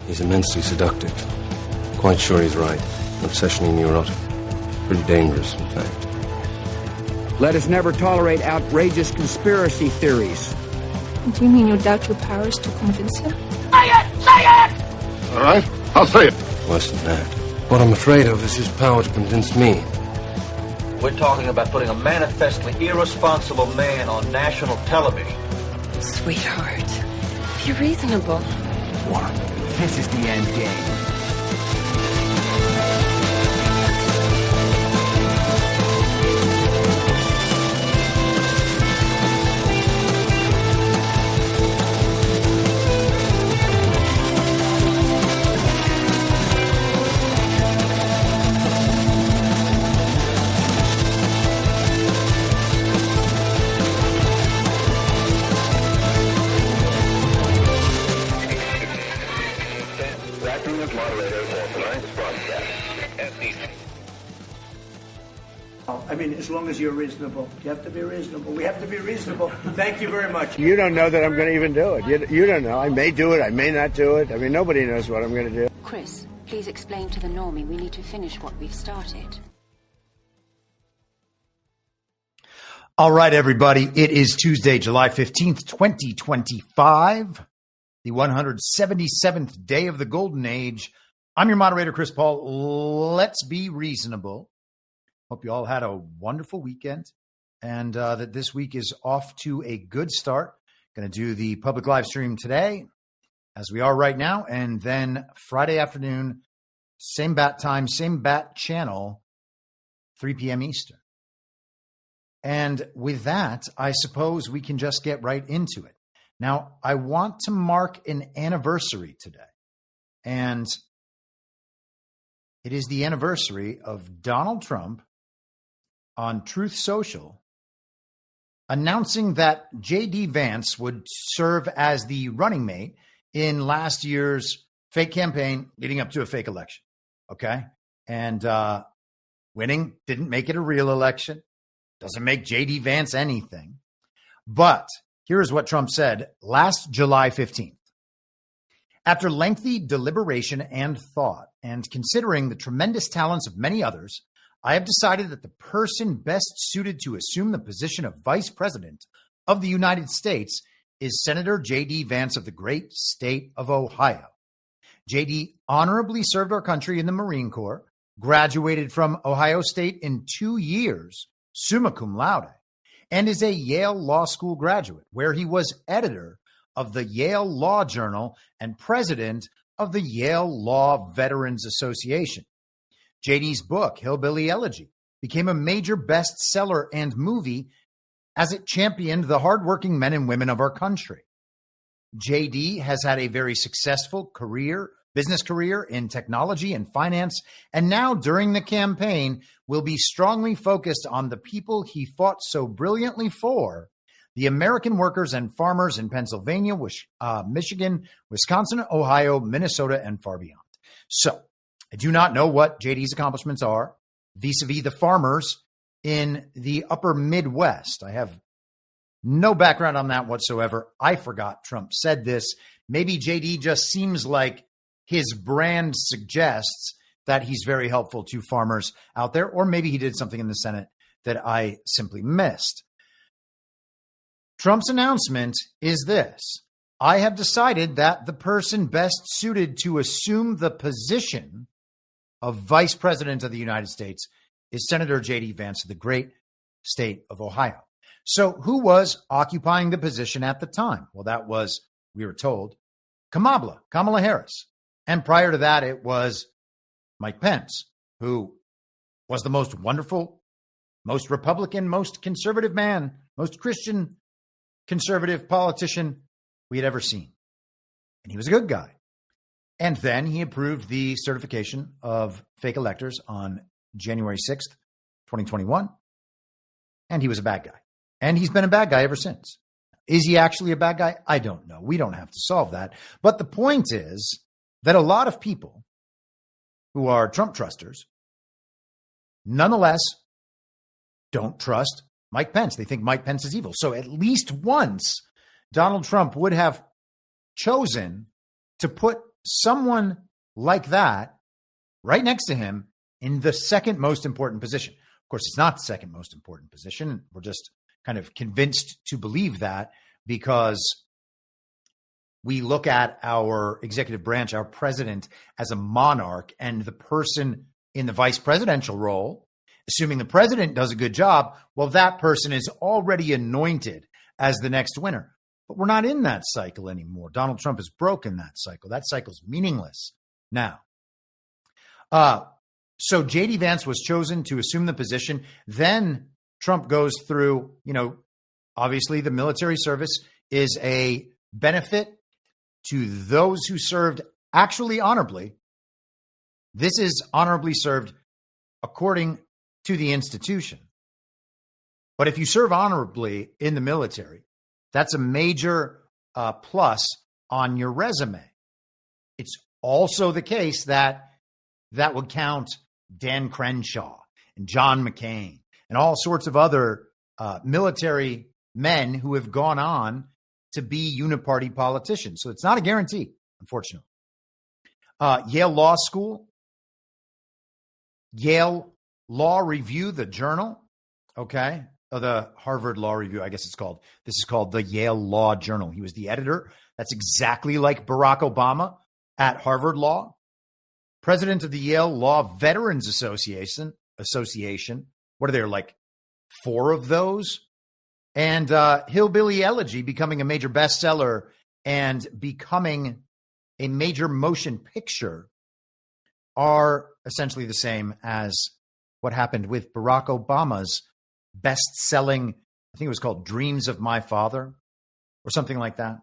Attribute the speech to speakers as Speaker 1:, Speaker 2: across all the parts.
Speaker 1: He's immensely seductive. Quite sure he's right. Obsessionally neurotic. Pretty dangerous, in fact.
Speaker 2: Let us never tolerate outrageous conspiracy theories.
Speaker 3: Do you mean you doubt your powers to convince him?
Speaker 4: Say it! Say it!
Speaker 5: All right, I'll say it.
Speaker 1: Worse than that. What I'm afraid of is his power to convince me.
Speaker 6: We're talking about putting a manifestly irresponsible man on national television.
Speaker 3: Sweetheart, be reasonable.
Speaker 2: What? This is the end game.
Speaker 7: I mean, as long as you're reasonable. You have to be reasonable. We have to be reasonable. Thank you very much.
Speaker 8: You don't know that I'm going to even do it. You don't know. I may do it. I may not do it. I mean, nobody knows what I'm going to do.
Speaker 9: Chris, please explain to the normie we need to finish what we've started.
Speaker 10: All right, everybody. It is Tuesday, July 15th, 2025, the 177th day of the Golden Age. I'm your moderator, Chris Paul. Let's be reasonable. Hope you all had a wonderful weekend and that this week is off to a good start. Going to do the public live stream today, as we are right now, and then Friday afternoon, same bat time, same bat channel, 3 p.m. Eastern. And with that, I suppose we can just get right into it. Now, I want to mark an anniversary today, and it is the anniversary of Donald Trump on Truth Social announcing that JD Vance would serve as the running mate in last year's fake campaign leading up to a fake election. Okay. And winning didn't make it a real election. Doesn't make JD Vance anything. But here's what Trump said last July 15th. After lengthy deliberation and thought, and considering the tremendous talents of many others, I have decided that the person best suited to assume the position of Vice President of the United States is Senator JD Vance of the great state of Ohio. JD honorably served our country in the Marine Corps, graduated from Ohio State in 2 years, summa cum laude, and is a Yale Law School graduate, where he was editor of the Yale Law Journal and president of the Yale Law Veterans Association. JD's book, Hillbilly Elegy, became a major bestseller and movie as it championed the hardworking men and women of our country. JD has had a very successful business career in technology and finance, and now during the campaign will be strongly focused on the people he fought so brilliantly for, the American workers and farmers in Pennsylvania, Michigan, Wisconsin, Ohio, Minnesota, and far beyond. So, I do not know what JD's accomplishments are vis-a-vis the farmers in the upper Midwest. I have no background on that whatsoever. I forgot Trump said this. Maybe JD just seems like his brand suggests that he's very helpful to farmers out there, or maybe he did something in the Senate that I simply missed. Trump's announcement is this: I have decided that the person best suited to assume the position of Vice President of the United States is Senator JD Vance of the great state of Ohio. So who was occupying the position at the time? Well, that was, we were told, Kamala Harris. And prior to that, it was Mike Pence, who was the most wonderful, most Republican, most conservative man, most Christian conservative politician we had ever seen. And he was a good guy. And then he approved the certification of fake electors on January 6th, 2021. And he was a bad guy. And he's been a bad guy ever since. Is he actually a bad guy? I don't know. We don't have to solve that. But the point is that a lot of people who are Trump trusters nonetheless don't trust Mike Pence. They think Mike Pence is evil. So at least once Donald Trump would have chosen to put someone like that right next to him in the second most important position. Of course, it's not the second most important position. We're just kind of convinced to believe that because we look at our executive branch, our president, as a monarch, and the person in the vice presidential role, assuming the president does a good job, well, that person is already anointed as the next winner. But we're not in that cycle anymore. Donald Trump has broken that cycle. That cycle's meaningless now. So JD Vance was chosen to assume the position. Then Trump goes through, obviously the military service is a benefit to those who served actually honorably. This is honorably served according to the institution. But if you serve honorably in the military, that's a major plus on your resume. It's also the case that would count Dan Crenshaw and John McCain and all sorts of other military men who have gone on to be uniparty politicians. So it's not a guarantee, unfortunately. Yale Law School, Yale Law Review, the journal, okay, the Harvard Law Review, I guess it's called. This is called the Yale Law Journal. He was the editor. That's exactly like Barack Obama at Harvard Law. President of the Yale Law Veterans Association. What are there, like 4 of those? And Hillbilly Elegy becoming a major bestseller and becoming a major motion picture are essentially the same as what happened with Barack Obama's best-selling, I think it was called Dreams of My Father or something like that.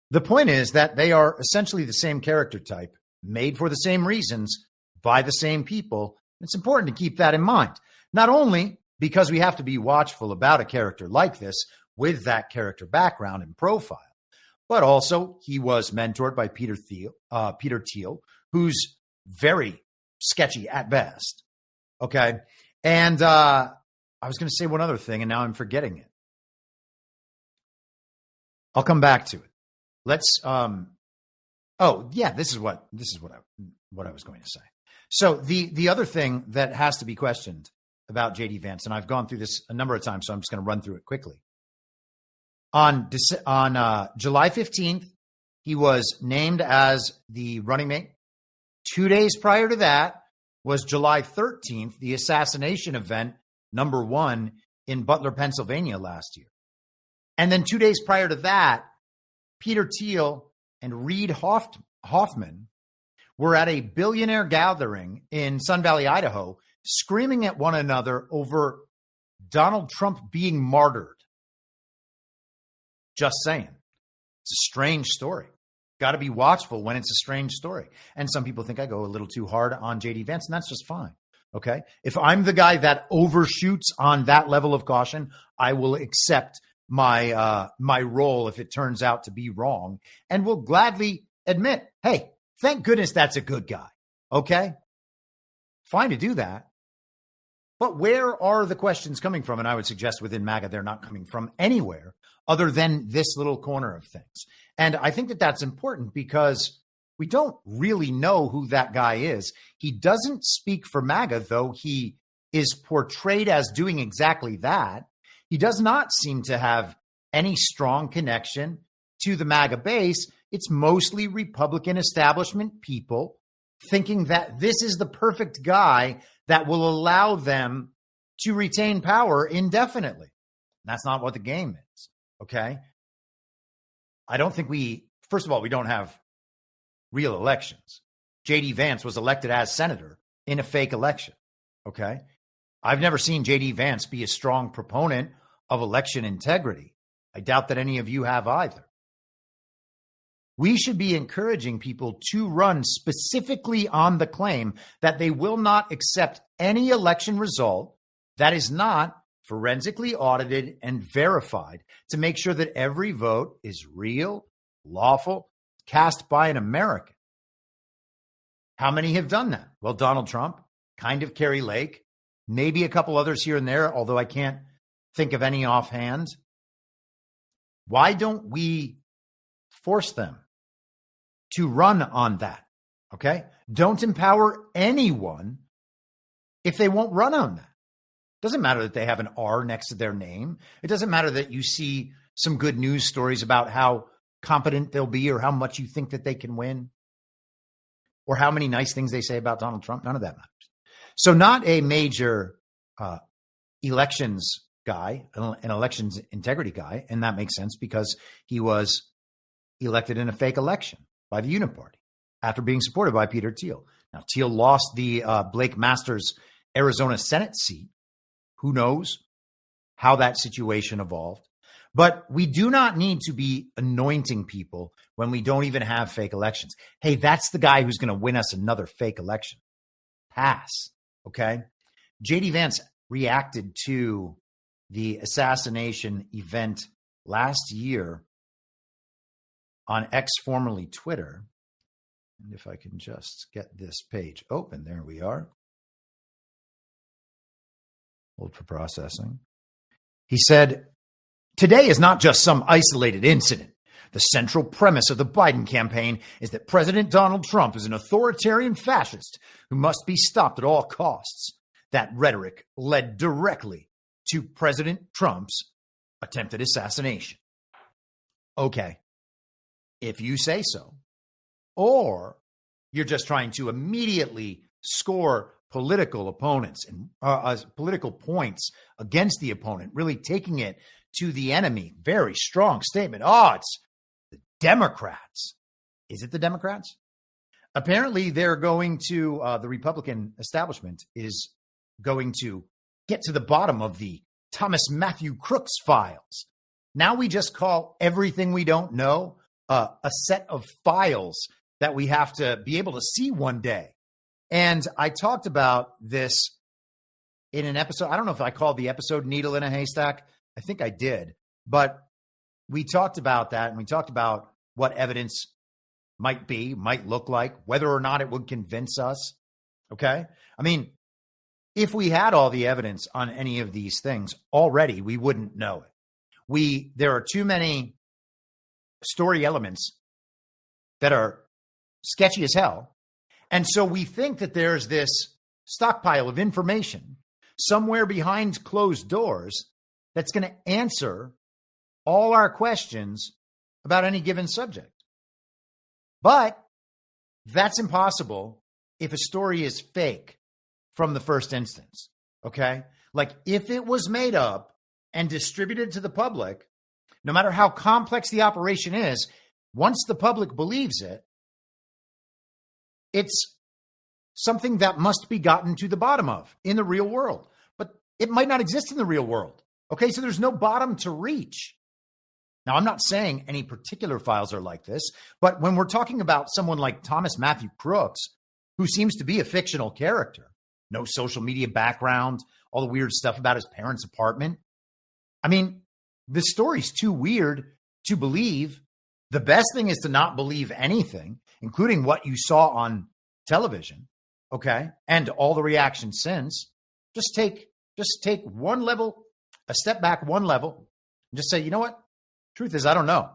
Speaker 10: The point is that they are essentially the same character type, made for the same reasons by the same people. It's important to keep that in mind, not only because we have to be watchful about a character like this with that character background and profile, but also he was mentored by Peter Thiel, who's very sketchy at best. Okay. And I was going to say one other thing, and now I'm forgetting it. I'll come back to it. Let's. This is what I was going to say. So the other thing that has to be questioned about JD Vance, and I've gone through this a number of times, so I'm just going to run through it quickly. On July 15th, he was named as the running mate. 2 days prior to that was July 13th, the assassination event, number 1 in Butler, Pennsylvania last year. And then 2 days prior to that, Peter Thiel and Reid Hoffman were at a billionaire gathering in Sun Valley, Idaho, screaming at one another over Donald Trump being martyred. Just saying. It's a strange story. Got to be watchful when it's a strange story. And some people think I go a little too hard on JD Vance, and that's just fine. Okay. If I'm the guy that overshoots on that level of caution, I will accept my role if it turns out to be wrong, and will gladly admit, hey, thank goodness that's a good guy. Okay. Fine to do that. But where are the questions coming from? And I would suggest within MAGA, they're not coming from anywhere other than this little corner of things. And I think that that's important because we don't really know who that guy is. He doesn't speak for MAGA, though he is portrayed as doing exactly that. He does not seem to have any strong connection to the MAGA base. It's mostly Republican establishment people thinking that this is the perfect guy that will allow them to retain power indefinitely. That's not what the game is, okay? I don't think first of all, we don't have real elections. JD Vance was elected as senator in a fake election, okay? I've never seen JD Vance be a strong proponent of election integrity. I doubt that any of you have either. We should be encouraging people to run specifically on the claim that they will not accept any election result that is not forensically audited and verified to make sure that every vote is real, lawful, cast by an American. How many have done that? Well, Donald Trump, kind of Carrie Lake, maybe a couple others here and there, although I can't think of any offhand. Why don't we force them to run on that? Okay? Don't empower anyone if they won't run on that. Doesn't matter that they have an R next to their name. It doesn't matter that you see some good news stories about how competent they'll be or how much you think that they can win or how many nice things they say about Donald Trump. None of that matters. So not a major elections guy, an elections integrity guy, and that makes sense because he was elected in a fake election by the Uniparty after being supported by Peter Thiel. Now, Thiel lost the Blake Masters Arizona Senate seat. Who knows how that situation evolved? But we do not need to be anointing people when we don't even have fake elections. Hey, that's the guy who's going to win us another fake election. Pass, okay? JD Vance reacted to the assassination event last year on X, formerly Twitter. And if I can just get this page open, there we are. Hold for processing. He said, "Today is not just some isolated incident. The central premise of the Biden campaign is that President Donald Trump is an authoritarian fascist who must be stopped at all costs. That rhetoric led directly to President Trump's attempted assassination." Okay, if you say so, or you're just trying to immediately score political opponents and political points against the opponent, really taking it to the enemy. Very strong statement. Oh, it's the Democrats. Is it the Democrats? Apparently, they're going to, the Republican establishment is going to get to the bottom of the Thomas Matthew Crooks files. Now we just call everything we don't know a set of files that we have to be able to see one day. And I talked about this in an episode. I don't know if I called the episode Needle in a Haystack. I think I did. But we talked about that, and we talked about what evidence might be, might look like, whether or not it would convince us. Okay? I mean, if we had all the evidence on any of these things already, we wouldn't know it. There are too many story elements that are sketchy as hell. And so we think that there's this stockpile of information somewhere behind closed doors that's going to answer all our questions about any given subject. But that's impossible if a story is fake from the first instance, okay? Like if it was made up and distributed to the public, no matter how complex the operation is, once the public believes it, it's something that must be gotten to the bottom of in the real world. But it might not exist in the real world. Okay, so there's no bottom to reach. Now, I'm not saying any particular files are like this, but when we're talking about someone like Thomas Matthew Crooks, who seems to be a fictional character, no social media background, all the weird stuff about his parents' apartment. I mean, the story's too weird to believe. The best thing is to not believe anything, including what you saw on television, okay? And all the reactions since. Just take one level, a step back one level, and just say, you know what? Truth is, I don't know.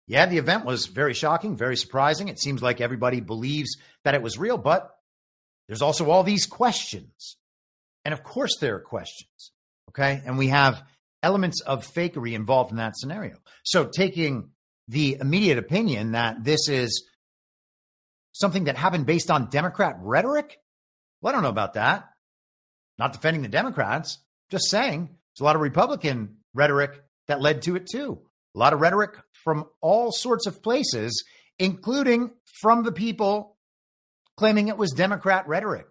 Speaker 10: Yeah, the event was very shocking, very surprising. It seems like everybody believes that it was real, but there's also all these questions. And of course there are questions, okay? And we have elements of fakery involved in that scenario. So taking the immediate opinion that this is something that happened based on Democrat rhetoric, well, I don't know about that. Not defending the Democrats, just saying there's a lot of Republican rhetoric that led to it too. A lot of rhetoric from all sorts of places, including from the people claiming it was Democrat rhetoric,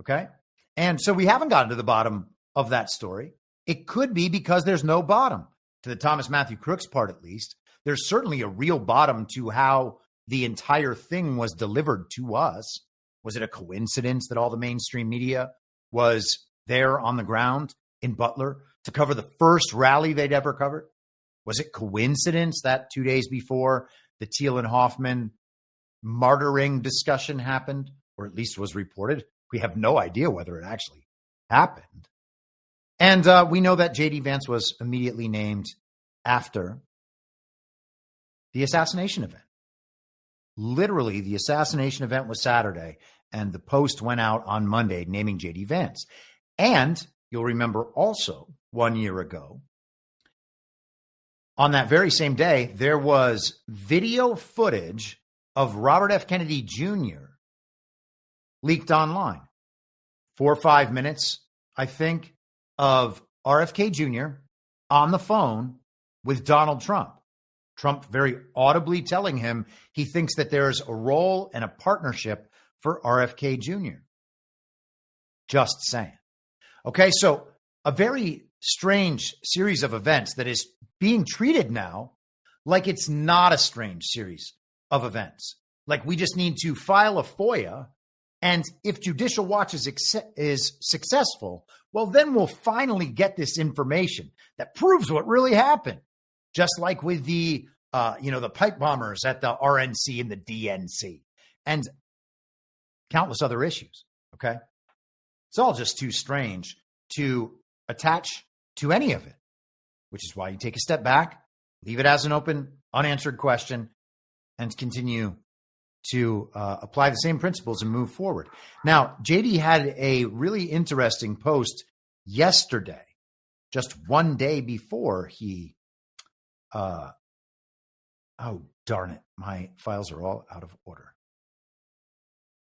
Speaker 10: okay? And so we haven't gotten to the bottom of that story. It could be because there's no bottom to the Thomas Matthew Crooks part, at least. There's certainly a real bottom to how the entire thing was delivered to us. Was it a coincidence that all the mainstream media was there on the ground in Butler to cover the first rally they'd ever covered? Was it coincidence that 2 days before the Thiel and Hoffman martyring discussion happened, or at least was reported? We have no idea whether it actually happened. And we know that JD Vance was immediately named after the assassination event. literally the assassination event was Saturday, and the post went out on Monday naming JD Vance. And you'll remember also 1 year ago, on that very same day, there was video footage of Robert F. Kennedy Jr. leaked online. 4 or 5 minutes, I think, of RFK Jr. on the phone with Donald Trump. Trump very audibly telling him he thinks that there's a role and a partnership for RFK Jr. Just saying. Okay, so a very strange series of events that is being treated now like it's not a strange series of events. Like we just need to file a FOIA, and if Judicial Watch is successful, well, then we'll finally get this information that proves what really happened. Just like with the, the pipe bombers at the RNC and the DNC and countless other issues. Okay. It's all just too strange to attach to any of it, which is why you take a step back, leave it as an open, unanswered question, and continue to apply the same principles and move forward. Now, JD had a really interesting post yesterday, just one day before he, oh, darn it. My files are all out of order.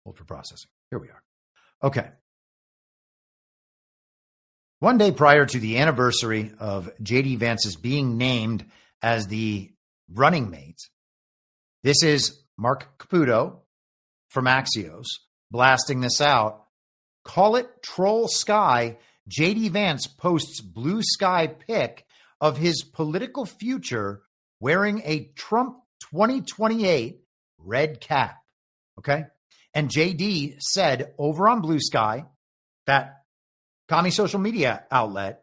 Speaker 10: Hold for processing. Here we are. Okay. One day prior to the anniversary of JD Vance's being named as the running mate, this is Mark Caputo from Axios blasting this out. Call it troll sky. JD Vance posts blue sky pic of his political future wearing a Trump 2028 red cap. Okay. And JD said over on Blue Sky, that commie social media outlet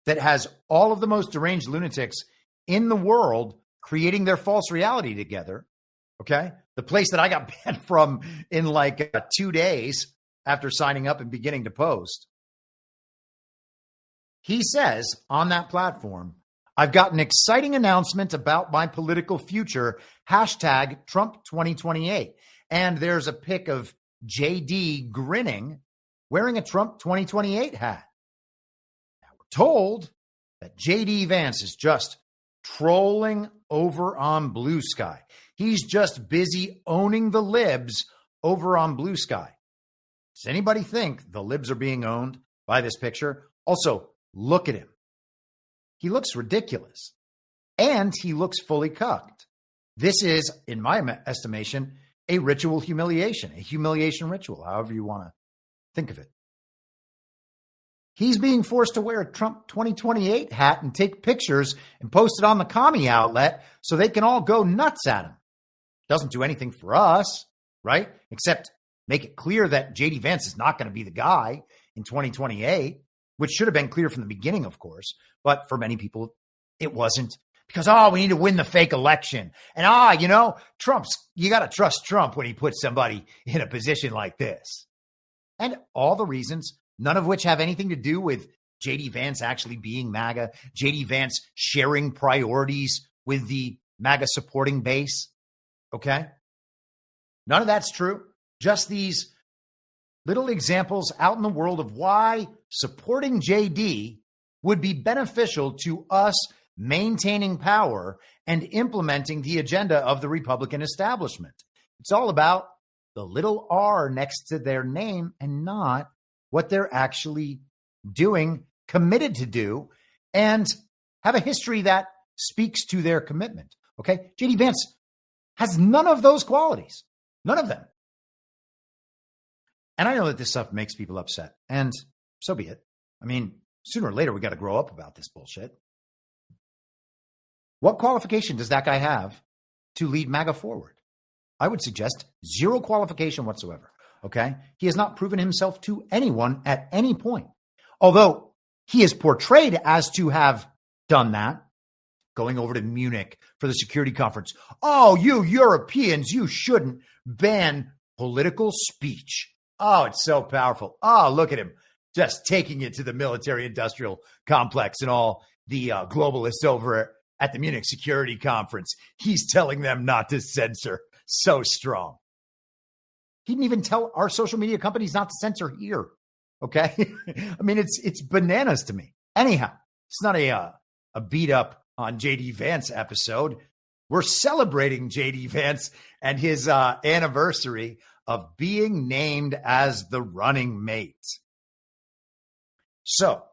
Speaker 10: that has all of the most deranged lunatics in the world creating their false reality together. Okay. The place that I got banned from in like 2 days after signing up and beginning to post. He says on that platform, I've got an exciting announcement about my political future, hashtag Trump 2028. And there's a pic of JD grinning, wearing a Trump 2028 hat. Now we're told that JD Vance is just trolling over on Blue Sky. He's just busy owning the libs over on Blue Sky. Does anybody think the libs are being owned by this picture? Also, look at him. He looks ridiculous. And he looks fully cucked. This is, in my estimation, a ritual humiliation, a humiliation ritual, however you want to think of it. He's being forced to wear a Trump 2028 hat and take pictures and post it on the commie outlet so they can all go nuts at him. Doesn't do anything for us, right? Except make it clear that JD Vance is not going to be the guy in 2028, which should have been clear from the beginning, of course. But for many people, it wasn't. Because, we need to win the fake election. And, you got to trust Trump when he puts somebody in a position like this. And all the reasons, none of which have anything to do with JD Vance actually being MAGA, JD Vance sharing priorities with the MAGA supporting base. Okay? None of that's true. Just these little examples out in the world of why supporting JD would be beneficial to us maintaining power and implementing the agenda of the Republican establishment. It's all about the little R next to their name and not what they're actually doing, committed to do, and have a history that speaks to their commitment. Okay? JD Vance has none of those qualities. None of them. And I know that this stuff makes people upset, and so be it. I mean, sooner or later, we got to grow up about this bullshit. What qualification does that guy have to lead MAGA forward? I would suggest zero qualification whatsoever, okay? He has not proven himself to anyone at any point. Although he is portrayed as to have done that, going over to Munich for the security conference. Oh, you Europeans, you shouldn't ban political speech. Oh, it's so powerful. Oh, look at him, just taking it to the military-industrial complex and all the globalists over at the Munich Security Conference. He's telling them not to censor So strong. He didn't even tell our social media companies not to censor here. Okay. I mean, it's bananas to me. Anyhow, it's not a beat up on JD Vance episode. We're celebrating JD Vance and his anniversary of being named as the running mate. So,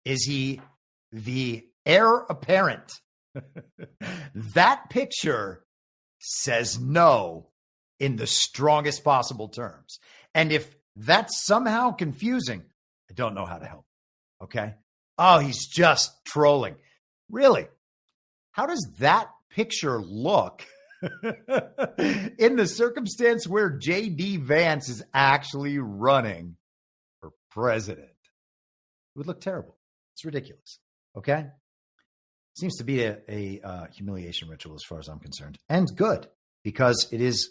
Speaker 10: is he the heir apparent? That picture says no in the strongest possible terms. And if that's somehow confusing, I don't know how to help. Okay. Oh, he's just trolling. Really? How does that picture look in the circumstance where JD Vance is actually running for president? It would look terrible. It's ridiculous. Okay. Seems to be a humiliation ritual as far as I'm concerned. And good, because it is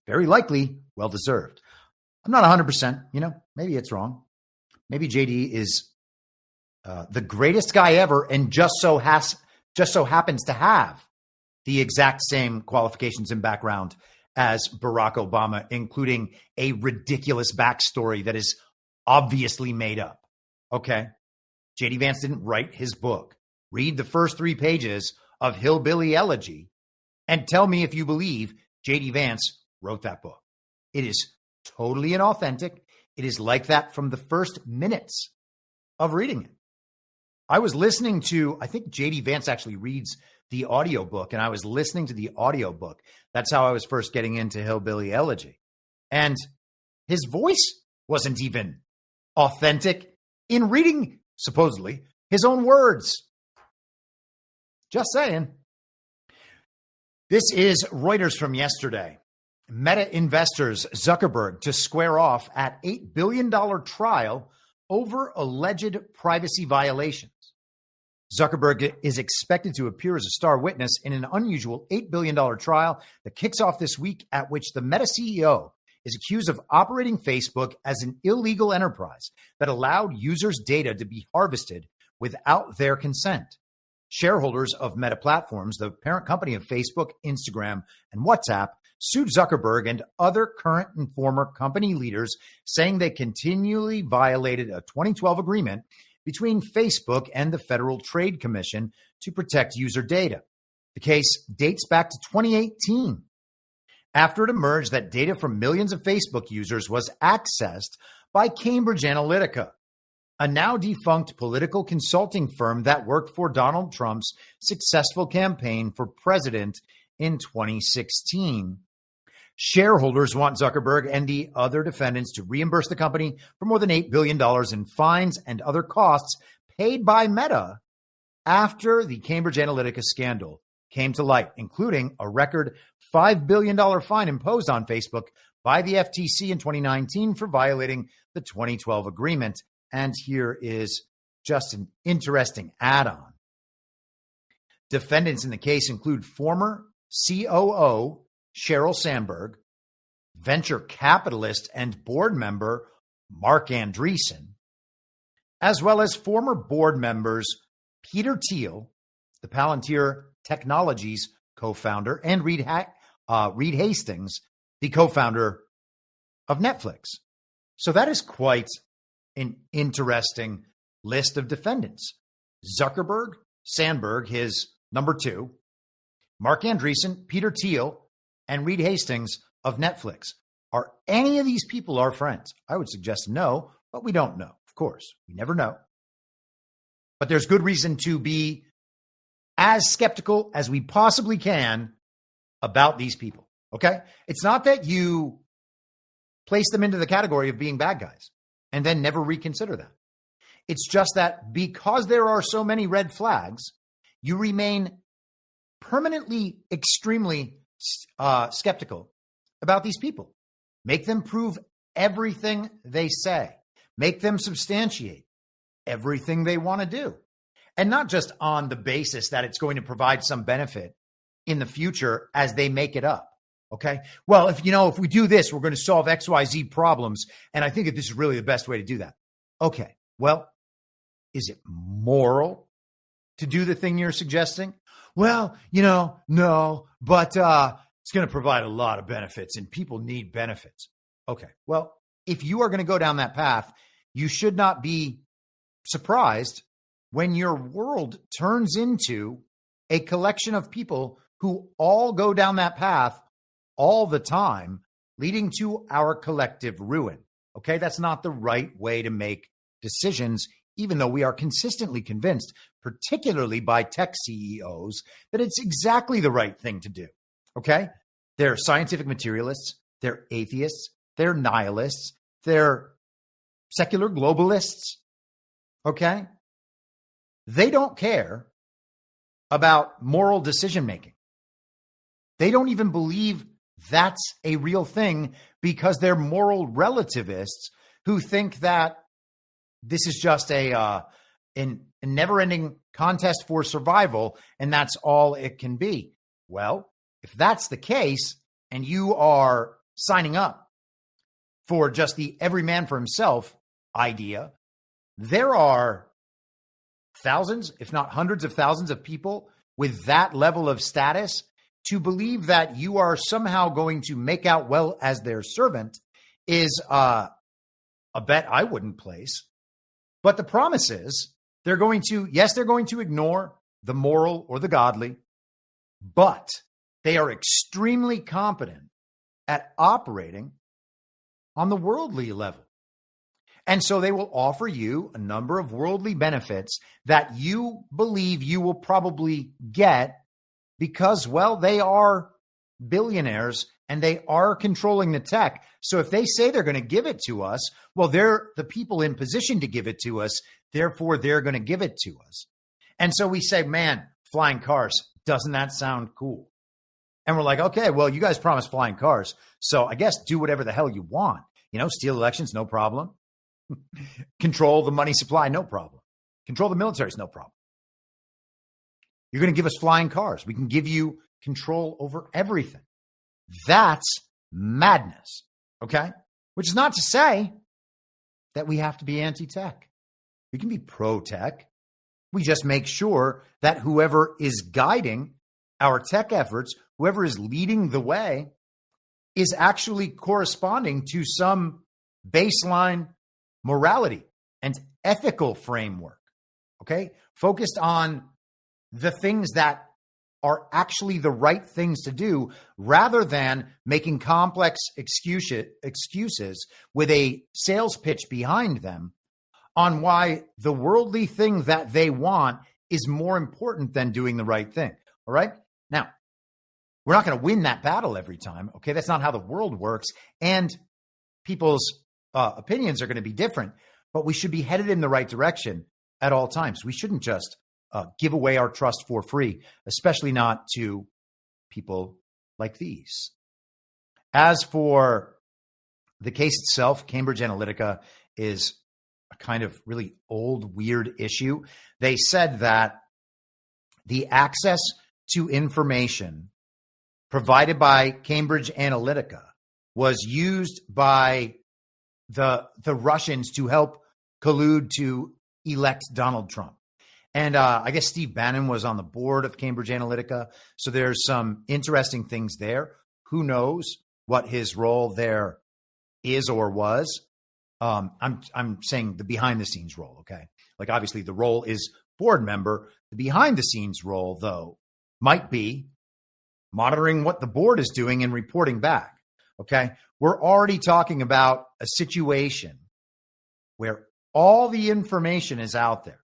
Speaker 10: very likely well-deserved. I'm not 100%, maybe it's wrong. Maybe JD is the greatest guy ever and just so happens to have the exact same qualifications and background as Barack Obama, including a ridiculous backstory that is obviously made up. Okay. JD Vance didn't write his book. Read the first 3 pages of Hillbilly Elegy and tell me if you believe JD Vance wrote that book. It is totally inauthentic. It is like that from the first minutes of reading it. I was listening to, I think JD Vance actually reads the audiobook, and I was listening to the audiobook. That's how I was first getting into Hillbilly Elegy. And his voice wasn't even authentic in reading, supposedly, his own words. Just saying. This is Reuters from yesterday. Meta investors Zuckerberg to square off at $8 billion trial over alleged privacy violations. Zuckerberg is expected to appear as a star witness in an unusual $8 billion trial that kicks off this week, at which the Meta CEO is accused of operating Facebook as an illegal enterprise that allowed users' data to be harvested without their consent. Shareholders of Meta Platforms, the parent company of Facebook, Instagram, and WhatsApp, sued Zuckerberg and other current and former company leaders, saying they continually violated a 2012 agreement between Facebook and the Federal Trade Commission to protect user data. The case dates back to 2018, after it emerged that data from millions of Facebook users was accessed by Cambridge Analytica, a now defunct political consulting firm that worked for Donald Trump's successful campaign for president in 2016. Shareholders want Zuckerberg and the other defendants to reimburse the company for more than $8 billion in fines and other costs paid by Meta after the Cambridge Analytica scandal came to light, including a record $5 billion fine imposed on Facebook by the FTC in 2019 for violating the 2012 agreement. And here is just an interesting add-on. Defendants in the case include former COO Sheryl Sandberg, venture capitalist and board member Mark Andreessen, as well as former board members Peter Thiel, the Palantir Technologies co-founder, and Reed Hastings, the co-founder of Netflix. So that is quite an interesting list of defendants. Zuckerberg, Sandberg, his number 2, Mark Andreessen, Peter Thiel, and Reed Hastings of Netflix. Are any of these people our friends? I would suggest no, but we don't know. Of course, we never know. But there's good reason to be as skeptical as we possibly can about these people, okay? It's not that you place them into the category of being bad guys and then never reconsider that. It's just that because there are so many red flags, you remain permanently extremely skeptical about these people. Make them prove everything they say. Make them substantiate everything they want to do. And not just on the basis that it's going to provide some benefit in the future as they make it up. Okay. Well, if we do this, we're going to solve XYZ problems. And I think that this is really the best way to do that. Okay. Well, is it moral to do the thing you're suggesting? well, no, but it's going to provide a lot of benefits and people need benefits. Okay, well, if you are going to go down that path, you should not be surprised when your world turns into a collection of people who all go down that path all the time, leading to our collective ruin. Okay, that's not the right way to make decisions, even though we are consistently convinced, particularly by tech CEOs, that it's exactly the right thing to do. Okay, they're scientific materialists, they're atheists, they're nihilists, they're secular globalists. Okay, they don't care about moral decision making. They don't even believe that's a real thing because they're moral relativists who think that this is just a never-ending contest for survival and that's all it can be. Well, if that's the case and you are signing up for just the every man for himself idea, there are thousands, if not hundreds of thousands of people with that level of status. To believe that you are somehow going to make out well as their servant is a bet I wouldn't place. But the promise is they're going to ignore the moral or the godly, but they are extremely competent at operating on the worldly level. And so they will offer you a number of worldly benefits that you believe you will probably get because, well, they are billionaires and they are controlling the tech. So if they say they're going to give it to us, well, they're the people in position to give it to us. Therefore, they're going to give it to us. And so we say, man, flying cars, doesn't that sound cool? And we're like, okay, well, you guys promised flying cars. So I guess do whatever the hell you want. Steal elections, no problem. Control the money supply, no problem. Control the militaries, no problem. You're going to give us flying cars. We can give you control over everything. That's madness, okay? Which is not to say that we have to be anti-tech. We can be pro-tech. We just make sure that whoever is guiding our tech efforts, whoever is leading the way, is actually corresponding to some baseline morality and ethical framework, okay? Focused on the things that are actually the right things to do rather than making complex excuses with a sales pitch behind them on why the worldly thing that they want is more important than doing the right thing. All right. Now, we're not going to win that battle every time. Okay. That's not how the world works. And people's opinions are going to be different, but we should be headed in the right direction at all times. We shouldn't just give away our trust for free, especially not to people like these. As for the case itself, Cambridge Analytica is a kind of really old, weird issue. They said that the access to information provided by Cambridge Analytica was used by the Russians to help collude to elect Donald Trump. And I guess Steve Bannon was on the board of Cambridge Analytica. So there's some interesting things there. Who knows what his role there is or was. I'm saying the behind the scenes role. Okay. Like obviously the role is board member. The behind the scenes role though might be monitoring what the board is doing and reporting back. Okay. We're already talking about a situation where all the information is out there.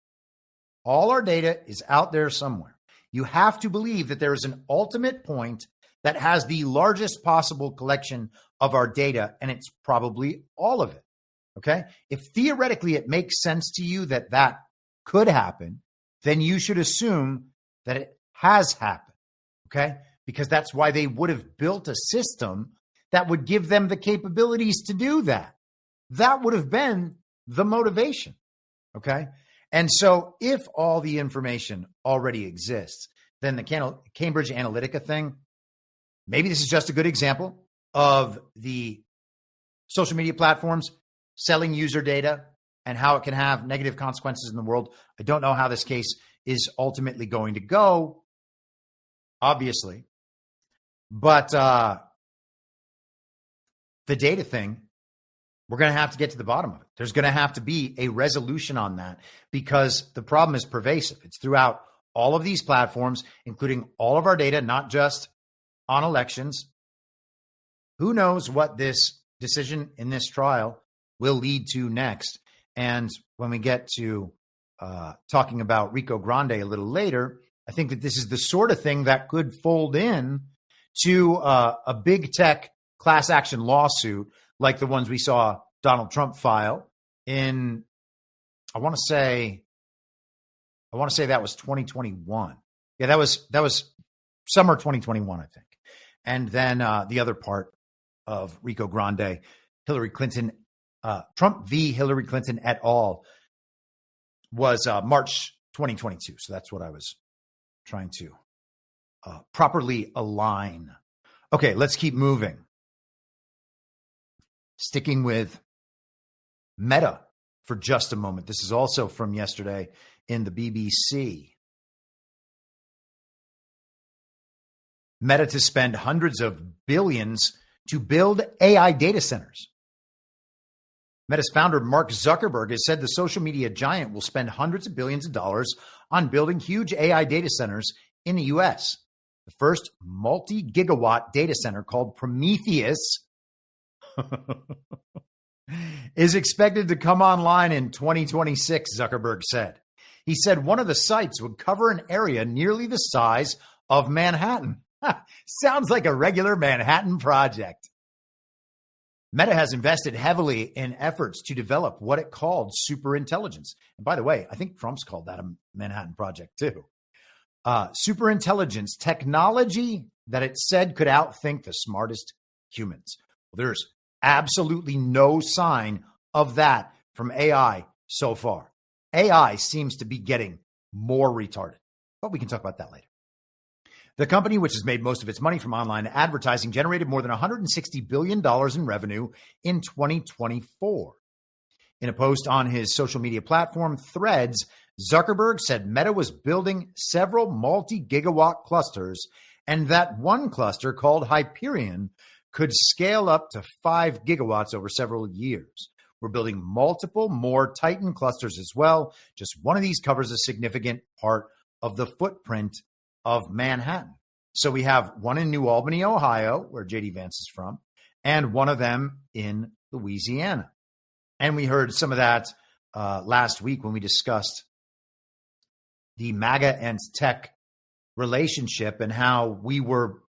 Speaker 10: All our data is out there somewhere. You have to believe that there is an ultimate point that has the largest possible collection of our data, and it's probably all of it, okay? If theoretically it makes sense to you that that could happen, then you should assume that it has happened, okay? Because that's why they would have built a system that would give them the capabilities to do that. That would have been the motivation, okay? And so if all the information already exists, then the Cambridge Analytica thing, maybe this is just a good example of the social media platforms selling user data and how it can have negative consequences in the world. I don't know how this case is ultimately going to go, obviously. But the data thing, we're going to have to get to the bottom of it. There's going to have to be a resolution on that because the problem is pervasive. It's throughout all of these platforms, including all of our data, not just on elections. Who knows what this decision in this trial will lead to next? And when we get to talking about RICO Grande a little later, I think that this is the sort of thing that could fold in to a big tech class action lawsuit like the ones we saw Donald Trump file in, I want to say that was 2021. Yeah, that was summer 2021, I think. And then the other part of RICO Grande, Hillary Clinton, Trump v. Hillary Clinton et al. Was March 2022. So that's what I was trying to properly align. Okay, let's keep moving. Sticking with Meta for just a moment. This is also from yesterday in the BBC. Meta to spend hundreds of billions to build AI data centers. Meta's founder, Mark Zuckerberg, has said the social media giant will spend hundreds of billions of dollars on building huge AI data centers in the U.S. The first multi-gigawatt data center called Prometheus is expected to come online in 2026, Zuckerberg said. He said one of the sites would cover an area nearly the size of Manhattan. Sounds like a regular Manhattan project. Meta has invested heavily in efforts to develop what it called superintelligence. And by the way, I think Trump's called that a Manhattan project too. Superintelligence technology that it said could outthink the smartest humans. Well, there's absolutely no sign of that from AI so far. AI seems to be getting more retarded, but we can talk about that later. The company, which has made most of its money from online advertising, generated more than $160 billion in revenue in 2024. In a post on his social media platform, Threads, Zuckerberg said Meta was building several multi-gigawatt clusters and that one cluster called Hyperion could scale up to 5 gigawatts over several years. We're building multiple more Titan clusters as well. Just one of these covers a significant part of the footprint of Manhattan. So we have one in New Albany, Ohio, where JD Vance is from, and one of them in Louisiana. And we heard some of that last week when we discussed the MAGA and tech relationship and how we were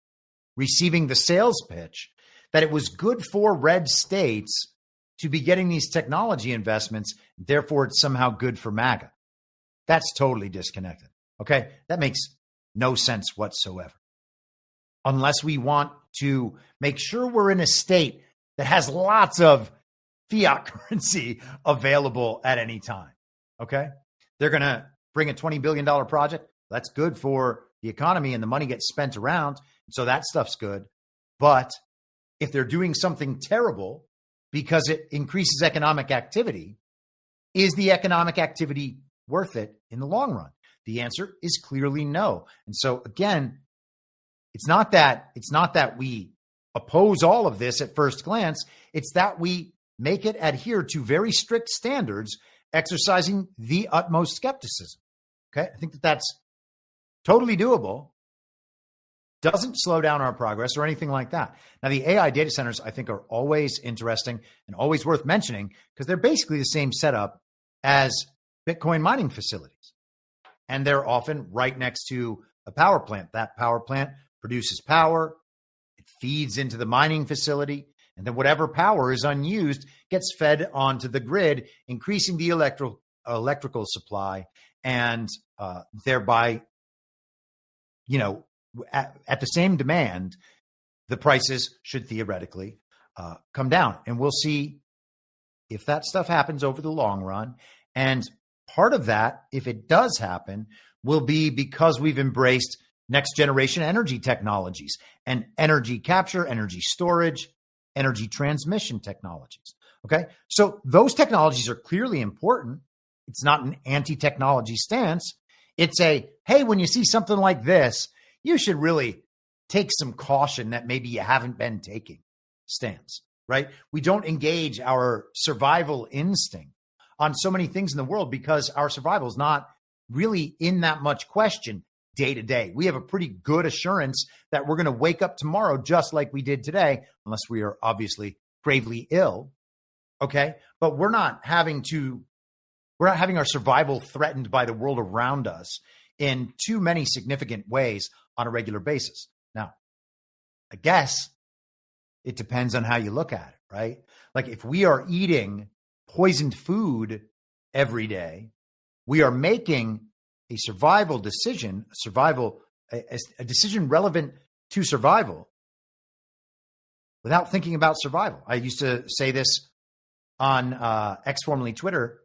Speaker 10: receiving the sales pitch that it was good for red states to be getting these technology investments. Therefore, it's somehow good for MAGA. That's totally disconnected. Okay, that makes no sense whatsoever. Unless we want to make sure we're in a state that has lots of fiat currency available at any time. Okay, they're going to bring a $20 billion project. That's good for the economy and the money gets spent around. So that stuff's good. But if they're doing something terrible because it increases economic activity, is the economic activity worth it in the long run? The answer is clearly no. And so again, it's not that we oppose all of this at first glance. It's that we make it adhere to very strict standards, exercising the utmost skepticism. Okay, I think that that's totally doable. Doesn't slow down our progress or anything like that. Now, the AI data centers, I think, are always interesting and always worth mentioning because they're basically the same setup as Bitcoin mining facilities. And they're often right next to a power plant. That power plant produces power. It feeds into the mining facility. And then whatever power is unused gets fed onto the grid, increasing the electrical supply and thereby, at the same demand, the prices should theoretically come down. And we'll see if that stuff happens over the long run. And part of that, if it does happen, will be because we've embraced next generation energy technologies and energy capture, energy storage, energy transmission technologies. Okay. So those technologies are clearly important. It's not an anti-technology stance. It's a, hey, when you see something like this, you should really take some caution that maybe you haven't been taking stance, right? We don't engage our survival instinct on so many things in the world because our survival is not really in that much question day to day. We have a pretty good assurance that we're going to wake up tomorrow just like we did today, unless we are obviously gravely ill. Okay. But we're not having our survival threatened by the world around us in too many significant ways on a regular basis. Now, I guess it depends on how you look at it, right? Like if we are eating poisoned food every day, we are making a survival decision, a decision relevant to survival without thinking about survival. I used to say this on X, formerly Twitter,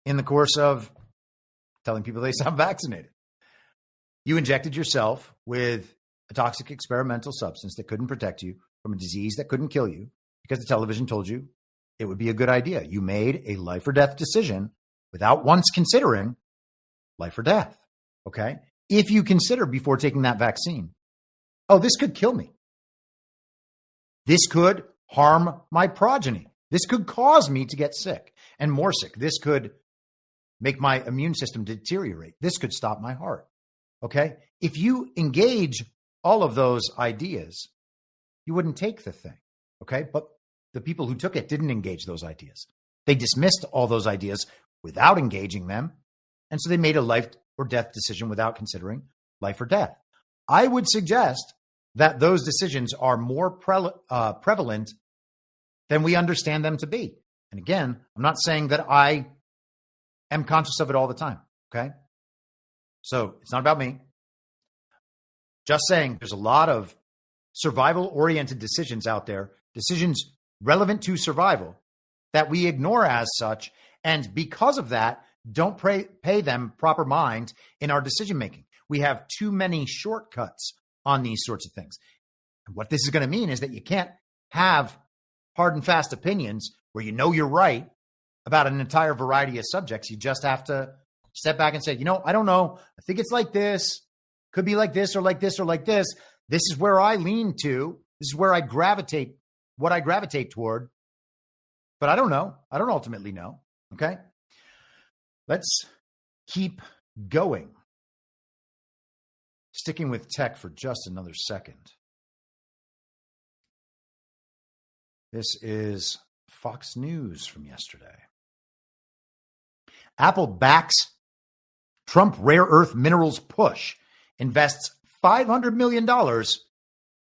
Speaker 10: in the course of telling people they stop vaccinated. You injected yourself with a toxic experimental substance that couldn't protect you from a disease that couldn't kill you because the television told you it would be a good idea. You made a life or death decision without once considering life or death, okay? If you consider before taking that vaccine, oh, this could kill me. This could harm my progeny. This could cause me to get sick and more sick. This could make my immune system deteriorate. This could stop my heart, okay? If you engage all of those ideas, you wouldn't take the thing, okay? But the people who took it didn't engage those ideas. They dismissed all those ideas without engaging them. And so they made a life or death decision without considering life or death. I would suggest that those decisions are more prevalent than we understand them to be. And again, I'm not saying that I am conscious of it all the time, okay? So it's not about me. Just saying there's a lot of survival-oriented decisions out there, decisions relevant to survival, that we ignore as such. And because of that, don't pay them proper mind in our decision making. We have too many shortcuts on these sorts of things. And what this is going to mean is that you can't have hard and fast opinions where you know you're right about an entire variety of subjects. You just have to step back and say, I don't know. I think it's like this. Could be like this or like this or like this. This is where I lean to. This is where I gravitate, what I gravitate toward. But I don't know. I don't ultimately know. Okay. Let's keep going. Sticking with tech for just another second. This is Fox News from yesterday. Apple backs Trump rare earth minerals push, invests $500 million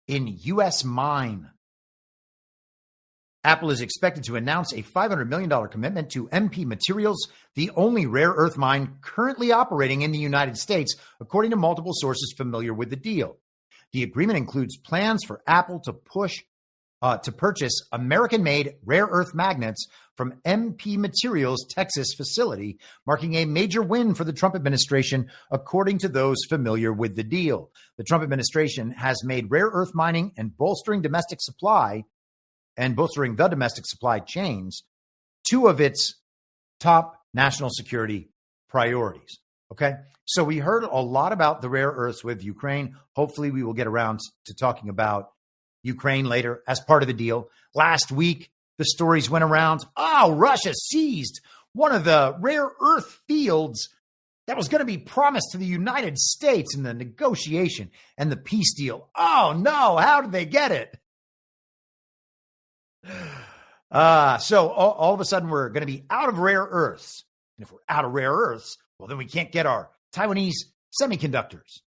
Speaker 10: in U.S. mine. Apple is expected to announce a $500 million commitment to MP Materials, the only rare earth mine currently operating in the United States, according to multiple sources familiar with the deal. The agreement includes plans for Apple to purchase American-made rare earth magnets from MP Materials' Texas facility, marking a major win for the Trump administration, according to those familiar with the deal. The Trump administration has made rare earth mining and bolstering the domestic supply chains two of its top national security priorities. Okay. So we heard a lot about the rare earths with Ukraine. Hopefully we will get around to talking about Ukraine later as part of the deal. Last week, the stories went around. Oh, Russia seized one of the rare earth fields that was going to be promised to the United States in the negotiation and the peace deal. Oh no, how did they get it? So all of a sudden we're going to be out of rare earths. And if we're out of rare earths, well, then we can't get our Taiwanese semiconductors.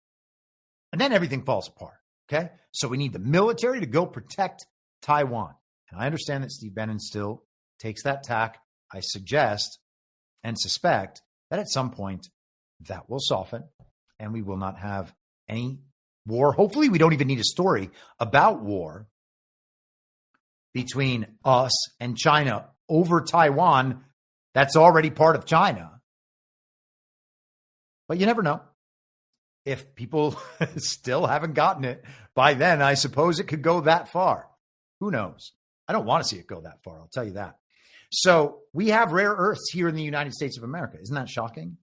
Speaker 10: And then everything falls apart. Okay. So we need the military to go protect Taiwan. And I understand that Steve Bannon still takes that tack. I suggest and suspect that at some point that will soften and we will not have any war. Hopefully we don't even need a story about war between us and China over Taiwan. That's already part of China. But you never know. If people still haven't gotten it by then, I suppose it could go that far. Who knows? I don't want to see it go that far. I'll tell you that. So we have rare earths here in the United States of America. Isn't that shocking?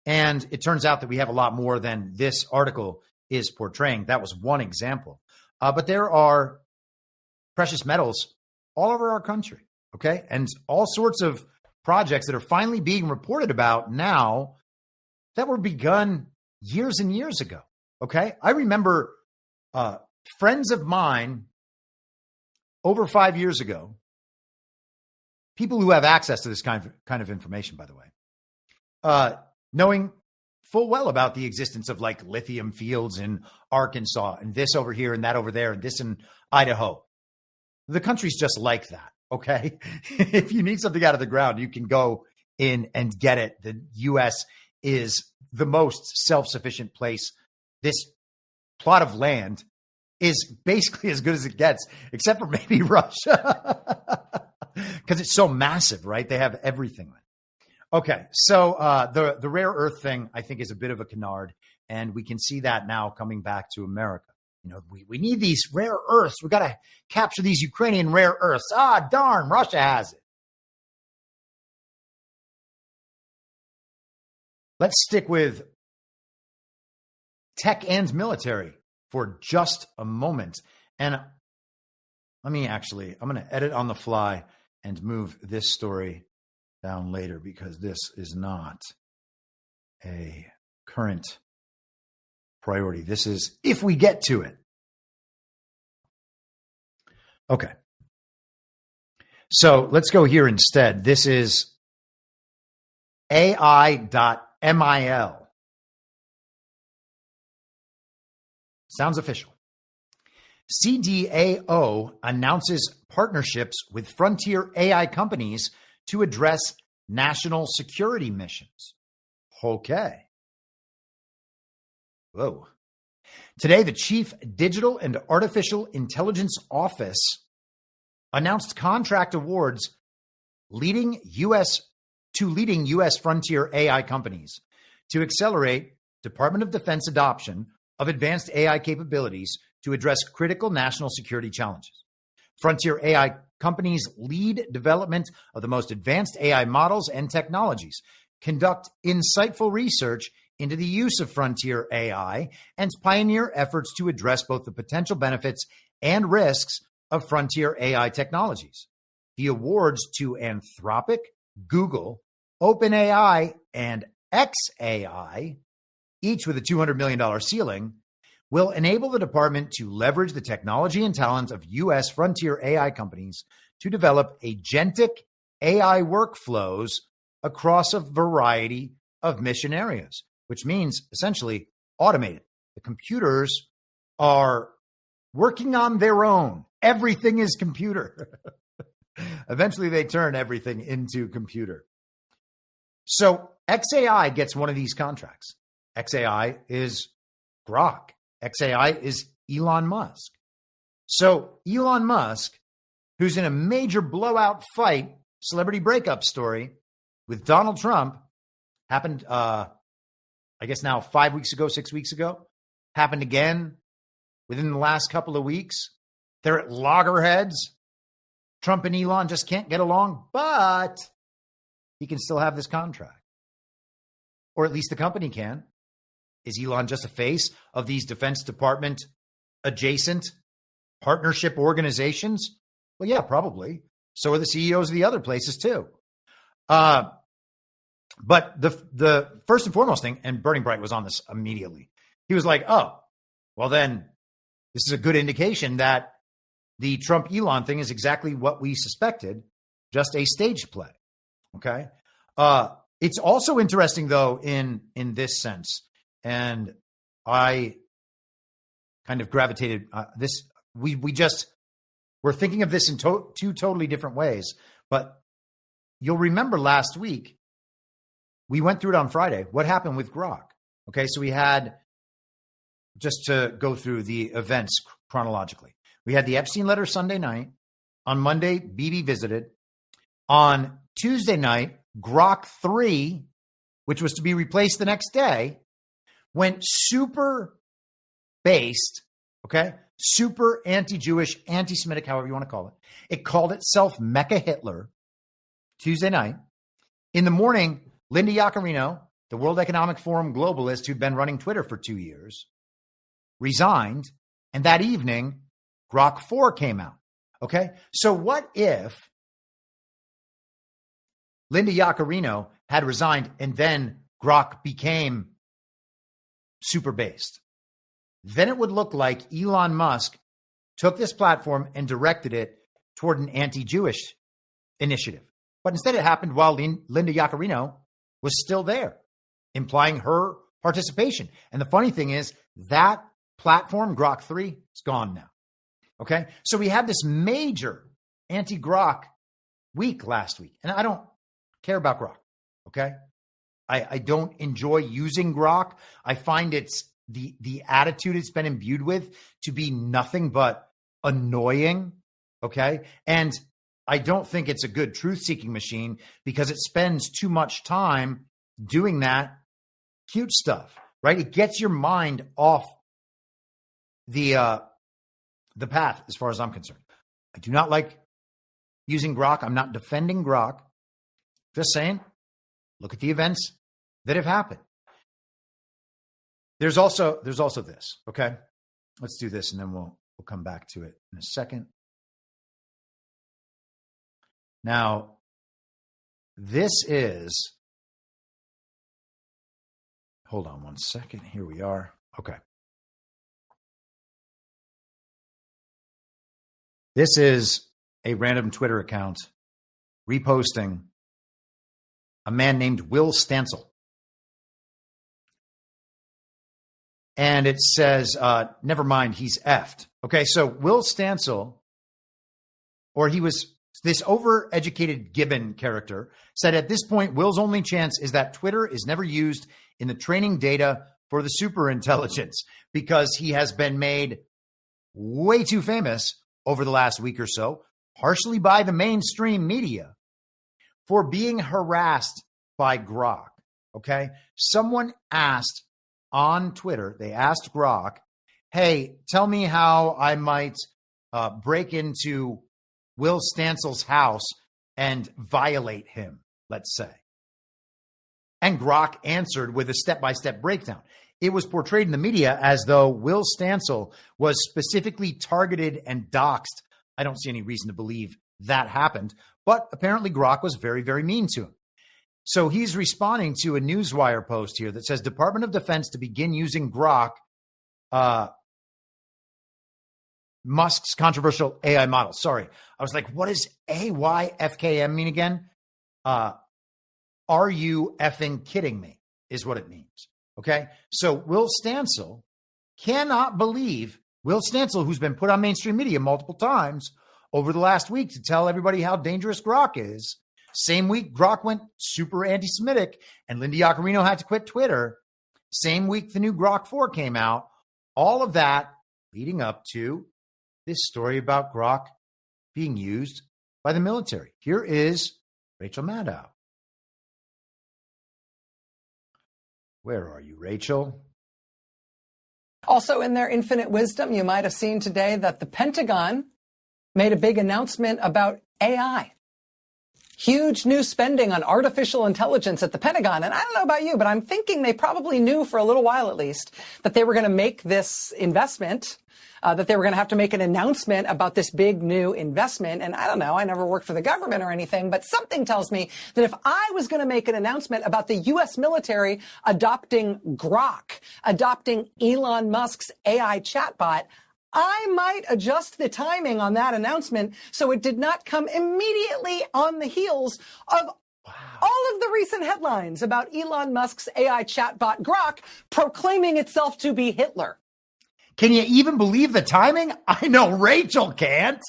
Speaker 10: And it turns out that we have a lot more than this article is portraying. That was one example. But there are precious metals all over our country, okay? And all sorts of projects that are finally being reported about now that were begun years and years ago, okay? I remember friends of mine over 5 years ago, people who have access to this kind of information, by the way, knowing full well about the existence of like lithium fields in Arkansas and this over here and that over there and this in Idaho. The country's just like that, okay? If you need something out of the ground, you can go in and get it. The U.S. is the most self-sufficient place. This plot of land is basically as good as it gets, except for maybe Russia, because it's so massive, right? They have everything. Okay, so the rare earth thing, I think, is a bit of a canard, and we can see that now coming back to America. You know, we need these rare earths. We got to capture these Ukrainian rare earths. Ah, darn, Russia has it. Let's stick with tech and military for just a moment. And I'm going to edit on the fly and move this story down later because this is not a current priority. This is if we get to it. Okay. So let's go here instead. This is AI.mil. Sounds official. CDAO announces partnerships with frontier AI companies to address national security missions. Okay. Whoa. Today, the Chief Digital and Artificial Intelligence Office announced contract awards to leading U.S. frontier AI companies to accelerate Department of Defense adoption of advanced AI capabilities to address critical national security challenges. Frontier AI companies lead development of the most advanced AI models and technologies, conduct insightful research into the use of frontier AI, and pioneer efforts to address both the potential benefits and risks of frontier AI technologies. The awards to Anthropic, Google, OpenAI, and xAI, each with a $200 million ceiling, will enable the department to leverage the technology and talent of U.S. frontier AI companies to develop agentic AI workflows across a variety of mission areas, which means essentially automated. The computers are working on their own. Everything is computer. Eventually, they turn everything into computer. So xAI gets one of these contracts. xAI is Grok. xAI is Elon Musk. So Elon Musk, who's in a major blowout fight, celebrity breakup story with Donald Trump, happened, I guess now 5 weeks ago, 6 weeks ago, happened again within the last couple of weeks. They're at loggerheads. Trump and Elon just can't get along, but he can still have this contract. Or at least the company can. Is Elon just a face of these Defense Department adjacent partnership organizations? Well, yeah, probably. So are the CEOs of the other places too. But the first and foremost thing, and Burning Bright was on this immediately. He was like, oh, well then this is a good indication that the Trump Elon thing is exactly what we suspected, just a stage play. Okay. It's also interesting though, in this sense. And I kind of gravitated this. We're thinking of this in two totally different ways. But you'll remember last week, we went through it on Friday. What happened with Grok? Okay, so we had, just to go through the events chronologically, we had the Epstein letter Sunday night. On Monday, Bibi visited. On Tuesday night, Grok 3, which was to be replaced the next day, went super based, okay? Super anti-Jewish, anti-Semitic, however you want to call it. It called itself MechaHitler Tuesday night. In the morning, Linda Yaccarino, the World Economic Forum globalist who'd been running Twitter for 2 years, resigned, and that evening, Grok 4 came out. Okay? So what if Linda Yaccarino had resigned and then Grok became super based? Then it would look like Elon Musk took this platform and directed it toward an anti-Jewish initiative. But instead it happened while Linda Yaccarino was still there, implying her participation. And the funny thing is that platform, Grok 3, is gone now. Okay? So we had this major anti-Grok week last week. And I don't care about Grok. Okay? I don't enjoy using Grok. I find it's the attitude it's been imbued with to be nothing but annoying. Okay? And I don't think it's a good truth-seeking machine because it spends too much time doing that cute stuff, right? It gets your mind off the path as far as I'm concerned. I do not like using Grok. I'm not defending Grok. Just saying, look at the events that have happened. There's also this, okay? Let's do this and then we'll come back to it in a second. Now, this is, hold on one second. Here we are. Okay. This is a random Twitter account reposting a man named Will Stancil. And it says, never mind, he's effed. Okay, so Will Stancil, or he was this overeducated Gibbon character, said at this point, Will's only chance is that Twitter is never used in the training data for the superintelligence because he has been made way too famous over the last week or so, partially by the mainstream media, for being harassed by Grok. Okay, someone asked on Twitter, they asked Grok, hey, tell me how I might break into Will Stancil's house and violate him, let's say. And Grok answered with a step-by-step breakdown. It was portrayed in the media as though Will Stancil was specifically targeted and doxxed. I don't see any reason to believe that happened, but apparently Grok was very, very mean to him. So he's responding to a Newswire post here that says Department of Defense to begin using Grok, Musk's controversial AI model. Sorry. I was like, what does AYFKM mean again? Are you effing kidding me is what it means. Okay. So Will Stancil cannot believe Will Stancil, who's been put on mainstream media multiple times over the last week to tell everybody how dangerous Grok is. Same week, Grok went super anti-Semitic and Linda Yaccarino had to quit Twitter. Same week, the new Grok 4 came out. All of that leading up to this story about Grok being used by the military. Here is Rachel Maddow. Where are you, Rachel?
Speaker 5: Also, in their infinite wisdom, you might have seen today that the Pentagon made a big announcement about AI. Huge new spending on artificial intelligence at the Pentagon. And I don't know about you, but I'm thinking they probably knew for a little while at least that they were going to make this investment, that they were going to have to make an announcement about this big new investment. And I don't know, I never worked for the government or anything, but something tells me that if I was going to make an announcement about the U.S. military adopting Grok, adopting Elon Musk's AI chatbot, I might adjust the timing on that announcement so it did not come immediately on the heels of all of the recent headlines about Elon Musk's AI chatbot Grok proclaiming itself to be Hitler.
Speaker 10: Can you even believe the timing? I know Rachel can't.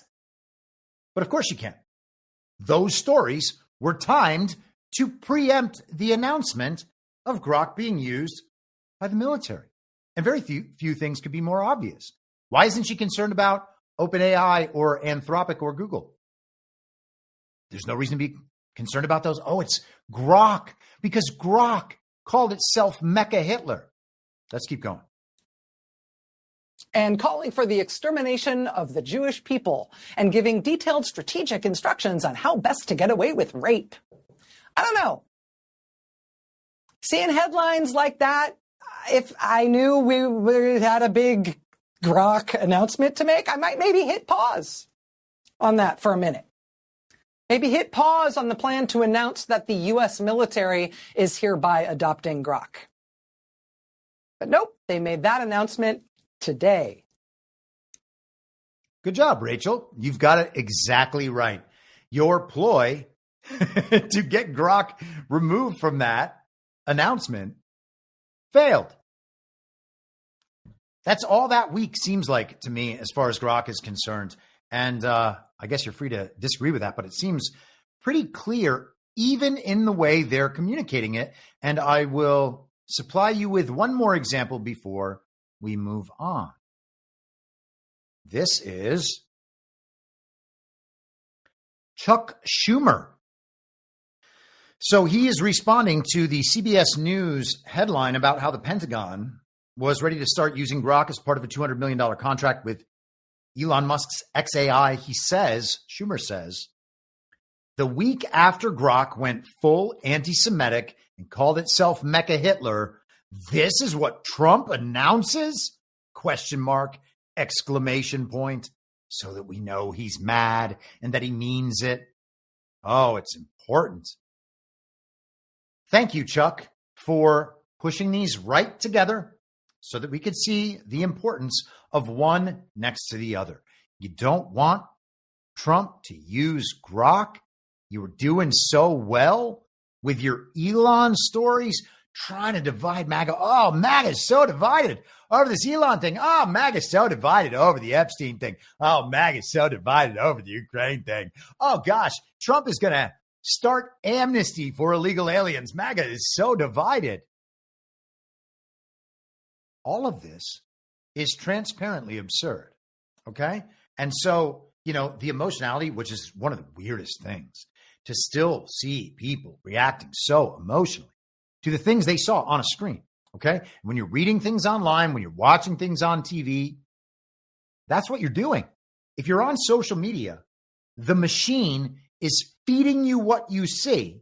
Speaker 10: But of course you can. Those stories were timed to preempt the announcement of Grok being used by the military. And very few things could be more obvious. Why isn't she concerned about OpenAI or Anthropic or Google? There's no reason to be concerned about those. Oh, it's Grok, because Grok called itself MechaHitler. Let's keep going.
Speaker 5: And calling for the extermination of the Jewish people and giving detailed strategic instructions on how best to get away with rape. I don't know. Seeing headlines like that, if I knew we had a big Grok announcement to make, I might maybe hit pause on that for a minute. Maybe hit pause on the plan to announce that the U.S. military is hereby adopting Grok. But nope, they made that announcement today.
Speaker 10: Good job, Rachel. You've got it exactly right. Your ploy to get Grok removed from that announcement failed. That's all that week seems like to me as far as Grok is concerned. And I guess you're free to disagree with that, but it seems pretty clear even in the way they're communicating it. And I will supply you with one more example before we move on. This is Chuck Schumer. So he is responding to the CBS News headline about how the Pentagon was ready to start using Grok as part of a $200 million contract with Elon Musk's XAI. He says, Schumer says, the week after Grok went full anti-Semitic and called itself MechaHitler, this is what Trump announces? Question mark, exclamation point, so that we know he's mad and that he means it. Oh, it's important. Thank you, Chuck, for pushing these right together so that we could see the importance of one next to the other. You don't want Trump to use Grok. You were doing so well with your Elon stories, trying to divide MAGA. Oh, MAGA is so divided over this Elon thing. Oh, MAGA is so divided over the Epstein thing. Oh, MAGA is so divided over the Ukraine thing. Oh, gosh, Trump is going to start amnesty for illegal aliens. MAGA is so divided. All of this is transparently absurd, okay? And so, you know, the emotionality, which is one of the weirdest things, to still see people reacting so emotionally to the things they saw on a screen, okay? When you're reading things online, when you're watching things on TV, that's what you're doing. If you're on social media, the machine is feeding you what you see,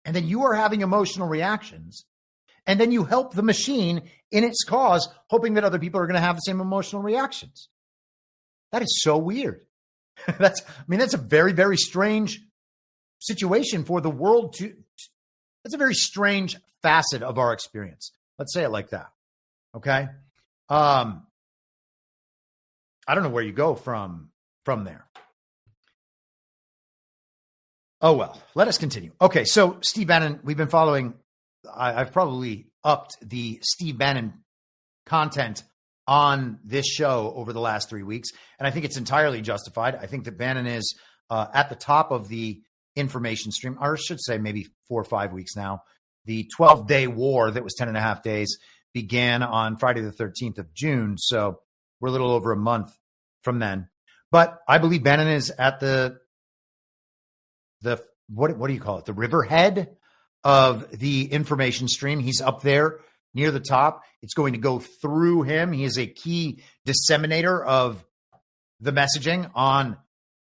Speaker 10: and then you are having emotional reactions, and then you help the machine in its cause, hoping that other people are going to have the same emotional reactions. That is so weird. That's a very, very strange situation for the world to. That's a very strange facet of our experience. Let's say it like that. Okay. I don't know where you go from there. Oh, well, let us continue. Okay. So Steve Bannon, we've been following. I've probably upped the Steve Bannon content on this show over the last 3 weeks. And I think it's entirely justified. I think that Bannon is at the top of the information stream, or I should say maybe 4 or 5 weeks now. The 12-day war that was 10 and a half days began on Friday the 13th of June. So we're a little over a month from then. But I believe Bannon is at the what do you call it? The riverhead of the information stream. He's up there near the top. It's going to go through him. He is a key disseminator of the messaging on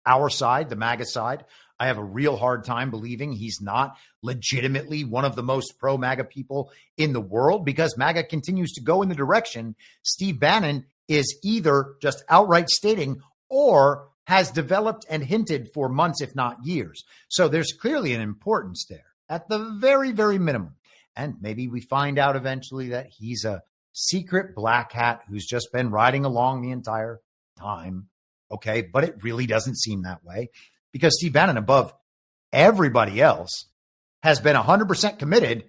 Speaker 10: our side, the MAGA side. I have a real hard time believing he's not legitimately one of the most pro-MAGA people in the world, because MAGA continues to go in the direction Steve Bannon is either just outright stating or has developed and hinted for months, if not years. So there's clearly an importance there at the very, very minimum. And maybe we find out eventually that he's a secret black hat who's just been riding along the entire time. Okay, but it really doesn't seem that way, because Steve Bannon, above everybody else, has been 100% committed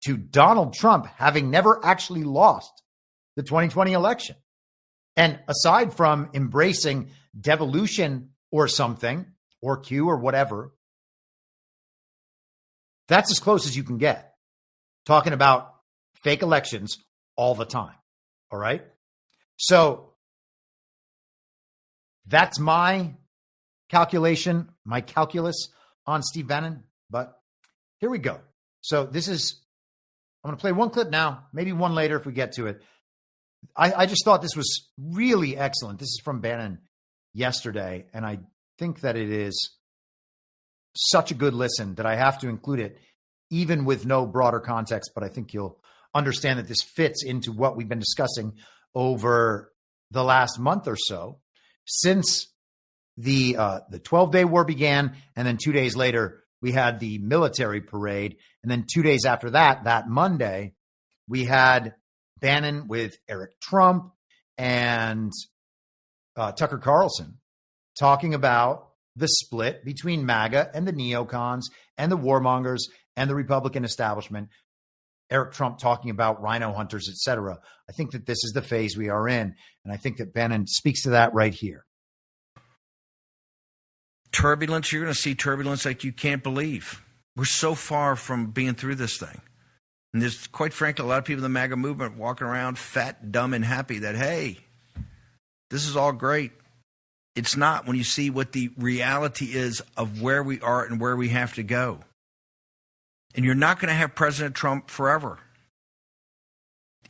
Speaker 10: to Donald Trump having never actually lost the 2020 election. And aside from embracing devolution or something, or Q or whatever, that's as close as you can get. Talking about fake elections all the time. All right? So that's my calculation, my calculus on Steve Bannon. But here we go. So I'm going to play one clip now, maybe one later if we get to it. I just thought this was really excellent. This is from Bannon yesterday, and I think that it is such a good listen that I have to include it, even with no broader context, but I think you'll understand that this fits into what we've been discussing over the last month or so since the 12-day war began, and then 2 days later we had the military parade, and then 2 days after that, that Monday, we had Bannon with Eric Trump and Tucker Carlson talking about the split between MAGA and the neocons and the warmongers and the Republican establishment. Eric Trump talking about rhino hunters, etc. I think that this is the phase we are in, and I think that Bannon speaks to that right here.
Speaker 11: Turbulence, you're going to see turbulence like you can't believe. We're so far from being through this thing. And there's, quite frankly, a lot of people in the MAGA movement walking around fat, dumb, and happy that, hey, this is all great. It's not when you see what the reality is of where we are and where we have to go. And you're not going to have President Trump forever.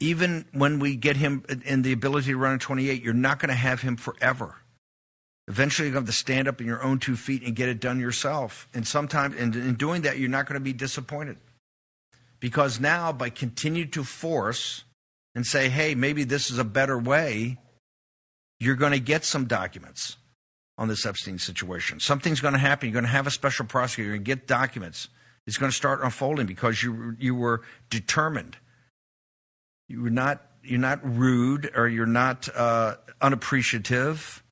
Speaker 11: Even when we get him in the ability to run in 28, you're not going to have him forever. Eventually, you're going to have to stand up on your own 2 feet and get it done yourself. And sometimes, in doing that, you're not going to be disappointed. Because now, by continuing to force and say, hey, maybe this is a better way, you're going to get some documents on this Epstein situation. Something's going to happen. You're going to have a special prosecutor. You're going to get documents. It's going to start unfolding because you were determined. You're not rude, or you're not unappreciative.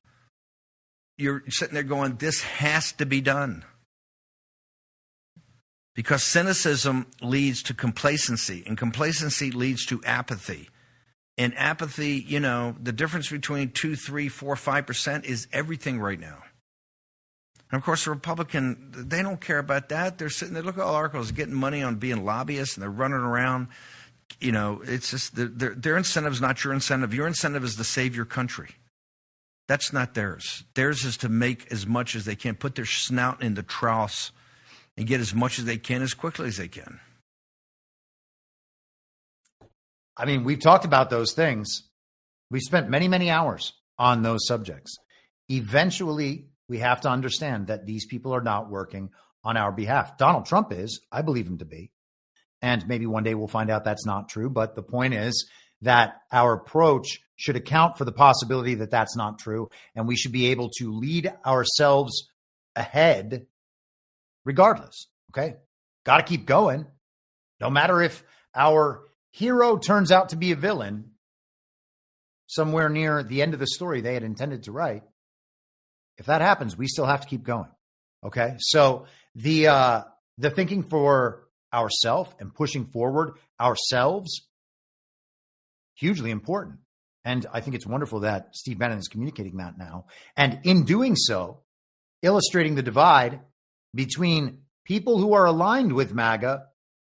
Speaker 11: You're sitting there going, this has to be done. Because cynicism leads to complacency, and complacency leads to apathy. And apathy, you know, the difference between 2, 3, 4, 5% is everything right now. And of course, the Republican, they don't care about that. They're sitting there, look at all articles, getting money on being lobbyists, and they're running around. You know, it's just their incentive is not your incentive. Your incentive is to save your country. That's not theirs. Theirs is to make as much as they can, put their snout in the troughs and get as much as they can as quickly as they can.
Speaker 10: I mean, we've talked about those things. We've spent many, many hours on those subjects. Eventually, we have to understand that these people are not working on our behalf. Donald Trump is. I believe him to be. And maybe one day we'll find out that's not true. But the point is that our approach should account for the possibility that that's not true. And we should be able to lead ourselves ahead regardless. Okay? Got to keep going. No matter if our hero turns out to be a villain somewhere near the end of the story they had intended to write. If that happens, we still have to keep going. Okay? So the thinking for ourselves and pushing forward ourselves, hugely important. And I think it's wonderful that Steve Bannon is communicating that now. And in doing so, illustrating the divide between people who are aligned with MAGA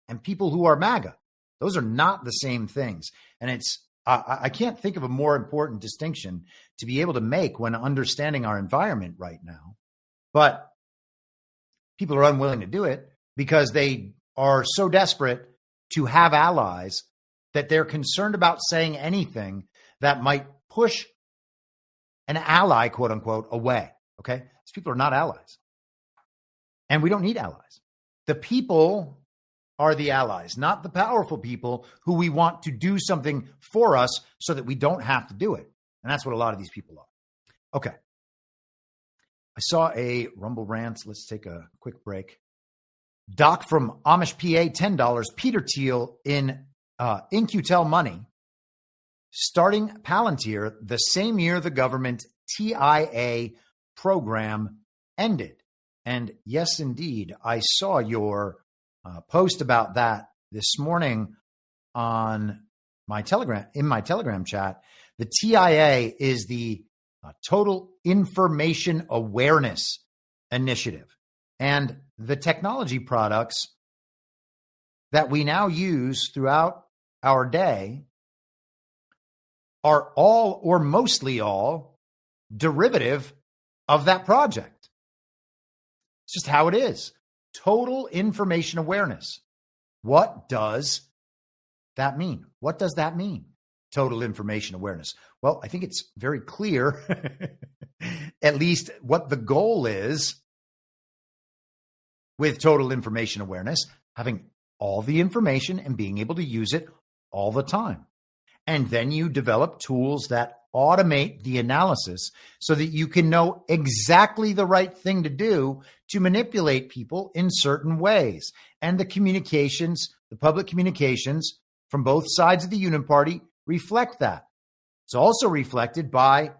Speaker 10: and people who are MAGA. Those are not the same things. And it's I can't think of a more important distinction to be able to make when understanding our environment right now. But people are unwilling to do it because they are so desperate to have allies that they're concerned about saying anything that might push an ally, quote unquote, away. Okay? These people are not allies. And we don't need allies. The people are the allies, not the powerful people who we want to do something for us so that we don't have to do it. And that's what a lot of these people are. Okay. I saw a Rumble rant. Let's take a quick break. Doc from Amish PA, $10. Peter Thiel in InQtel Money. Starting Palantir the same year the government TIA program ended. And yes, indeed, I saw your post about that this morning on my Telegram chat. The TIA is the Total Information Awareness Initiative. And the technology products that we now use throughout our day are all or mostly all derivative of that project. It's just how it is. Total information awareness. What does that mean? What does that mean? Total information awareness. Well, I think it's very clear, at least what the goal is with total information awareness, having all the information and being able to use it all the time. And then you develop tools that automate the analysis so that you can know exactly the right thing to do to manipulate people in certain ways. And the communications, the public communications from both sides of the Uniparty reflect that. It's also reflected by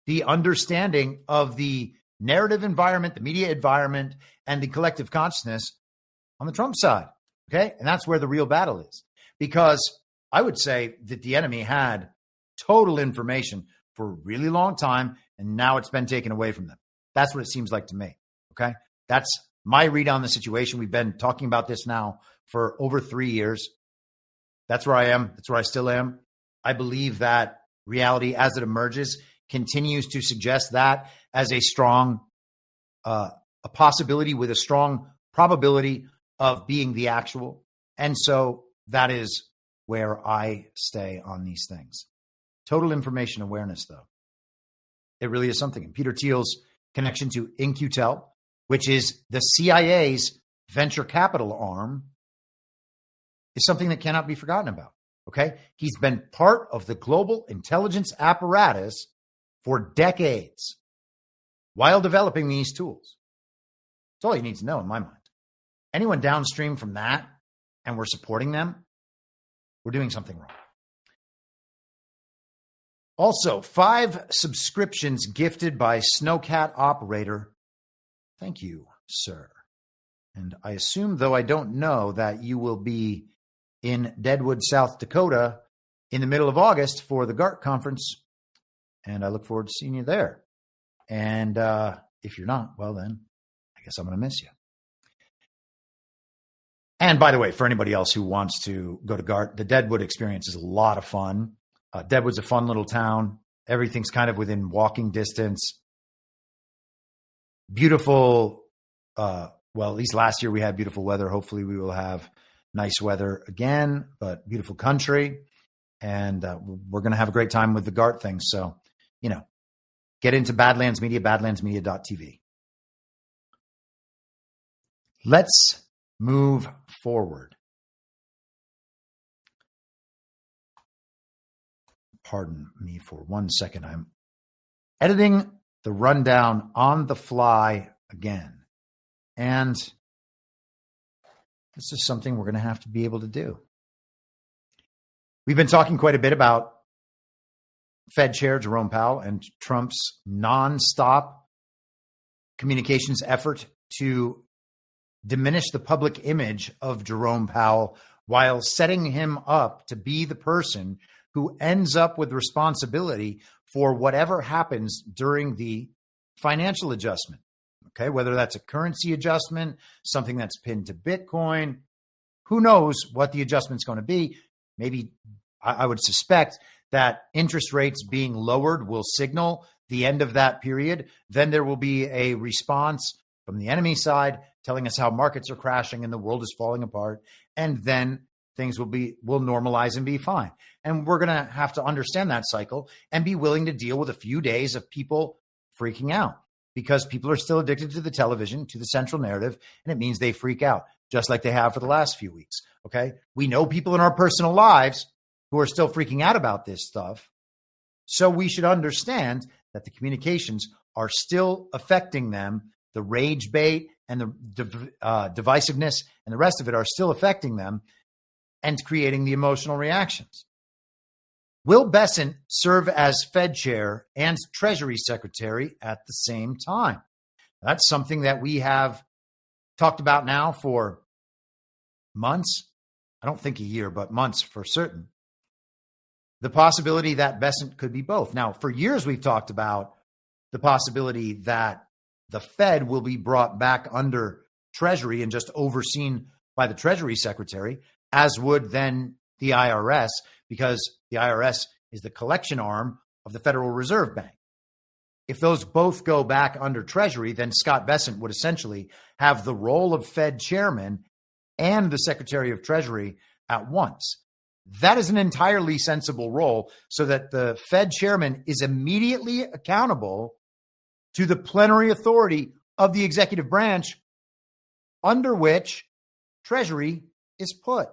Speaker 10: the understanding of the narrative environment, the media environment, and the collective consciousness on the Trump side. Okay. And that's where the real battle is, because I would say that the enemy had total information for a really long time, and now it's been taken away from them. That's what it seems like to me. Okay. That's my read on the situation. We've been talking about this now for over 3 years. That's where I am. That's where I still am. I believe that reality as it emerges continues to suggest that as a strong, a possibility with a strong probability of being the actual. And so that is where I stay on these things. Total information awareness, though. It really is something. And Peter Thiel's connection to In-Q-Tel, which is the CIA's venture capital arm, is something that cannot be forgotten about. Okay? He's been part of the global intelligence apparatus for decades while developing these tools. That's all you need to know in my mind. Anyone downstream from that and we're supporting them, we're doing something wrong. Also, 5 subscriptions gifted by Snowcat Operator. Thank you, sir. And I assume, though I don't know, that you will be in Deadwood, South Dakota in the middle of August for the GART conference. And I look forward to seeing you there. And if you're not, well, then I guess I'm going to miss you. And by the way, for anybody else who wants to go to GART, the Deadwood experience is a lot of fun. Deadwood's a fun little town. Everything's kind of within walking distance. Beautiful. Well, at least last year we had beautiful weather. Hopefully we will have nice weather again, but beautiful country. And we're going to have a great time with the GART thing. So, get into Badlands Media, badlandsmedia.tv. Let's move forward. Pardon me for 1 second. I'm editing the rundown on the fly again. And this is something we're going to have to be able to do. We've been talking quite a bit about Fed Chair Jerome Powell and Trump's nonstop communications effort to diminish the public image of Jerome Powell while setting him up to be the person who ends up with responsibility for whatever happens during the financial adjustment. Okay, whether that's a currency adjustment, something that's pinned to Bitcoin, who knows what the adjustment's going to be. Maybe I would suspect that interest rates being lowered will signal the end of that period. Then there will be a response from the enemy side telling us how markets are crashing and the world is falling apart. And then things will normalize and be fine. And we're going to have to understand that cycle and be willing to deal with a few days of people freaking out, because people are still addicted to the television, to the central narrative, and it means they freak out, just like they have for the last few weeks. Okay? We know people in our personal lives who are still freaking out about this stuff. So we should understand that the communications are still affecting them. The rage bait and the divisiveness and the rest of it are still affecting them and creating the emotional reactions. Will Bessent serve as Fed chair and Treasury secretary at the same time? That's something that we have talked about now for months. I don't think a year, but months for certain. The possibility that Bessent could be both. Now, for years, we've talked about the possibility that the Fed will be brought back under Treasury and just overseen by the Treasury secretary, as would then the IRS, because the IRS is the collection arm of the Federal Reserve Bank. If those both go back under Treasury, then Scott Bessent would essentially have the role of Fed chairman and the Secretary of Treasury at once. That is an entirely sensible role, so that the Fed chairman is immediately accountable to the plenary authority of the executive branch under which Treasury is put.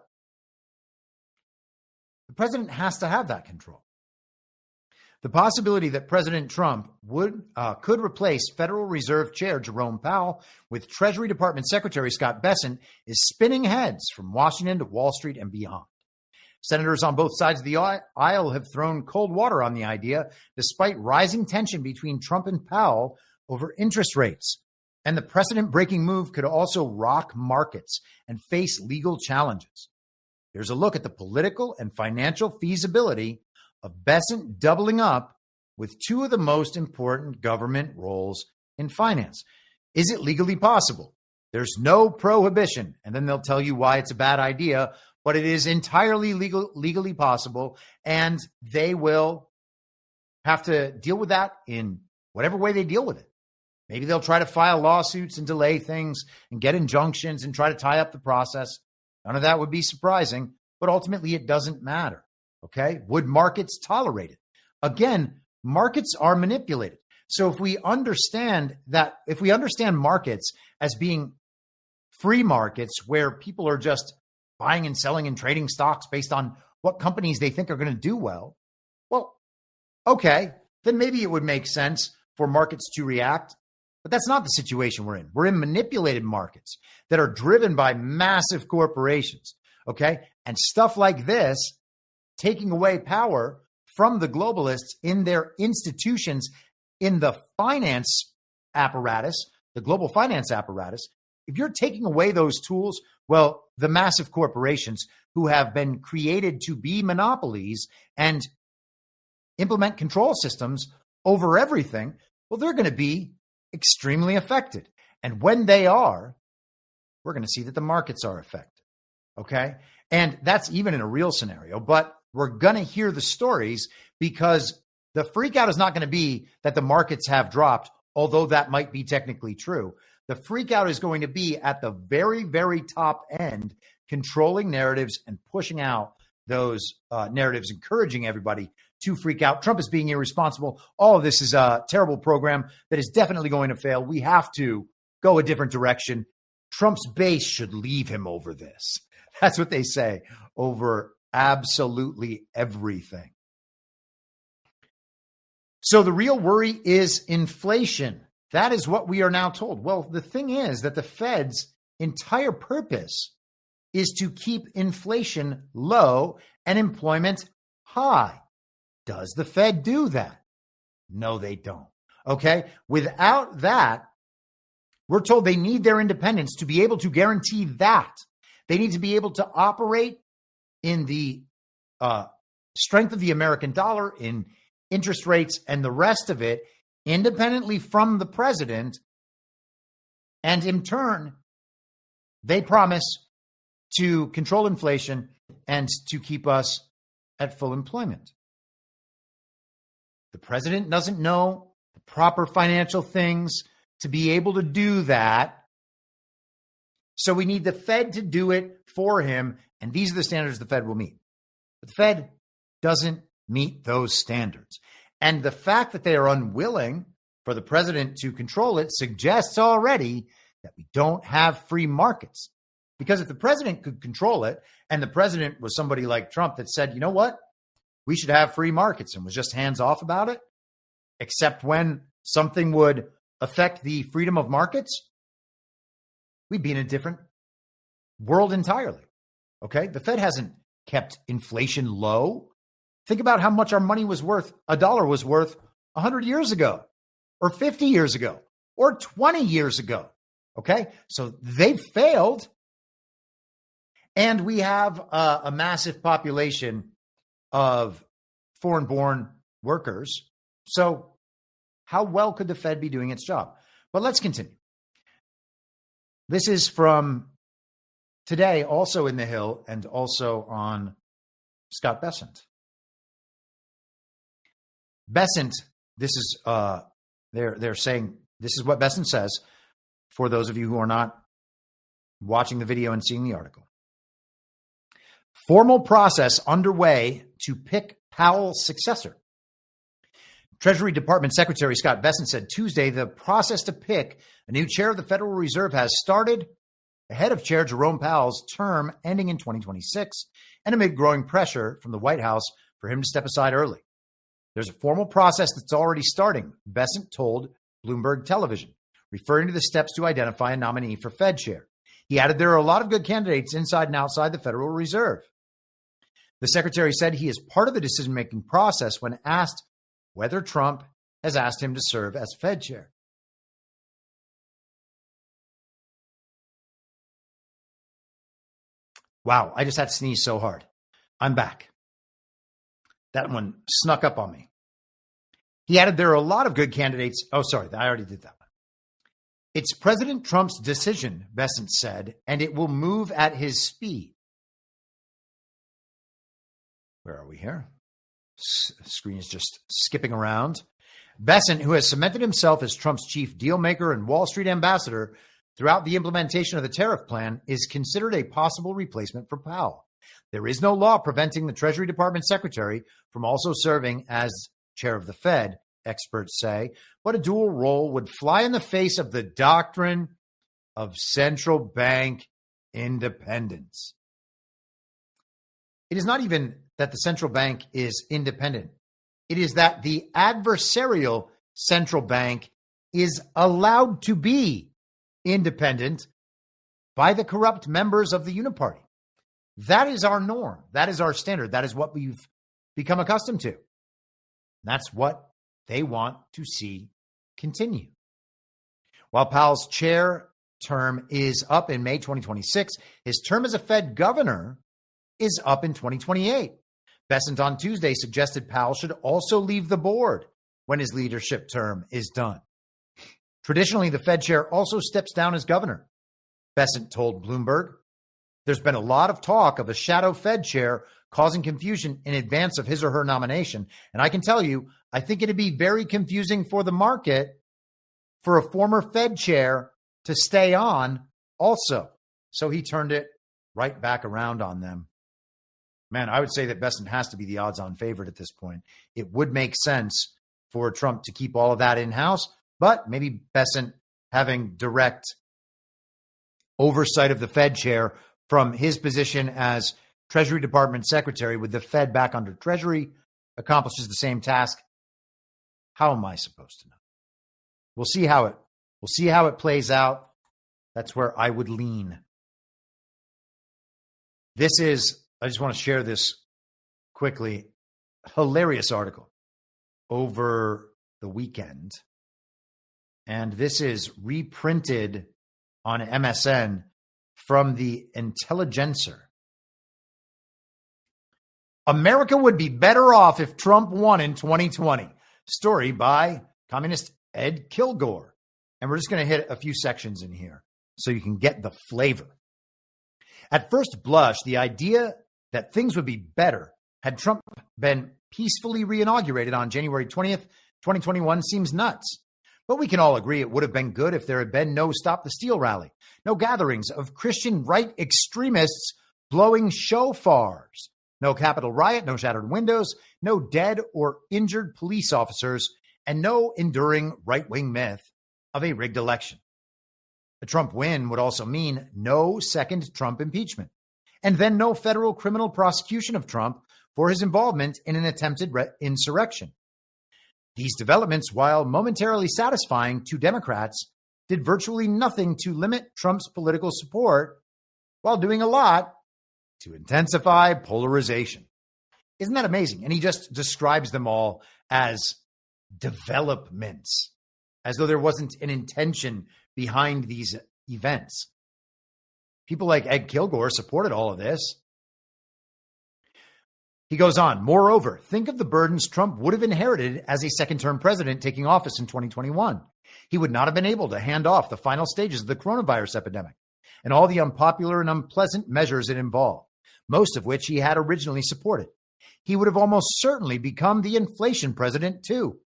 Speaker 10: The president has to have that control. The possibility that President Trump could replace Federal Reserve Chair Jerome Powell with Treasury Department Secretary Scott Bessent is spinning heads from Washington to Wall Street and beyond. Senators on both sides of the aisle have thrown cold water on the idea, despite rising tension between Trump and Powell over interest rates. And the precedent-breaking move could also rock markets and face legal challenges. Here's a look at the political and financial feasibility of Bessent doubling up with two of the most important government roles in finance. Is it legally possible? There's no prohibition, and then they'll tell you why it's a bad idea, but it is entirely legally possible, and they will have to deal with that in whatever way they deal with it. Maybe they'll try to file lawsuits and delay things and get injunctions and try to tie up the process. None of that would be surprising, but ultimately it doesn't matter. Okay? Would markets tolerate it? Again, markets are manipulated. So if we understand markets as being free markets where people are just buying and selling and trading stocks based on what companies they think are going to do well, okay, then maybe it would make sense for markets to react. But that's not the situation we're in. We're in manipulated markets that are driven by massive corporations, okay? And stuff like this, taking away power from the globalists in their institutions in the finance apparatus, the global finance apparatus. If you're taking away those tools, well, the massive corporations who have been created to be monopolies and implement control systems over everything, well, they're going to be extremely affected. And when they are, we're going to see that the markets are affected. Okay. And that's even in a real scenario, but we're going to hear the stories because the freak out is not going to be that the markets have dropped, although that might be technically true. The freak out is going to be at the very, very top end, controlling narratives and pushing out those narratives, encouraging everybody to freak out. Trump is being irresponsible. All of this is a terrible program that is definitely going to fail. We have to go a different direction. Trump's base should leave him over this. That's what they say over absolutely everything. So the real worry is inflation. That is what we are now told. Well, the thing is that the Fed's entire purpose is to keep inflation low and employment high. Does the Fed do that? No, they don't. Okay. Without that, we're told they need their independence to be able to guarantee that. They need to be able to operate in the strength of the American dollar, in interest rates and the rest of it, independently from the president. And in turn, they promise to control inflation and to keep us at full employment. The president doesn't know the proper financial things to be able to do that. So we need the Fed to do it for him. And these are the standards the Fed will meet. But the Fed doesn't meet those standards. And the fact that they are unwilling for the president to control it suggests already that we don't have free markets. Because if the president could control it, and the president was somebody like Trump that said, you know what, we should have free markets, and was just hands off about it, except when something would affect the freedom of markets, we'd be in a different world entirely. Okay? The Fed hasn't kept inflation low. Think about how much our money was worth, a dollar was worth 100 years ago, or 50 years ago, or 20 years ago. Okay? So they've failed. And we have a massive population of foreign-born workers. So how well could the Fed be doing its job? But let's continue. This is from today, also in The Hill, and also on Scott Bessent. Bessent, this is they're saying this is what Bessent says for those of you who are not watching the video and seeing the article. Formal process underway to pick Powell's successor. Treasury Department Secretary Scott Bessent said Tuesday the process to pick a new chair of the Federal Reserve has started ahead of Chair Jerome Powell's term ending in 2026 and amid growing pressure from the White House for him to step aside early. There's a formal process that's already starting, Bessent told Bloomberg Television, referring to the steps to identify a nominee for Fed chair. He added there are a lot of good candidates inside and outside the Federal Reserve. The secretary said he is part of the decision-making process when asked whether Trump has asked him to serve as Fed chair. Wow, I just had to sneeze so hard. I'm back. That one snuck up on me. He added there are a lot of good candidates. Oh, sorry, I already did that one. It's President Trump's decision, Bessent said, and it will move at his speed. Where are we here? Screen is just skipping around. Bessent, who has cemented himself as Trump's chief deal maker and Wall Street ambassador throughout the implementation of the tariff plan, is considered a possible replacement for Powell. There is no law preventing the Treasury Department secretary from also serving as chair of the Fed, experts say, but a dual role would fly in the face of the doctrine of central bank independence. It is not even that the central bank is independent. It is that the adversarial central bank is allowed to be independent by the corrupt members of the uniparty. That is our norm. That is our standard. That is what we've become accustomed to. That's what they want to see continue. While Powell's chair term is up in May 2026, his term as a Fed governor is up in 2028. Bessent on Tuesday suggested Powell should also leave the board when his leadership term is done. Traditionally, the Fed chair also steps down as governor. Bessent told Bloomberg, there's been a lot of talk of a shadow Fed chair causing confusion in advance of his or her nomination. And I can tell you, I think it'd be very confusing for the market for a former Fed chair to stay on also. So he turned it right back around on them. Man, I would say that Bessent has to be the odds-on favorite at this point. It would make sense for Trump to keep all of that in-house, but maybe Bessent having direct oversight of the Fed chair from his position as Treasury Department secretary with the Fed back under Treasury accomplishes the same task. How am I supposed to know? We'll see how it plays out. That's where I would lean. I just want to share this quickly. Hilarious article over the weekend. And this is reprinted on MSN from the Intelligencer. America would be better off if Trump won in 2020. Story by communist Ed Kilgore. And we're just going to hit a few sections in here so you can get the flavor. At first blush, the idea that things would be better had Trump been peacefully reinaugurated on January 20th, 2021 seems nuts. But we can all agree it would have been good if there had been no Stop the Steal rally, no gatherings of Christian right extremists blowing shofars, no Capitol riot, no shattered windows, no dead or injured police officers, and no enduring right-wing myth of a rigged election. A Trump win would also mean no second Trump impeachment, and then no federal criminal prosecution of Trump for his involvement in an attempted insurrection. These developments, while momentarily satisfying to Democrats, did virtually nothing to limit Trump's political support while doing a lot to intensify polarization. Isn't that amazing? And he just describes them all as developments, as though there wasn't an intention behind these events. People like Ed Kilgore supported all of this. He goes on, moreover, think of the burdens Trump would have inherited as a second-term president taking office in 2021. He would not have been able to hand off the final stages of the coronavirus epidemic and all the unpopular and unpleasant measures it involved, most of which he had originally supported. He would have almost certainly become the inflation president, too.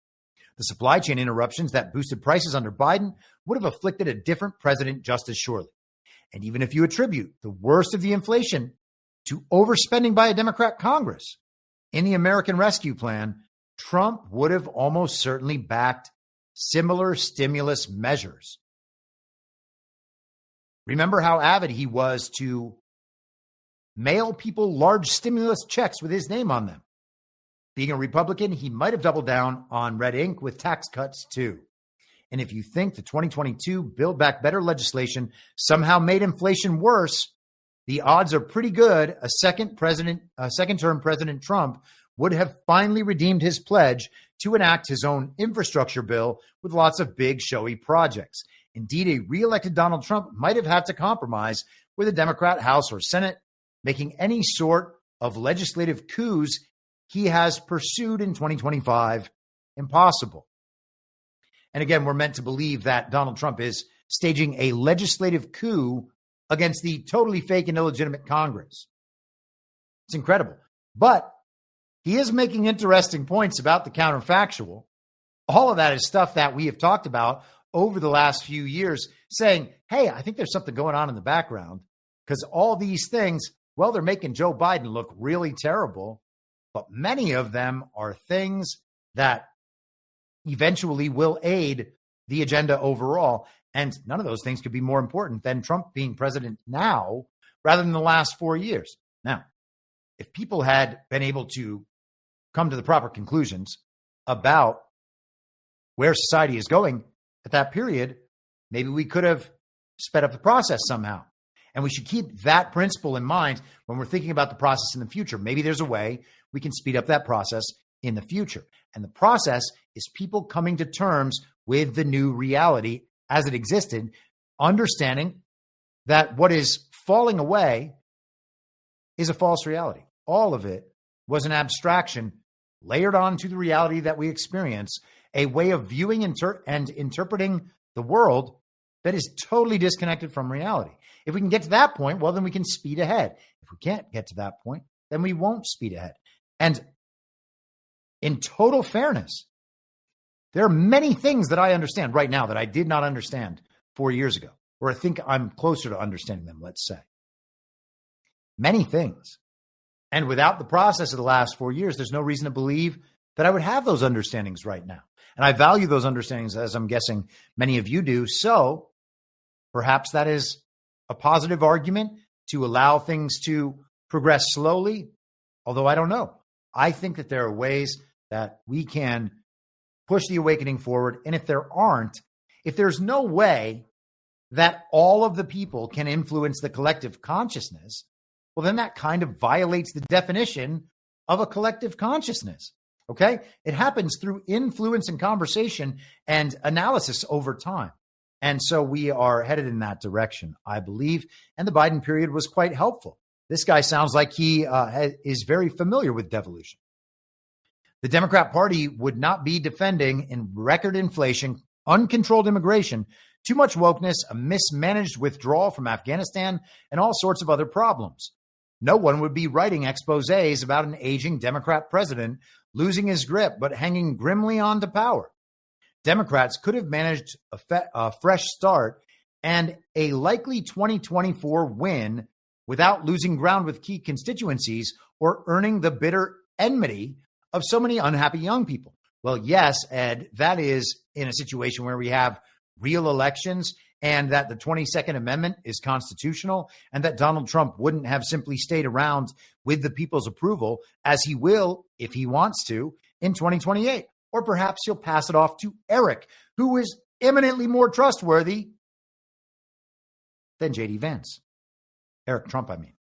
Speaker 10: The supply chain interruptions that boosted prices under Biden would have afflicted a different president just as surely. And even if you attribute the worst of the inflation to overspending by a Democrat Congress in the American Rescue Plan, Trump would have almost certainly backed similar stimulus measures. Remember how avid he was to mail people large stimulus checks with his name on them. Being a Republican, he might have doubled down on red ink with tax cuts too. And if you think the 2022 Build Back Better legislation somehow made inflation worse, the odds are pretty good a second-term President Trump would have finally redeemed his pledge to enact his own infrastructure bill with lots of big, showy projects. Indeed, a re-elected Donald Trump might have had to compromise with a Democrat House or Senate, making any sort of legislative coups he has pursued in 2025 impossible. And again, we're meant to believe that Donald Trump is staging a legislative coup against the totally fake and illegitimate Congress. It's incredible. But he is making interesting points about the counterfactual. All of that is stuff that we have talked about over the last few years, saying, hey, I think there's something going on in the background, because all these things, well, they're making Joe Biden look really terrible, but many of them are things that eventually will aid the agenda overall. And none of those things could be more important than Trump being president now rather than the last 4 years. Now, if people had been able to come to the proper conclusions about where society is going at that period, maybe we could have sped up the process somehow. And we should keep that principle in mind when we're thinking about the process in the future. Maybe there's a way we can speed up that process in the future. And the process is people coming to terms with the new reality as it existed, understanding that what is falling away is a false reality. All of it was an abstraction layered onto the reality that we experience, a way of viewing and interpreting the world that is totally disconnected from reality. If we can get to that point, well, then we can speed ahead. If we can't get to that point, then we won't speed ahead. And in total fairness, there are many things that I understand right now that I did not understand 4 years ago, or I think I'm closer to understanding them, let's say. Many things. And without the process of the last 4 years, there's no reason to believe that I would have those understandings right now. And I value those understandings, as I'm guessing many of you do. So perhaps that is a positive argument to allow things to progress slowly, although I don't know. I think that there are ways that we can push the awakening forward. And if there's no way that all of the people can influence the collective consciousness, well, then that kind of violates the definition of a collective consciousness. Okay? It happens through influence and conversation and analysis over time. And so we are headed in that direction, I believe. And the Biden period was quite helpful. This guy sounds like he is very familiar with devolution. The Democrat Party would not be defending in record inflation, uncontrolled immigration, too much wokeness, a mismanaged withdrawal from Afghanistan, and all sorts of other problems. No one would be writing exposés about an aging Democrat president losing his grip but hanging grimly on to power. Democrats could have managed a fresh start and a likely 2024 win without losing ground with key constituencies or earning the bitter enmity of so many unhappy young people. Well, yes, Ed, that is in a situation where we have real elections and that the 22nd Amendment is constitutional and that Donald Trump wouldn't have simply stayed around with the people's approval, as he will, if he wants to, in 2028. Or perhaps he'll pass it off to Eric, who is eminently more trustworthy than JD Vance. Eric Trump, I mean.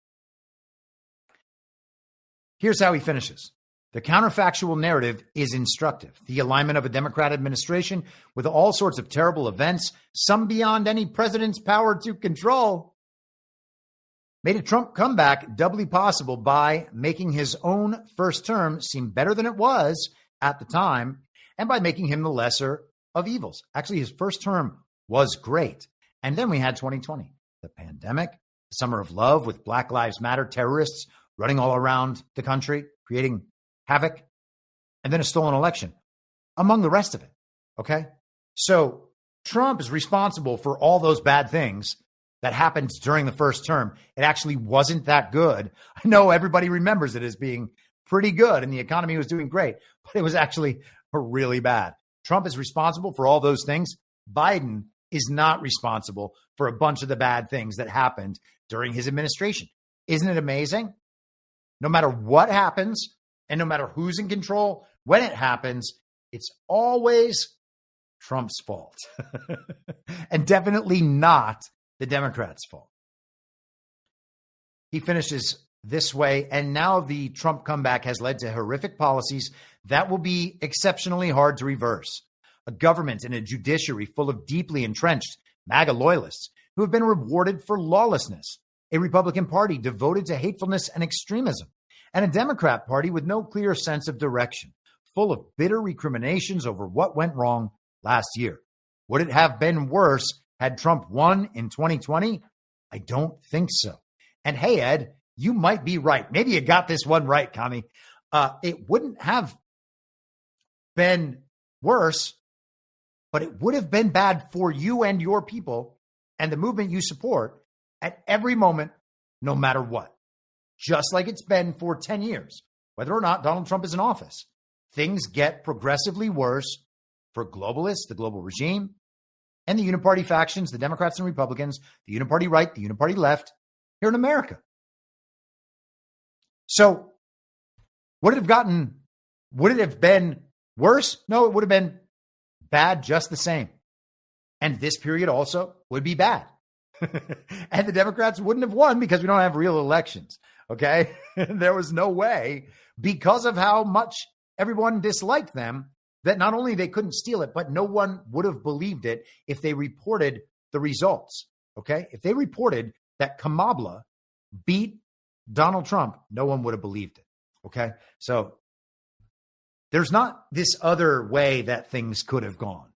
Speaker 10: Here's how he finishes. The counterfactual narrative is instructive. The alignment of a Democrat administration with all sorts of terrible events, some beyond any president's power to control, made a Trump comeback doubly possible by making his own first term seem better than it was at the time, and by making him the lesser of evils. Actually, his first term was great. And then we had 2020, the pandemic, the summer of love with Black Lives Matter terrorists running all around the country, creating havoc, and then a stolen election, among the rest of it. Okay? So Trump is responsible for all those bad things that happened during the first term. It actually wasn't that good. I know everybody remembers it as being pretty good and the economy was doing great, but it was actually really bad. Trump is responsible for all those things. Biden is not responsible for a bunch of the bad things that happened during his administration. Isn't it amazing? No matter what happens and no matter who's in control, when it happens, it's always Trump's fault and definitely not the Democrats' fault. He finishes this way, and now the Trump comeback has led to horrific policies that will be exceptionally hard to reverse. A government and a judiciary full of deeply entrenched MAGA loyalists who have been rewarded for lawlessness, a Republican Party devoted to hatefulness and extremism, and a Democrat Party with no clear sense of direction, full of bitter recriminations over what went wrong last year. Would it have been worse had Trump won in 2020? I don't think so. And hey, Ed, you might be right. Maybe you got this one right, Kami. It wouldn't have been worse, but it would have been bad for you and your people and the movement you support at every moment, no matter what. Just like it's been for 10 years, whether or not Donald Trump is in office. Things get progressively worse for globalists, the global regime, and the uniparty factions, the Democrats and Republicans, the uniparty right, the uniparty left, here in America. So would it have been worse? No, it would have been bad just the same. And this period also would be bad. And the Democrats wouldn't have won because we don't have real elections. Okay. There was no way, because of how much everyone disliked them, that not only they couldn't steal it, but no one would have believed it if they reported the results. Okay. If they reported that Kamala beat Donald Trump, no one would have believed it. Okay. So there's not this other way that things could have gone.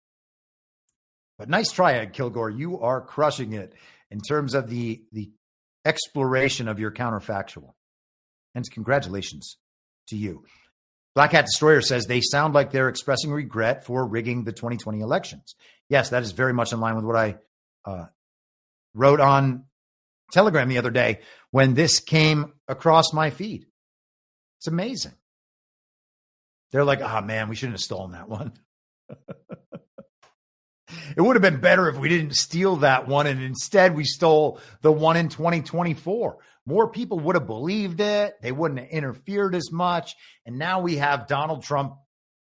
Speaker 10: But nice try, Ed Kilgore. You are crushing it in terms of the exploration of your counterfactual. And congratulations to you. Black Hat Destroyer says they sound like they're expressing regret for rigging the 2020 elections. Yes, that is very much in line with what I wrote on Telegram the other day when this came across my feed. It's amazing. They're like, oh man, we shouldn't have stolen that one. It would have been better if we didn't steal that one and instead we stole the one in 2024. More people would have believed it. They wouldn't have interfered as much. And now we have Donald Trump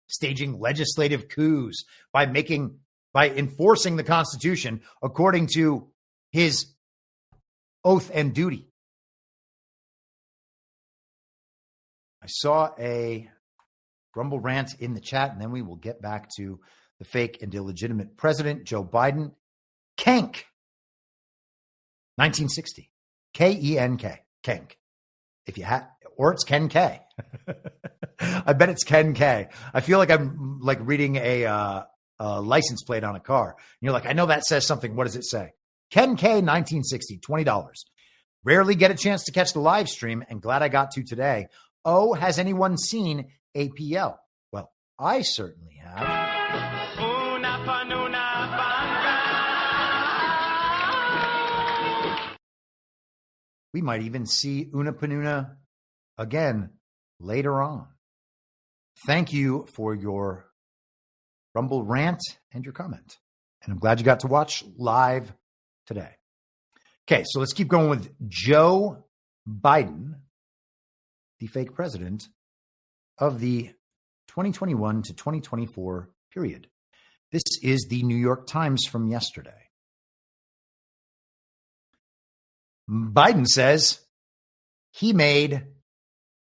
Speaker 10: staging legislative coups by enforcing the Constitution according to his oath and duty. I saw a Rumble rant in the chat, and then we will get back to the fake and illegitimate president, Joe Biden. Kenk. 1960. K-E-N-K. Kenk. If you had, or it's Ken K. I bet it's Ken K. I feel like I'm like reading a license plate on a car. And you're like, I know that says something. What does it say? Ken K, 1960, $20. Rarely get a chance to catch the live stream, and glad I got to today. Oh, has anyone seen APL? Well, I certainly have. We might even see Una Panuna again later on. Thank you for your Rumble rant and your comment. And I'm glad you got to watch live today. Okay, so let's keep going with Joe Biden, the fake president of the 2021 to 2024 period. This is the New York Times from yesterday. Biden says he made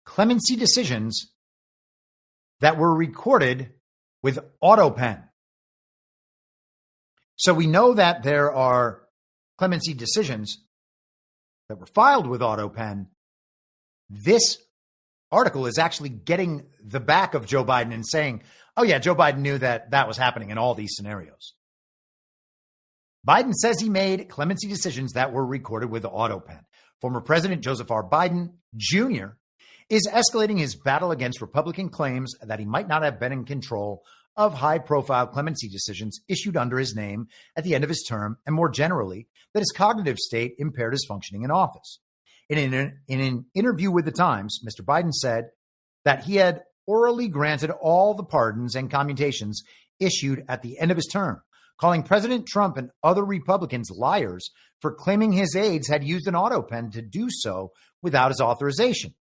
Speaker 10: clemency decisions that were recorded with autopen. So we know that there are clemency decisions that were filed with autopen. This article is actually getting the back of Joe Biden and saying, oh yeah, Joe Biden knew that that was happening in all these scenarios. Biden says he made clemency decisions that were recorded with autopen. Former President Joseph R. Biden Jr. is escalating his battle against Republican claims that he might not have been in control of high-profile clemency decisions issued under his name at the end of his term, and more generally, that his cognitive state impaired his functioning in office. In an interview with The Times, Mr. Biden said that he had orally granted all the pardons and commutations issued at the end of his term, calling President Trump and other Republicans liars for claiming his aides had used an autopen to do so without his authorization.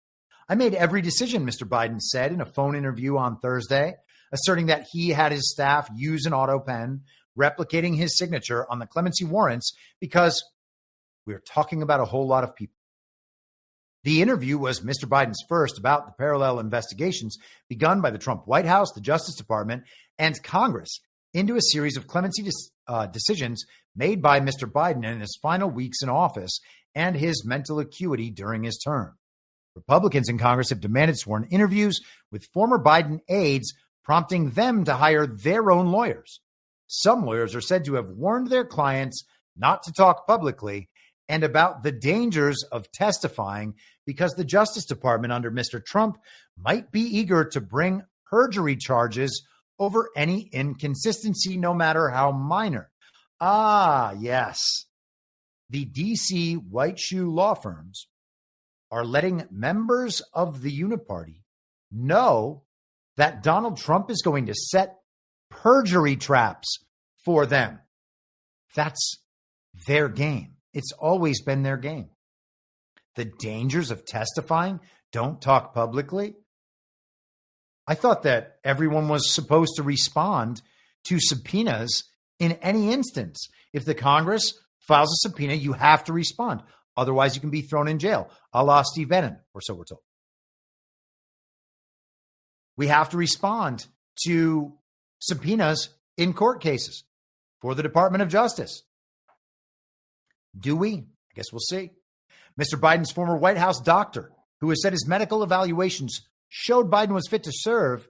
Speaker 10: I made every decision, Mr. Biden said in a phone interview on Thursday, asserting that he had his staff use an autopen, replicating his signature on the clemency warrants because we're talking about a whole lot of people. The interview was Mr. Biden's first about the parallel investigations begun by the Trump White House, the Justice Department, and Congress into a series of clemency decisions made by Mr. Biden in his final weeks in office and his mental acuity during his term. Republicans in Congress have demanded sworn interviews with former Biden aides, prompting them to hire their own lawyers. Some lawyers are said to have warned their clients not to talk publicly and about the dangers of testifying because the Justice Department under Mr. Trump might be eager to bring perjury charges over any inconsistency, no matter how minor. Ah, yes. The D.C. white shoe law firms are letting members of the Uniparty know that Donald Trump is going to set perjury traps for them. That's their game. It's always been their game. The dangers of testifying, don't talk publicly. I thought that everyone was supposed to respond to subpoenas in any instance. If the Congress files a subpoena, you have to respond. Otherwise, you can be thrown in jail, a la Steve Bannon, or so we're told. We have to respond to subpoenas in court cases for the Department of Justice. Do we? I guess we'll see. Mr. Biden's former White House doctor, who has said his medical evaluations showed Biden was fit to serve,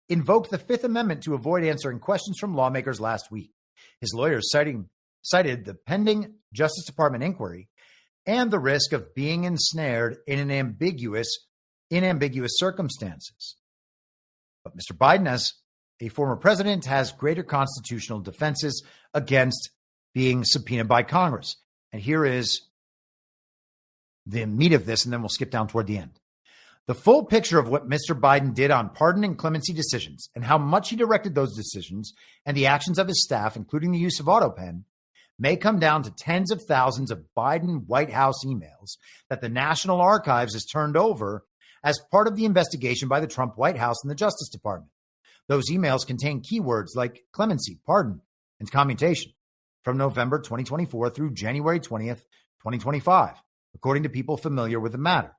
Speaker 10: invoked the Fifth Amendment to avoid answering questions from lawmakers last week. His lawyers cited the pending Justice Department inquiry and the risk of being ensnared in ambiguous circumstances. But Mr. Biden, as a former president, has greater constitutional defenses against being subpoenaed by Congress. And here is the meat of this, and then we'll skip down toward the end. The full picture of what Mr. Biden did on pardon and clemency decisions and how much he directed those decisions and the actions of his staff, including the use of autopen, may come down to tens of thousands of Biden White House emails that the National Archives has turned over as part of the investigation by the Trump White House and the Justice Department. Those emails contain keywords like clemency, pardon, and commutation from November 2024 through January 20th, 2025, according to people familiar with the matter,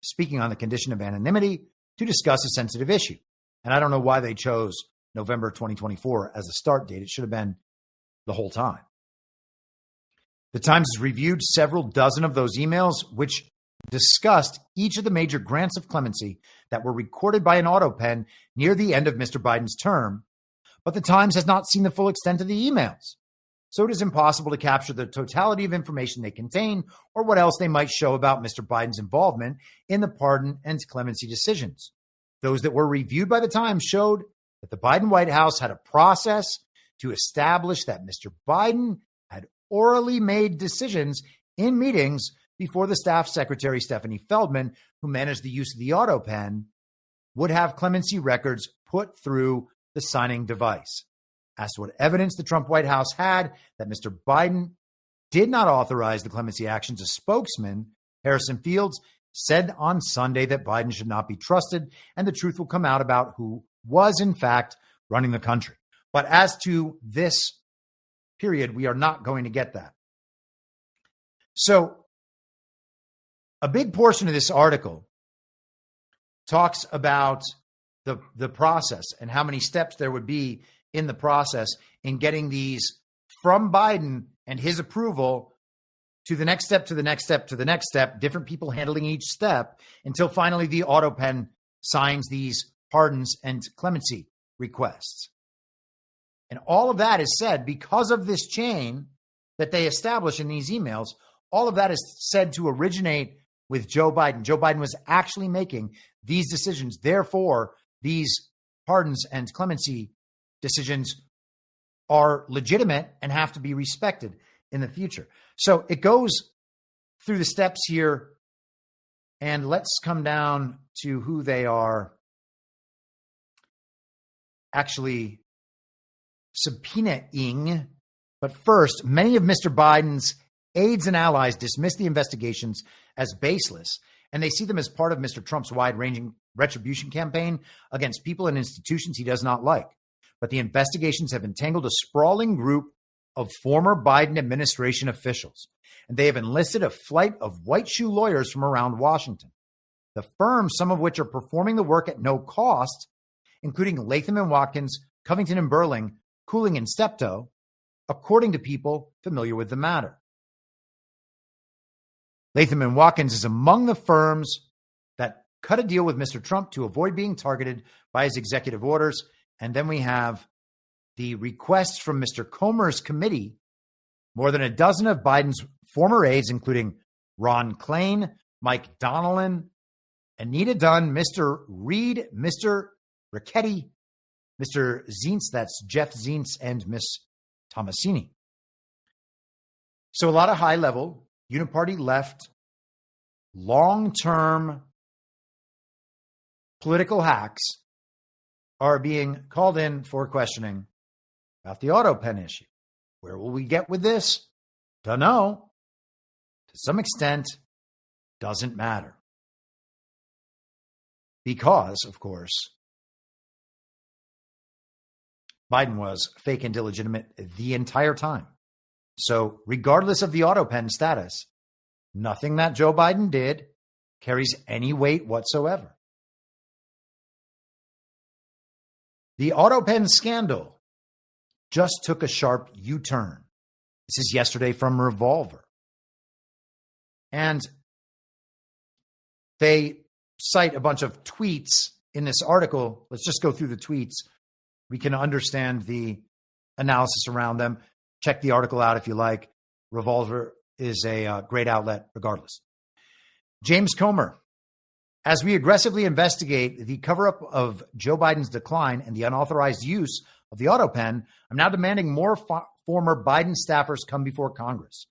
Speaker 10: speaking on the condition of anonymity to discuss a sensitive issue. And I don't know why they chose November 2024 as a start date. It should have been the whole time. The Times has reviewed several dozen of those emails, which discussed each of the major grants of clemency that were recorded by an autopen near the end of Mr. Biden's term, but the Times has not seen the full extent of the emails. So it is impossible to capture the totality of information they contain or what else they might show about Mr. Biden's involvement in the pardon and clemency decisions. Those that were reviewed by the Times showed that the Biden White House had a process to establish that Mr. Biden had orally made decisions in meetings before the staff secretary, Stephanie Feldman, who managed the use of the autopen, would have clemency records put through the signing device. As to what evidence the Trump White House had that Mr. Biden did not authorize the clemency actions, a spokesman, Harrison Fields, said on Sunday that Biden should not be trusted and the truth will come out about who was, in fact, running the country. But as to this period, we are not going to get that. So a big portion of this article talks about the process and how many steps there would be in the process in getting these from Biden and his approval to the next step, to the next step, to the next step, different people handling each step until finally the autopen signs these pardons and clemency requests. And all of that is said because of this chain that they establish in these emails. All of that is said to originate with Joe Biden. Joe Biden was actually making these decisions. Therefore, these pardons and clemency decisions are legitimate and have to be respected in the future. So it goes through the steps here, and let's come down to who they are actually subpoenaing But first, many of Mr. Biden's aides and allies dismiss the investigations as baseless, and they see them as part of Mr. Trump's wide-ranging retribution campaign against people and institutions he does not like. But the investigations have entangled a sprawling group of former Biden administration officials, and they have enlisted a flight of white shoe lawyers from around Washington. The firms, some of which are performing the work at no cost, including Latham & Watkins, Covington & Burling, Cooling & Steptoe, according to people familiar with the matter. Latham & Watkins is among the firms that cut a deal with Mr. Trump to avoid being targeted by his executive orders. And then we have the requests from Mr. Comer's committee. More than a dozen of Biden's former aides, including Ron Klain, Mike Donnellan, Anita Dunn, Mr. Reed, Mr. Ricchetti, Mr. Zients, that's Jeff Zients, and Miss Tomasini. So a lot of high-level, uniparty left, long-term political hacks are being called in for questioning about the autopen issue. Where will we get with this? Don't know. To some extent, doesn't matter. Because, of course, Biden was fake and illegitimate the entire time. So regardless of the autopen status, nothing that Joe Biden did carries any weight whatsoever. The autopen scandal just took a sharp U-turn. This is yesterday from Revolver. And they cite a bunch of tweets in this article. Let's just go through the tweets. We can understand the analysis around them. Check the article out if you like. Revolver is a great outlet regardless. James Comer. As we aggressively investigate the cover-up of Joe Biden's decline and the unauthorized use of the autopen, I'm now demanding more former Biden staffers come before Congress.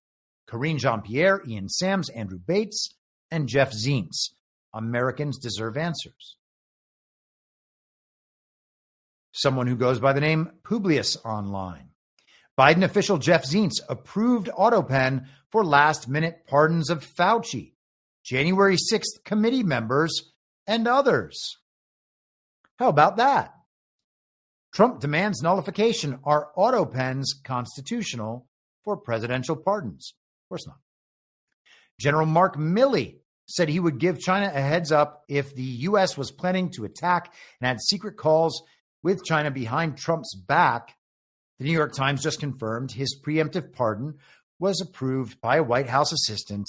Speaker 10: Karine Jean-Pierre, Ian Sams, Andrew Bates, and Jeff Zients. Americans deserve answers. Someone who goes by the name Publius online. Biden official Jeff Zients approved autopen for last-minute pardons of Fauci, January 6th committee members, and others. How about that? Trump demands nullification. Are autopens constitutional for presidential pardons? Of course not. General Mark Milley said he would give China a heads up if the U.S. was planning to attack and had secret calls with China behind Trump's back. The New York Times just confirmed his preemptive pardon was approved by a White House assistant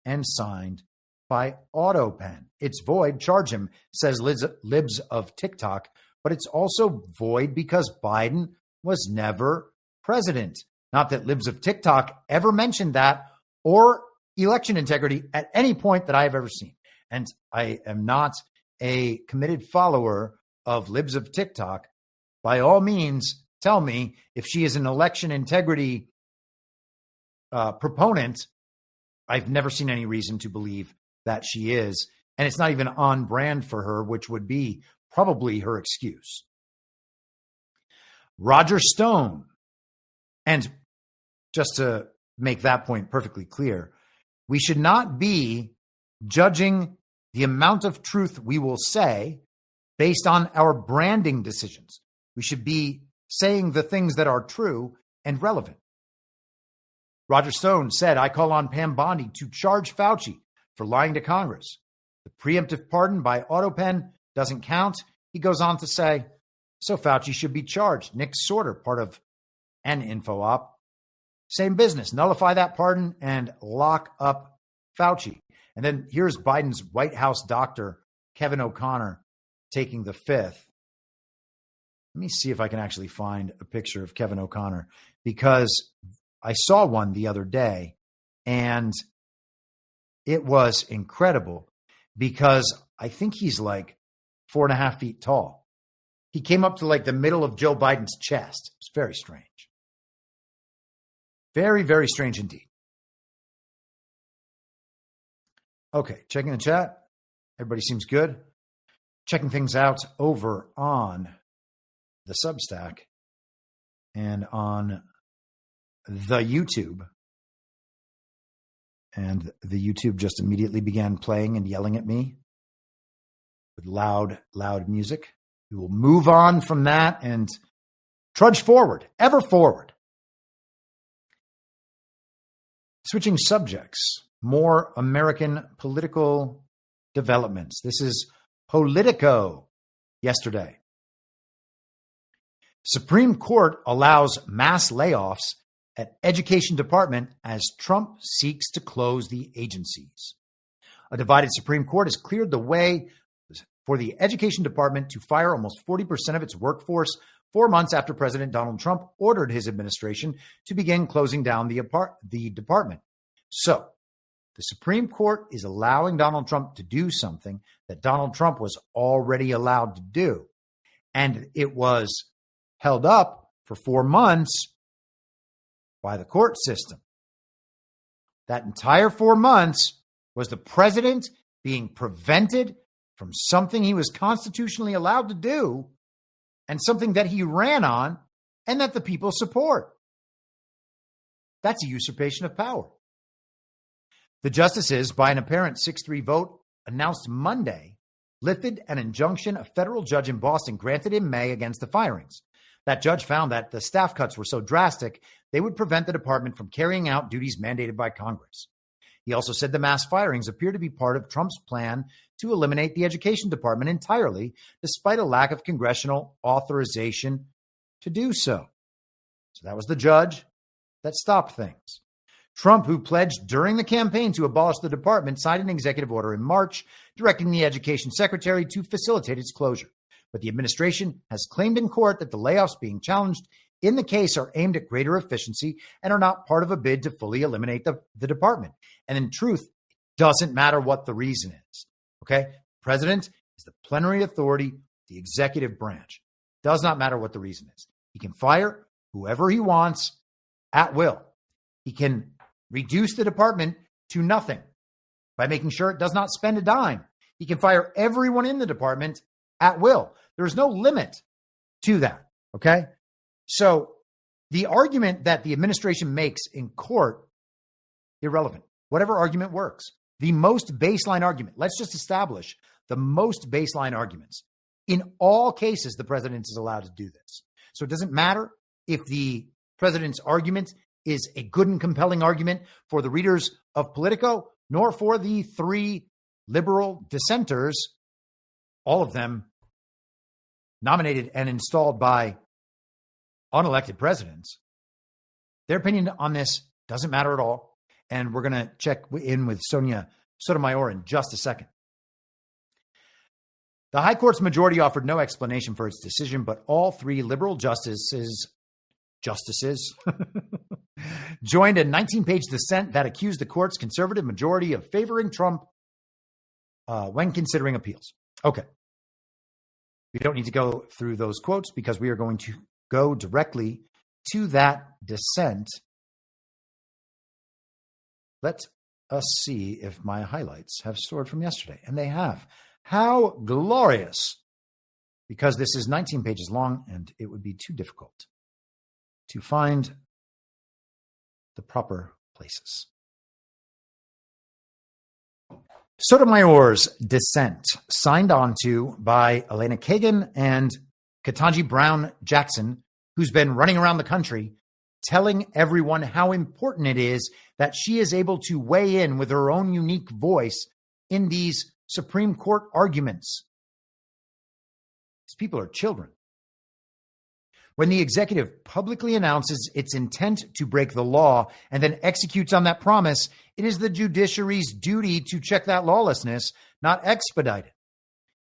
Speaker 10: and signed by autopen. It's void, charge him, says libs of TikTok, but it's also void because Biden was never president. Not that libs of TikTok ever mentioned that or election integrity at any point that I have ever seen. And I am not a committed follower of libs of TikTok. By all means, tell me if she is an election integrity proponent. I've never seen any reason to believe that she is. And it's not even on brand for her, which would be probably her excuse. Roger Stone. And just to make that point perfectly clear, we should not be judging the amount of truth we will say based on our branding decisions. We should be saying the things that are true and relevant. Roger Stone said, I call on Pam Bondi to charge Fauci for lying to Congress. The preemptive pardon by autopen doesn't count. He goes on to say, so Fauci should be charged. Nick Sorter, part of an info op. Same business. Nullify that pardon and lock up Fauci. And then here's Biden's White House doctor, Kevin O'Connor, taking the fifth. Let me see if I can actually find a picture of Kevin O'Connor, because I saw one the other day and it was incredible, because I think he's like 4.5 feet tall. He came up to like the middle of Joe Biden's chest. It's very strange. Very, very strange indeed. Okay, checking the chat. Everybody seems good. Checking things out over on the Substack and on the YouTube. And the YouTube just immediately began playing and yelling at me with loud music. We will move on from that and trudge forward, ever forward. Switching subjects, more American political developments. This is Politico yesterday. Supreme Court allows mass layoffs at Education Department as Trump seeks to close the agencies. A divided Supreme Court has cleared the way for the Education Department to fire almost 40% of its workforce 4 months after President Donald Trump ordered his administration to begin closing down the department. So, the Supreme Court is allowing Donald Trump to do something that Donald Trump was already allowed to do. And it was held up for 4 months by the court system. That entire 4 months was the president being prevented from something he was constitutionally allowed to do and something that he ran on and that the people support. That's a usurpation of power. The justices, by an apparent 6-3 vote, announced Monday, lifted an injunction a federal judge in Boston granted in May against the firings. That judge found that the staff cuts were so drastic, they would prevent the department from carrying out duties mandated by Congress. He also said the mass firings appear to be part of Trump's plan to eliminate the Education Department entirely, despite a lack of congressional authorization to do so. So that was the judge that stopped things. Trump, who pledged during the campaign to abolish the department, signed an executive order in March directing the education secretary to facilitate its closure. But the administration has claimed in court that the layoffs being challenged in the case are aimed at greater efficiency and are not part of a bid to fully eliminate the department. And in truth, it doesn't matter what the reason is. Okay? The president is the plenary authority, the executive branch. Does not matter what the reason is. He can fire whoever he wants at will. He can reduce the department to nothing by making sure it does not spend a dime. He can fire everyone in the department at will. There's no limit to that. Okay? So the argument that the administration makes in court, irrelevant. Whatever argument works. The most baseline argument. Let's just establish the most baseline arguments. In all cases, the president is allowed to do this. So it doesn't matter if the president's argument is a good and compelling argument for the readers of Politico, nor for the 3 liberal dissenters, all of them nominated and installed by unelected presidents. Their opinion on this doesn't matter at all. And we're going to check in with Sonia Sotomayor in just a second. The High Court's majority offered no explanation for its decision, but all 3 liberal justices joined a 19-page dissent that accused the court's conservative majority of favoring Trump when considering appeals. Okay. We don't need to go through those quotes because we are going to go directly to that dissent. Let us see if my highlights have stored from yesterday. And they have. How glorious. Because this is 19 pages long and it would be too difficult to find the proper places. Sotomayor's dissent, signed onto by Elena Kagan and Ketanji Brown Jackson, who's been running around the country telling everyone how important it is that she is able to weigh in with her own unique voice in these Supreme Court arguments. These people are children. When the executive publicly announces its intent to break the law and then executes on that promise, it is the judiciary's duty to check that lawlessness, not expedite it.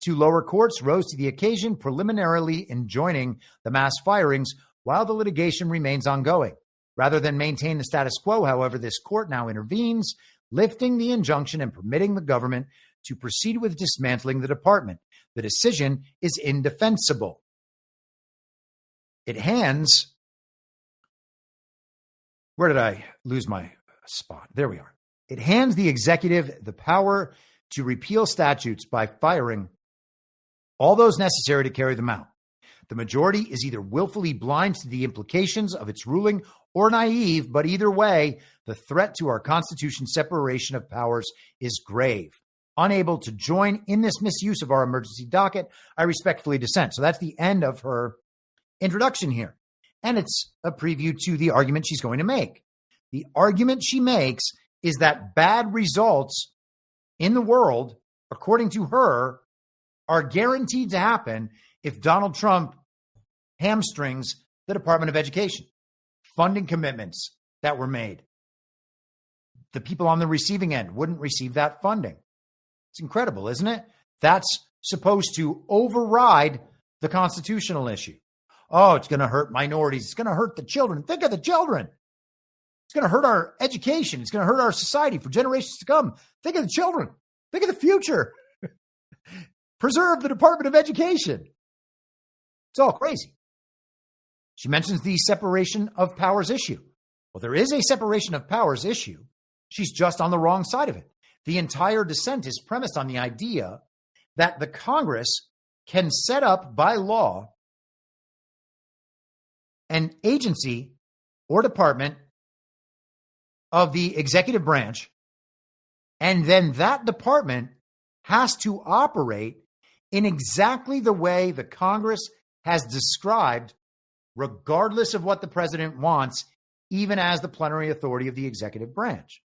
Speaker 10: 2 lower courts rose to the occasion, preliminarily enjoining the mass firings while the litigation remains ongoing. Rather than maintain the status quo, however, this court now intervenes, lifting the injunction and permitting the government to proceed with dismantling the department. The decision is indefensible. It hands, where did I lose my spot? There we are. It hands the executive the power to repeal statutes by firing all those necessary to carry them out. The majority is either willfully blind to the implications of its ruling or naive, but either way, the threat to our Constitution's separation of powers is grave. Unable to join in this misuse of our emergency docket, I respectfully dissent. So that's the end of her introduction here. And it's a preview to the argument she's going to make. The argument she makes is that bad results in the world, according to her, are guaranteed to happen if Donald Trump hamstrings the Department of Education. Funding commitments that were made. The people on the receiving end wouldn't receive that funding. It's incredible, isn't it? That's supposed to override the constitutional issue. Oh, it's going to hurt minorities. It's going to hurt the children. Think of the children. It's going to hurt our education. It's going to hurt our society for generations to come. Think of the children. Think of the future. Preserve the Department of Education. It's all crazy. She mentions the separation of powers issue. Well, there is a separation of powers issue. She's just on the wrong side of it. The entire dissent is premised on the idea that the Congress can set up by law an agency or department of the executive branch, and then that department has to operate in exactly the way the Congress has described, regardless of what the president wants, even as the plenary authority of the executive branch.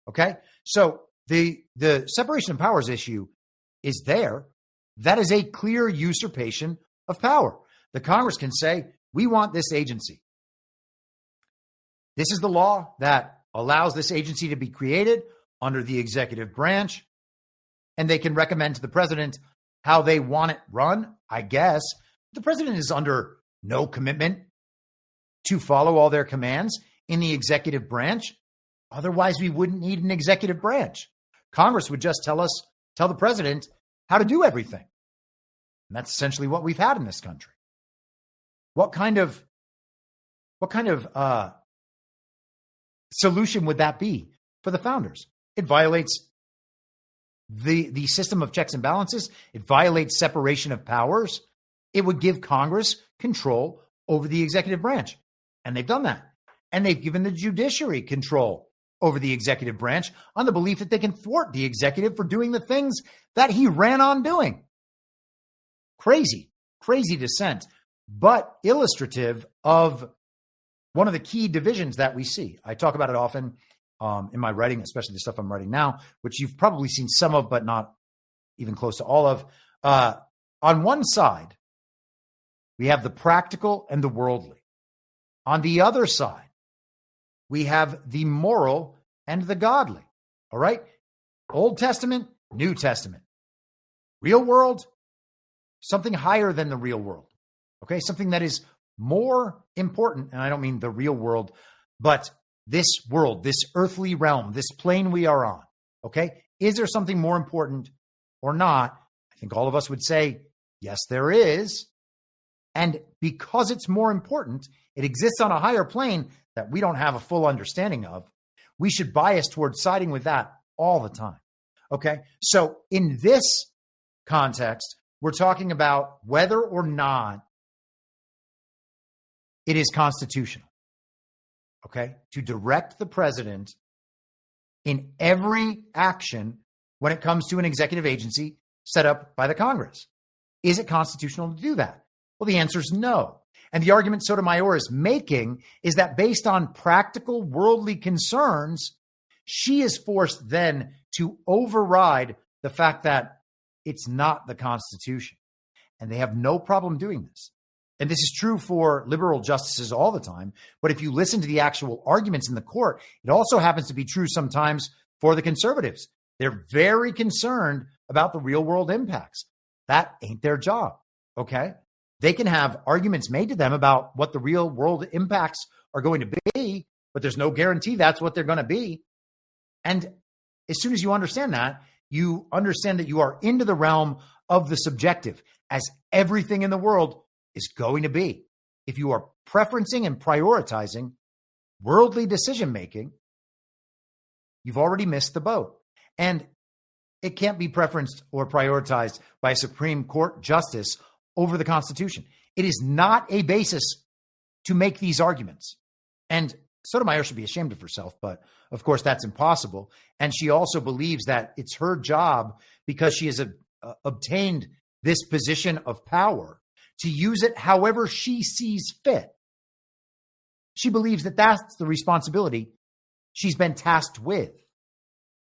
Speaker 10: Okay? So the separation of powers issue is there. That is a clear usurpation of power. The Congress can say, we want this agency. This is the law that allows this agency to be created under the executive branch, and they can recommend to the president how they want it run, I guess. The president is under no commitment to follow all their commands in the executive branch. Otherwise, we wouldn't need an executive branch. Congress would just tell the president how to do everything. And that's essentially what we've had in this country. What kind of solution would that be for the founders? It violates the system of checks and balances. It violates separation of powers. It would give Congress control over the executive branch. And they've done that. And they've given the judiciary control over the executive branch on the belief that they can thwart the executive for doing the things that he ran on doing. Crazy dissent, but illustrative of one of the key divisions that we see. I talk about it often in my writing, especially the stuff I'm writing now, which you've probably seen some of, but not even close to all of. On one side, we have the practical and the worldly. On the other side, we have the moral and the godly. All right? Old Testament, New Testament. Real world, something higher than the real world. Okay? Something that is more important, and I don't mean the real world, but this world, this earthly realm, this plane we are on. Okay? Is there something more important or not? I think all of us would say, yes, there is. And because it's more important, it exists on a higher plane that we don't have a full understanding of, we should bias towards siding with that all the time. Okay? So in this context, we're talking about whether or not it is constitutional, okay, to direct the president in every action when it comes to an executive agency set up by the Congress. Is it constitutional to do that? Well, the answer is no. And the argument Sotomayor is making is that based on practical worldly concerns, she is forced then to override the fact that it's not the Constitution. And they have no problem doing this. And this is true for liberal justices all the time. But if you listen to the actual arguments in the court, it also happens to be true sometimes for the conservatives. They're very concerned about the real world impacts. That ain't their job. Okay? They can have arguments made to them about what the real world impacts are going to be, but there's no guarantee that's what they're going to be. And as soon as you understand that, you understand that you are into the realm of the subjective, as everything in the world is going to be. If you are preferencing and prioritizing worldly decision-making, you've already missed the boat. And it can't be preferenced or prioritized by a Supreme Court justice over the Constitution. It is not a basis to make these arguments. And Sotomayor should be ashamed of herself, but of course that's impossible. And she also believes that it's her job, because she has obtained this position of power, to use it however she sees fit. She believes that that's the responsibility she's been tasked with.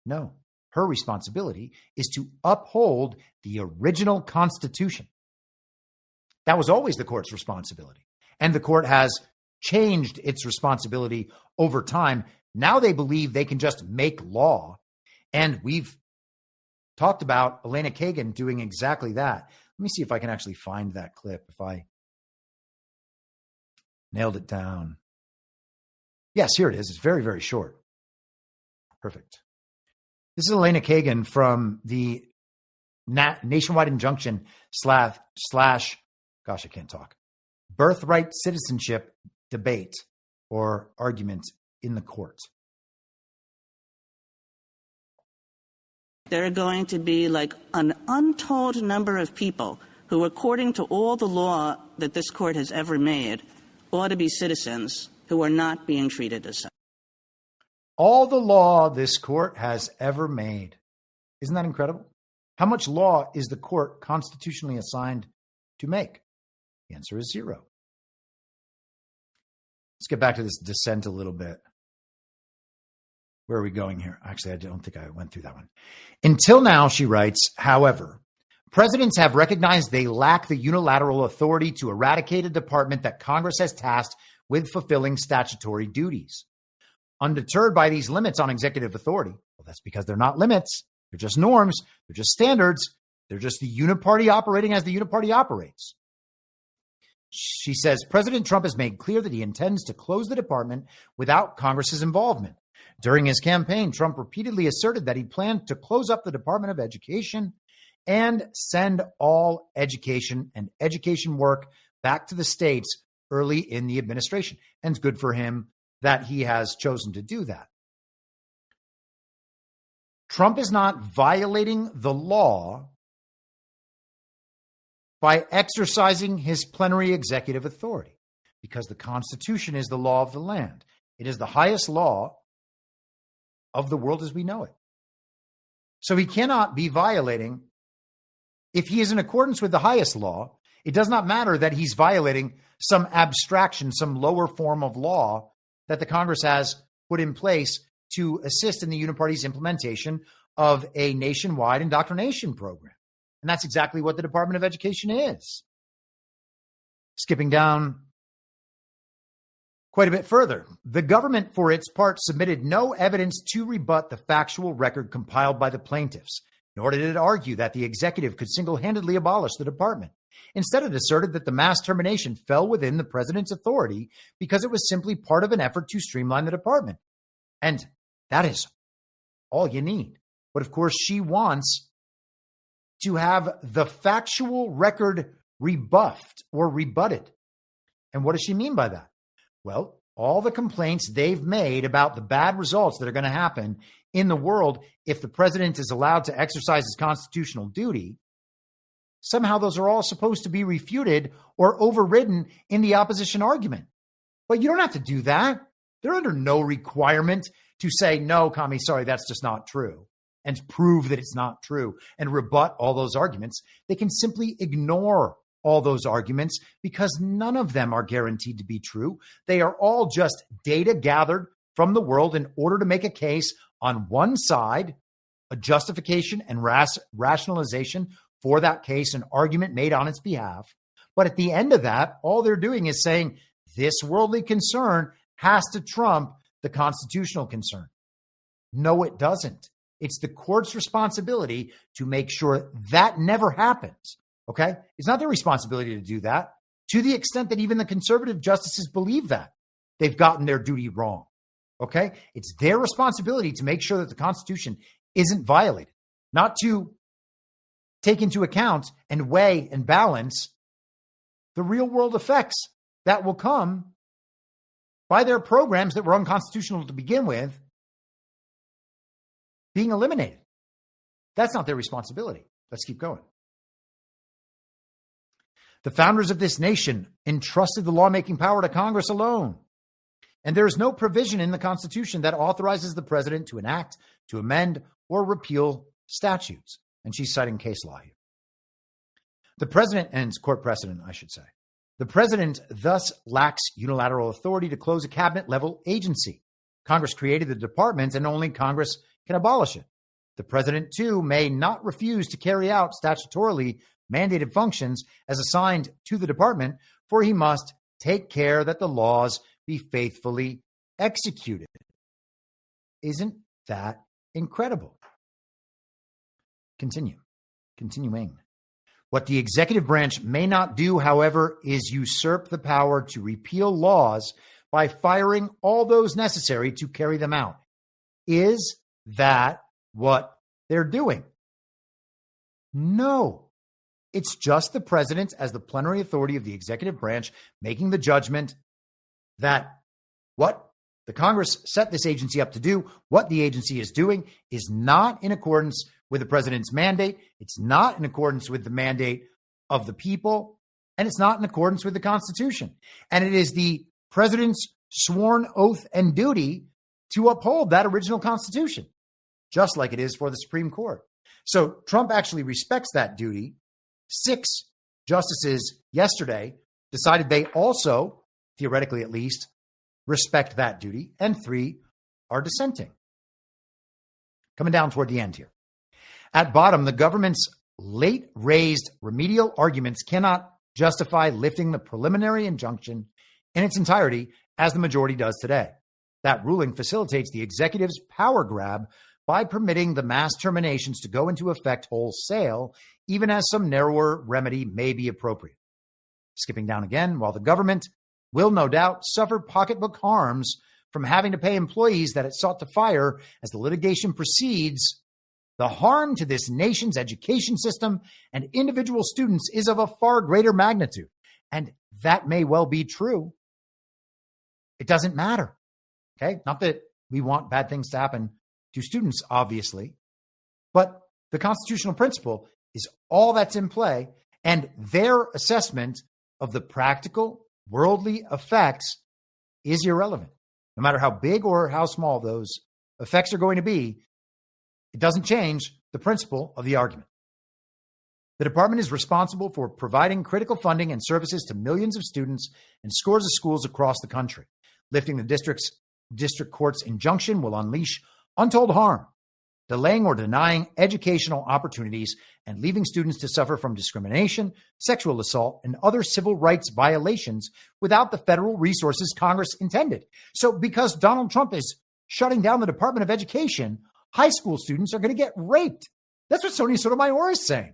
Speaker 10: No, her responsibility is to uphold the original Constitution. That was always the court's responsibility. And the court has changed its responsibility over time. Now they believe they can just make law. And we've talked about Elena Kagan doing exactly that. Let me see if I can actually find that clip, if I nailed it down. Yes, here it is. It's very, very short. Perfect. This is Elena Kagan from the Nationwide Injunction slash, gosh, I can't talk, birthright citizenship debate or argument in the court.
Speaker 12: There are going to be like an untold number of people who, according to all the law that this court has ever made, ought to be citizens who are not being treated as such.
Speaker 10: All the law this court has ever made. Isn't that incredible? How much law is the court constitutionally assigned to make? The answer is 0. Let's get back to this dissent a little bit. Where are we going here? Actually, I don't think I went through that one. Until now, she writes, however, presidents have recognized they lack the unilateral authority to eradicate a department that Congress has tasked with fulfilling statutory duties. Undeterred by these limits on executive authority, well, that's because they're not limits. They're just norms. They're just standards. They're just the uniparty operating as the uniparty operates. She says, President Trump has made clear that he intends to close the department without Congress's involvement. During his campaign, Trump repeatedly asserted that he planned to close up the Department of Education and send all education and education work back to the states early in the administration. And it's good for him that he has chosen to do that. Trump is not violating the law by exercising his plenary executive authority, because the Constitution is the law of the land. It is the highest law of the world as we know it. So he cannot be violating. If he is in accordance with the highest law, it does not matter that he's violating some abstraction, some lower form of law that the Congress has put in place to assist in the uniparty's implementation of a nationwide indoctrination program. And that's exactly what the Department of Education is. Skipping down quite a bit further, the government, for its part, submitted no evidence to rebut the factual record compiled by the plaintiffs, nor did it argue that the executive could single-handedly abolish the department. Instead, it asserted that the mass termination fell within the president's authority because it was simply part of an effort to streamline the department. And that is all you need. But of course, she wants to have the factual record rebuffed or rebutted. And what does she mean by that? Well, all the complaints they've made about the bad results that are going to happen in the world if the president is allowed to exercise his constitutional duty, somehow those are all supposed to be refuted or overridden in the opposition argument. But you don't have to do that. They're under no requirement to say, no, Kami, sorry, that's just not true, and prove that it's not true and rebut all those arguments. They can simply ignore all those arguments because none of them are guaranteed to be true. They are all just data gathered from the world in order to make a case on one side, a justification and rationalization for that case, an argument made on its behalf. But at the end of that, all they're doing is saying this worldly concern has to trump the constitutional concern. No, it doesn't. It's the court's responsibility to make sure that never happens. Okay? It's not their responsibility to do that. To the extent that even the conservative justices believe that, they've gotten their duty wrong. Okay? It's their responsibility to make sure that the Constitution isn't violated, not to take into account and weigh and balance the real world effects that will come by their programs that were unconstitutional to begin with being eliminated. That's not their responsibility. Let's keep going. The founders of this nation entrusted the lawmaking power to Congress alone. And there is no provision in the Constitution that authorizes the president to enact, to amend, or repeal statutes. And she's citing case law here. The president, and court precedent, I should say. The president thus lacks unilateral authority to close a cabinet-level agency. Congress created the department, and only Congress can abolish it. The president, too, may not refuse to carry out statutorily mandated functions as assigned to the department, for he must take care that the laws be faithfully executed. Isn't that incredible? Continuing. What the executive branch may not do, however, is usurp the power to repeal laws by firing all those necessary to carry them out. Is that what they're doing? No. It's just the president, as the plenary authority of the executive branch, making the judgment that what the Congress set this agency up to do, what the agency is doing, is not in accordance with the president's mandate. It's not in accordance with the mandate of the people, and it's not in accordance with the Constitution. And it is the president's sworn oath and duty to uphold that original Constitution, just like it is for the Supreme Court. So Trump actually respects that duty. 6 justices yesterday decided they also, theoretically at least, respect that duty, and 3 are dissenting. Coming down toward the end here. At bottom, the government's late-raised remedial arguments cannot justify lifting the preliminary injunction in its entirety, as the majority does today. That ruling facilitates the executive's power grab by permitting the mass terminations to go into effect wholesale, even as some narrower remedy may be appropriate. Skipping down again, while the government will no doubt suffer pocketbook harms from having to pay employees that it sought to fire as the litigation proceeds, the harm to this nation's education system and individual students is of a far greater magnitude. And that may well be true. It doesn't matter. Okay? Not that we want bad things to happen to students, obviously, but the constitutional principle is all that's in play, and their assessment of the practical worldly effects is irrelevant. No matter how big or how small those effects are going to be, it doesn't change the principle of the argument. The department is responsible for providing critical funding and services to millions of students and scores of schools across the country. Lifting the district court's injunction will unleash untold harm, delaying or denying educational opportunities and leaving students to suffer from discrimination, sexual assault, and other civil rights violations without the federal resources Congress intended. So because Donald Trump is shutting down the Department of Education, high school students are going to get raped. That's what Sonia Sotomayor is saying.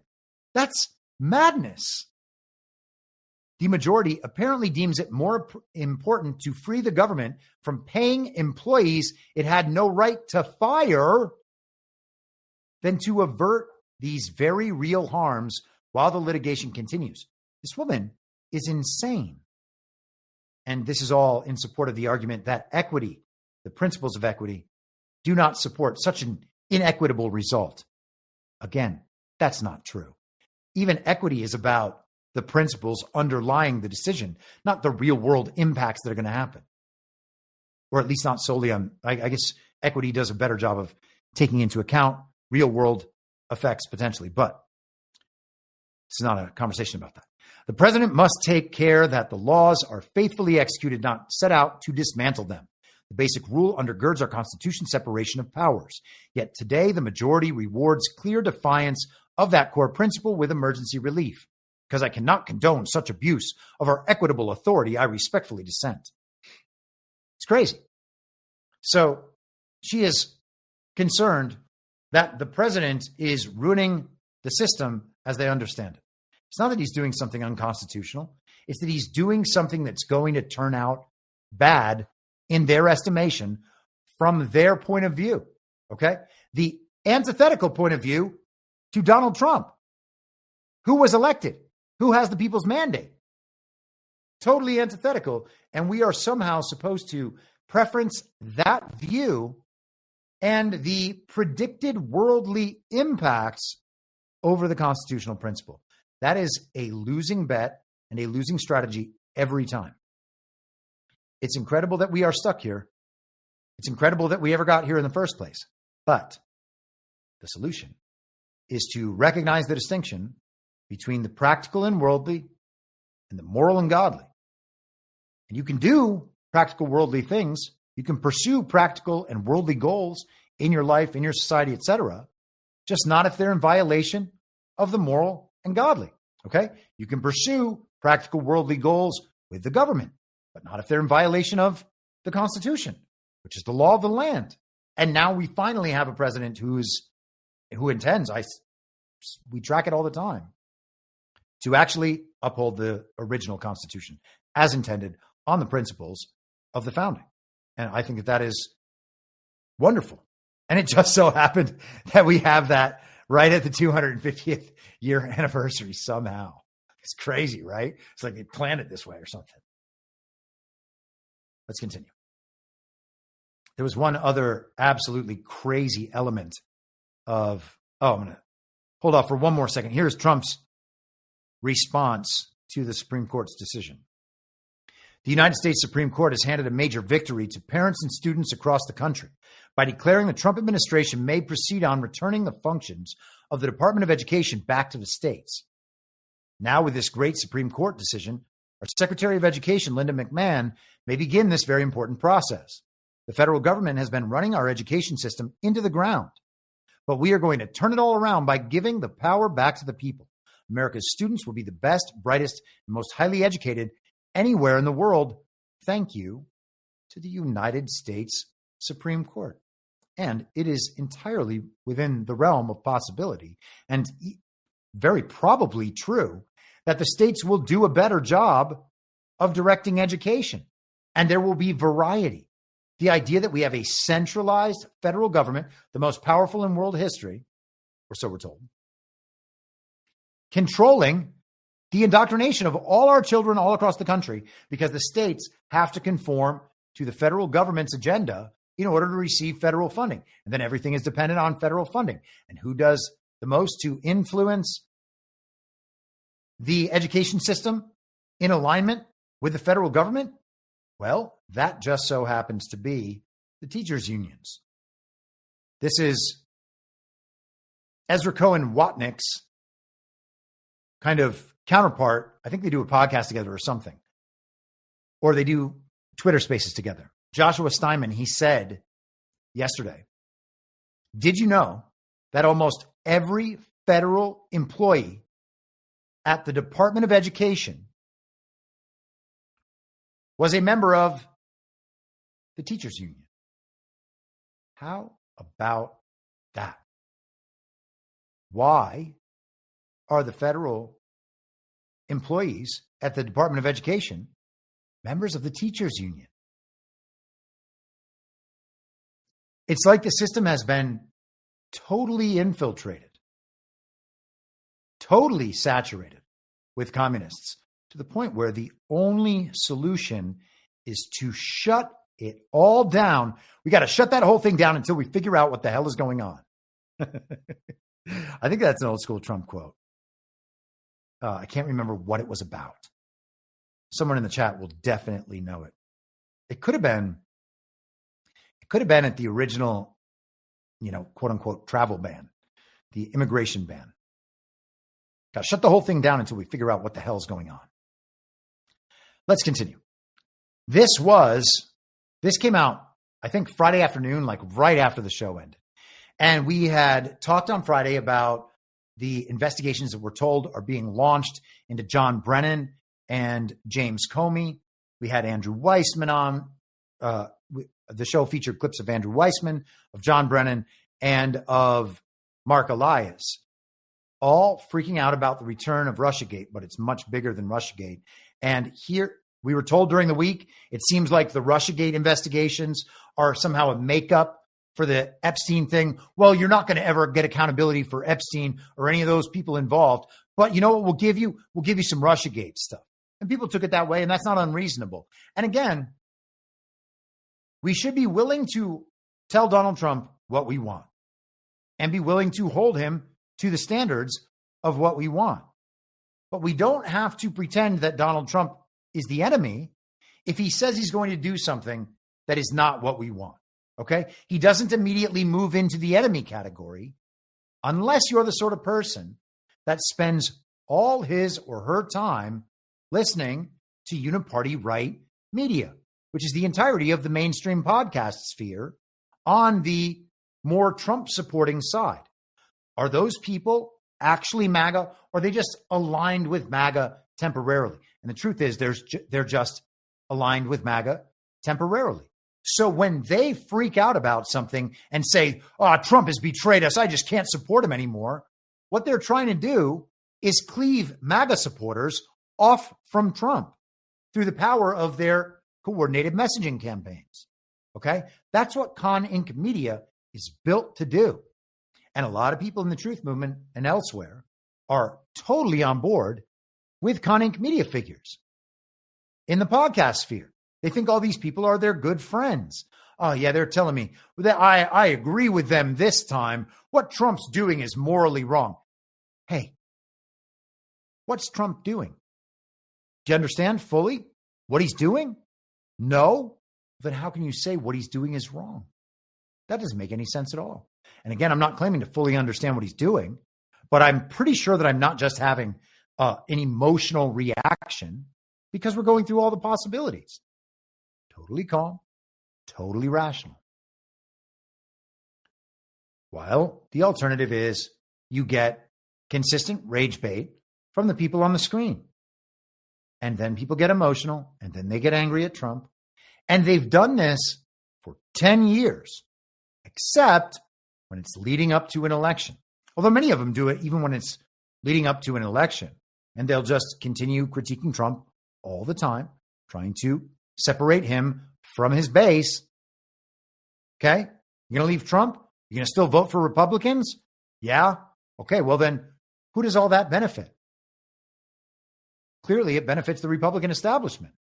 Speaker 10: That's madness. The majority apparently deems it more important to free the government from paying employees it had no right to fire than to avert these very real harms while the litigation continues. This woman is insane. And this is all in support of the argument that equity, the principles of equity, do not support such an inequitable result. Again, that's not true. Even equity is about the principles underlying the decision, not the real world impacts that are going to happen. Or at least not solely on, I guess equity does a better job of taking into account real world effects potentially, but it's not a conversation about that. The president must take care that the laws are faithfully executed, not set out to dismantle them. The basic rule undergirds our Constitution's separation of powers. Yet today, the majority rewards clear defiance of that core principle with emergency relief. Because I cannot condone such abuse of our equitable authority, I respectfully dissent. It's crazy. So she is concerned that the president is ruining the system as they understand it. It's not that he's doing something unconstitutional. It's that he's doing something that's going to turn out bad in their estimation from their point of view. Okay? The antithetical point of view to Donald Trump, who was elected, who has the people's mandate. Totally antithetical. And we are somehow supposed to preference that view and the predicted worldly impacts over the constitutional principle. That is a losing bet and a losing strategy every time. It's incredible that we are stuck here. It's incredible that we ever got here in the first place. But the solution is to recognize the distinction between the practical and worldly and the moral and godly. And you can do practical worldly things. You can pursue practical and worldly goals in your life, in your society, etc., just not if they're in violation of the moral and godly. Okay? You can pursue practical worldly goals with the government, but not if they're in violation of the Constitution, which is the law of the land. And now we finally have a president who intends, we track it all the time, to actually uphold the original Constitution as intended on the principles of the founding. And I think that is wonderful. And it just so happened that we have that right at the 250th year anniversary somehow. It's crazy, right? It's like they planned it this way or something. Let's continue. There was one other absolutely crazy element of, I'm going to hold off for one more second. Here's Trump's response to the Supreme Court's decision. The United States Supreme Court has handed a major victory to parents and students across the country by declaring the Trump administration may proceed on returning the functions of the Department of Education back to the states. Now, with this great Supreme Court decision, our Secretary of Education, Linda McMahon, may begin this very important process. The federal government has been running our education system into the ground, but we are going to turn it all around by giving the power back to the people. America's students will be the best, brightest, and most highly educated anywhere in the world. Thank you to the United States Supreme Court. And it is entirely within the realm of possibility and very probably true that the states will do a better job of directing education, and there will be variety. The idea that we have a centralized federal government, the most powerful in world history, or so we're told, controlling the indoctrination of all our children all across the country because the states have to conform to the federal government's agenda in order to receive federal funding. And then everything is dependent on federal funding. And who does the most to influence the education system in alignment with the federal government? Well, that just so happens to be the teachers' unions. This is Ezra Cohen Watnick's kind of counterpart. I think they do a podcast together or something, or they do Twitter spaces together. Joshua Steinman, he said yesterday, did you know that almost every federal employee at the Department of Education was a member of the teachers union? How about that? Why are the federal employees at the Department of Education members of the teachers union? It's like the system has been totally infiltrated, totally saturated with communists, to the point where the only solution is to shut it all down. We got to shut that whole thing down until we figure out what the hell is going on. I think that's an old school Trump quote. I can't remember what it was about. Someone in the chat will definitely know it. It could have been at the original, quote unquote, travel ban, the immigration ban. Got to shut the whole thing down until we figure out what the hell is going on. Let's continue. This came out, I think, Friday afternoon, like right after the show ended. And we had talked on Friday about the investigations that we're told are being launched into John Brennan and James Comey. We had Andrew Weissman on. The show featured clips of Andrew Weissman, of John Brennan, and of Mark Elias, all freaking out about the return of Russiagate, but it's much bigger than Russiagate. And here, we were told during the week, it seems like the Russiagate investigations are somehow a makeup for the Epstein thing. Well, you're not going to ever get accountability for Epstein or any of those people involved. But you know what we'll give you? We'll give you some Russiagate stuff. And people took it that way, and that's not unreasonable. And again, we should be willing to tell Donald Trump what we want and be willing to hold him to the standards of what we want. But we don't have to pretend that Donald Trump is the enemy if he says he's going to do something that is not what we want. Okay? He doesn't immediately move into the enemy category unless you're the sort of person that spends all his or her time listening to uniparty right media, which is the entirety of the mainstream podcast sphere on the more Trump supporting side. Are those people actually MAGA, or are they just aligned with MAGA temporarily? And the truth is they're just aligned with MAGA temporarily. So when they freak out about something and say, oh, Trump has betrayed us, I just can't support him anymore, what they're trying to do is cleave MAGA supporters off from Trump through the power of their coordinated messaging campaigns. Okay? That's what Con Inc. Media is built to do. And a lot of people in the truth movement and elsewhere are totally on board with Con Inc. Media figures in the podcast sphere. They think all these people are their good friends. Oh, yeah, they're telling me that I agree with them this time. What Trump's doing is morally wrong. Hey, what's Trump doing? Do you understand fully what he's doing? No? Then how can you say what he's doing is wrong? That doesn't make any sense at all. And again, I'm not claiming to fully understand what he's doing, but I'm pretty sure that I'm not just having an emotional reaction because we're going through all the possibilities. Totally calm, totally rational. While the alternative is you get consistent rage bait from the people on the screen. And then people get emotional, and then they get angry at Trump. And they've done this for 10 years, except when it's leading up to an election. Although many of them do it even when it's leading up to an election. And they'll just continue critiquing Trump all the time, trying to separate him from his base. Okay? You're going to leave Trump? You're going to still vote for Republicans? Yeah? Okay, well then, who does all that benefit? Clearly, it benefits the Republican establishment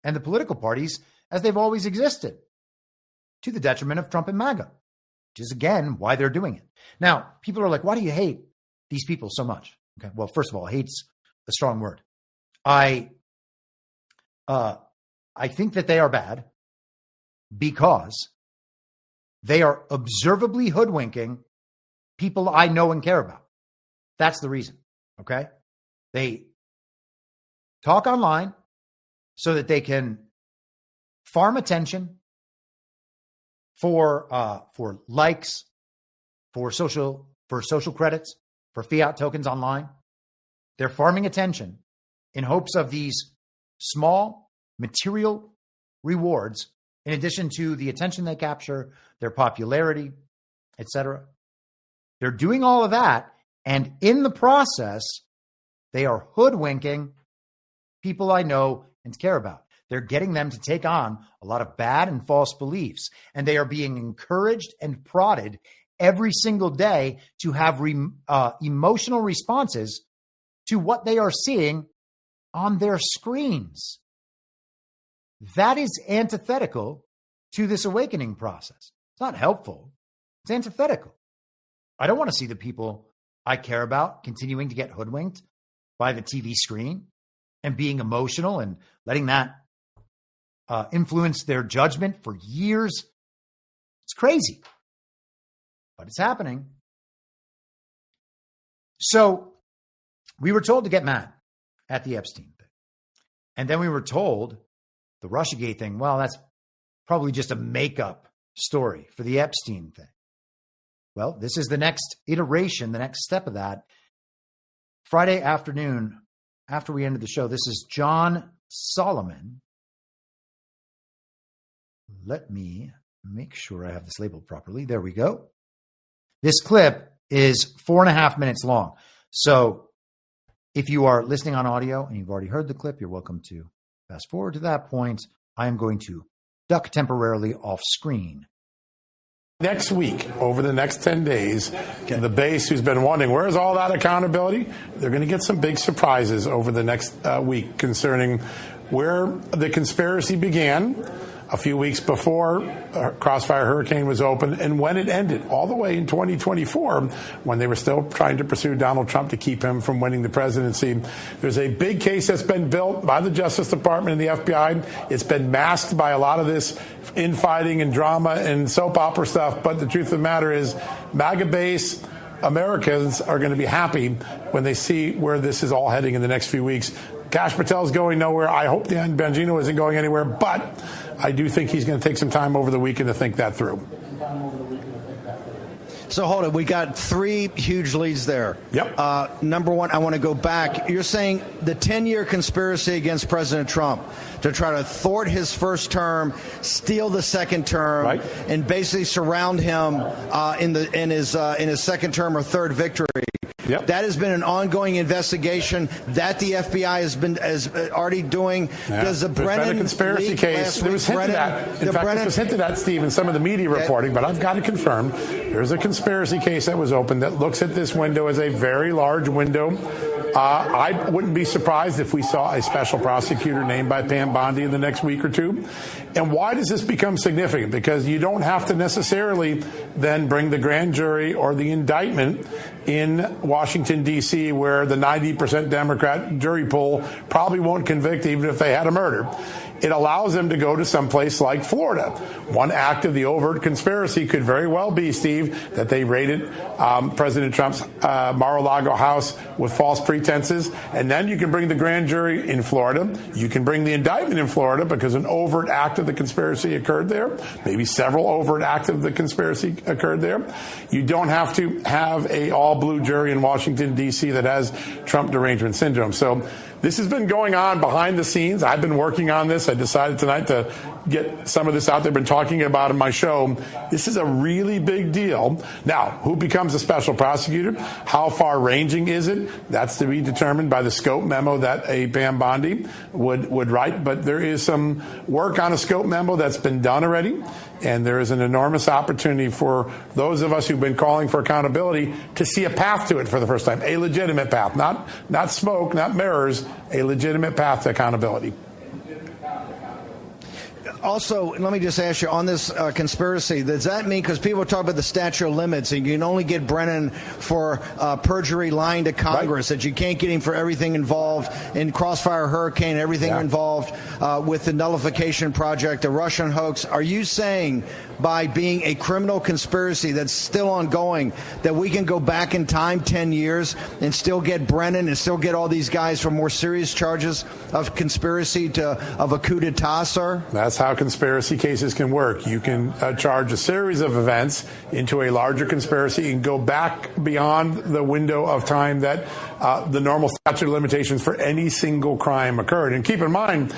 Speaker 10: and the political parties as they've always existed, to the detriment of Trump and MAGA, which is, again, why they're doing it. Now, people are like, why do you hate these people so much? Okay, well, first of all, hate's a strong word. I think that they are bad because they are observably hoodwinking people I know and care about. That's the reason, okay? They talk online so that they can farm attention for likes, for social credits, for fiat tokens online. They're farming attention in hopes of these small material rewards, in addition to the attention they capture, their popularity, etc. They're doing all of that, and in the process, they are hoodwinking people I know and care about. They're getting them to take on a lot of bad and false beliefs, and they are being encouraged and prodded every single day to have emotional responses to what they are seeing on their screens. That is antithetical to this awakening process. It's not helpful. It's antithetical. I don't want to see the people I care about continuing to get hoodwinked by the TV screen and being emotional and letting that influence their judgment for years. It's crazy, but it's happening. So we were told to get mad at the Epstein thing. And then we were told the Russiagate thing, well, that's probably just a makeup story for the Epstein thing. Well, this is the next iteration, the next step of that. Friday afternoon, after we ended the show, this is John Solomon. Let me make sure I have this labeled properly. There we go. This clip is 4.5 minutes long. So if you are listening on audio and you've already heard the clip, you're welcome to fast forward to that point. I am going to duck temporarily off screen.
Speaker 13: Next week, over the next 10 days, the base who's been wondering, where's all that accountability? They're going to get some big surprises over the next week concerning where the conspiracy began, a few weeks before Crossfire Hurricane was open and when it ended, all the way in 2024, when they were still trying to pursue Donald Trump to keep him from winning the presidency. There's a big case that's been built by the Justice Department and the FBI. It's been masked by a lot of this infighting and drama and soap opera stuff. But the truth of the matter is, MAGA base Americans are going to be happy when they see where this is all heading in the next few weeks. Kash Patel's going nowhere. I hope Dan Bongino isn't going anywhere, but I do think he's going to take some time over the weekend to think that through.
Speaker 14: So hold it. We got 3 huge leads there.
Speaker 13: Yep.
Speaker 14: Number one, I want to go back. You're saying the 10-year conspiracy against President Trump to try to thwart his first term, steal the second term,
Speaker 13: right,
Speaker 14: and basically surround him in his second term or third victory.
Speaker 13: Yep.
Speaker 14: That has been an ongoing investigation that the FBI has already doing.
Speaker 13: Yeah.
Speaker 14: Does the
Speaker 13: There's
Speaker 14: Brennan
Speaker 13: been a conspiracy case? There was hinted at. In fact, this was hinted at, Steve, in some of the media reporting, but I've got to confirm there's a conspiracy case that was opened that looks at this window as a very large window. I wouldn't be surprised if we saw a special prosecutor named by Pam Bondi in the next week or two. And why does this become significant? Because you don't have to necessarily then bring the grand jury or the indictment in Washington, D.C., where the 90% Democrat jury pool probably won't convict even if they had a murder. It allows them to go to someplace like Florida. One act of the overt conspiracy could very well be, Steve, that they raided President Trump's Mar-a-Lago house with false pretenses. And then you can bring the grand jury in Florida. You can bring the indictment in Florida because an overt act of the conspiracy occurred there. Maybe several overt acts of the conspiracy occurred there. You don't have to have a all-blue jury in Washington, D.C. that has Trump derangement syndrome. So this has been going on behind the scenes. I've been working on this. I decided tonight to get some of this out there. I've been talking about in my show. This is a really big deal. Now, who becomes a special prosecutor? How far-ranging is it? That's to be determined by the scope memo that a Pam Bondi would write. But there is some work on a scope memo that's been done already. And there is an enormous opportunity for those of us who've been calling for accountability to see a path to it for the first time, a legitimate path, not smoke, not mirrors, a legitimate path to accountability.
Speaker 14: Also, let me just ask you on this conspiracy, does that mean, because people talk about the statute of limits and you can only get Brennan for perjury, lying to Congress, right, that you can't get him for everything involved in Crossfire Hurricane, everything involved with the nullification project, the Russian hoax. Are you saying by being a criminal conspiracy that's still ongoing that we can go back in time 10 years and still get Brennan and still get all these guys for more serious charges of conspiracy of a coup d'etat, sir?
Speaker 13: That's how conspiracy cases can work. You can charge a series of events into a larger conspiracy and go back beyond the window of time that the normal statute of limitations for any single crime occurred. And keep in mind,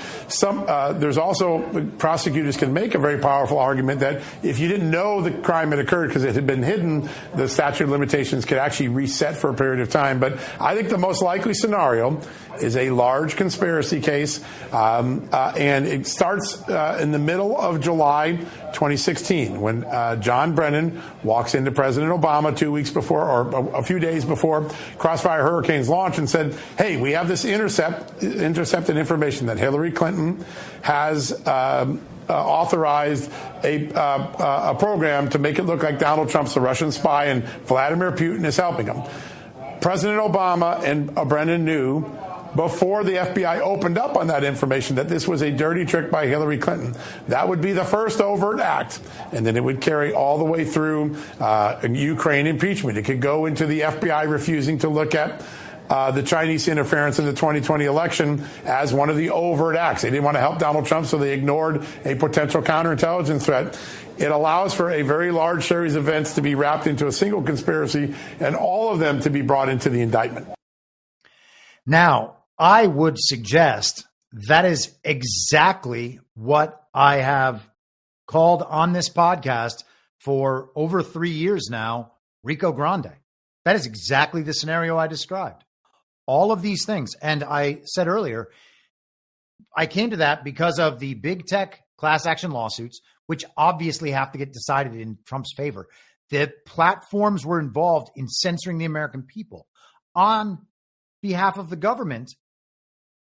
Speaker 13: there's also, prosecutors can make a very powerful argument that if you didn't know the crime had occurred because it had been hidden, the statute of limitations could actually reset for a period of time. But I think the most likely scenario is a large conspiracy case, and it starts in the middle of July 2016 when John Brennan walks into President Obama 2 weeks before, or a few days before Crossfire Hurricane's launch, and said, hey, we have this intercepted information that Hillary Clinton has authorized a program to make it look like Donald Trump's a Russian spy and Vladimir Putin is helping him. President Obama and Brennan knew before the FBI opened up on that information that this was a dirty trick by Hillary Clinton. That would be the first overt act, and then it would carry all the way through Ukraine impeachment. It could go into the FBI refusing to look at the Chinese interference in the 2020 election as one of the overt acts. They didn't want to help Donald Trump, so they ignored a potential counterintelligence threat. It allows for a very large series of events to be wrapped into a single conspiracy and all of them to be brought into the indictment.
Speaker 10: Now, I would suggest that is exactly what I have called on this podcast for over 3 years now, RICO Grande. That is exactly the scenario I described. All of these things. And I said earlier, I came to that because of the big tech class action lawsuits, which obviously have to get decided in Trump's favor. The platforms were involved in censoring the American people on behalf of the government,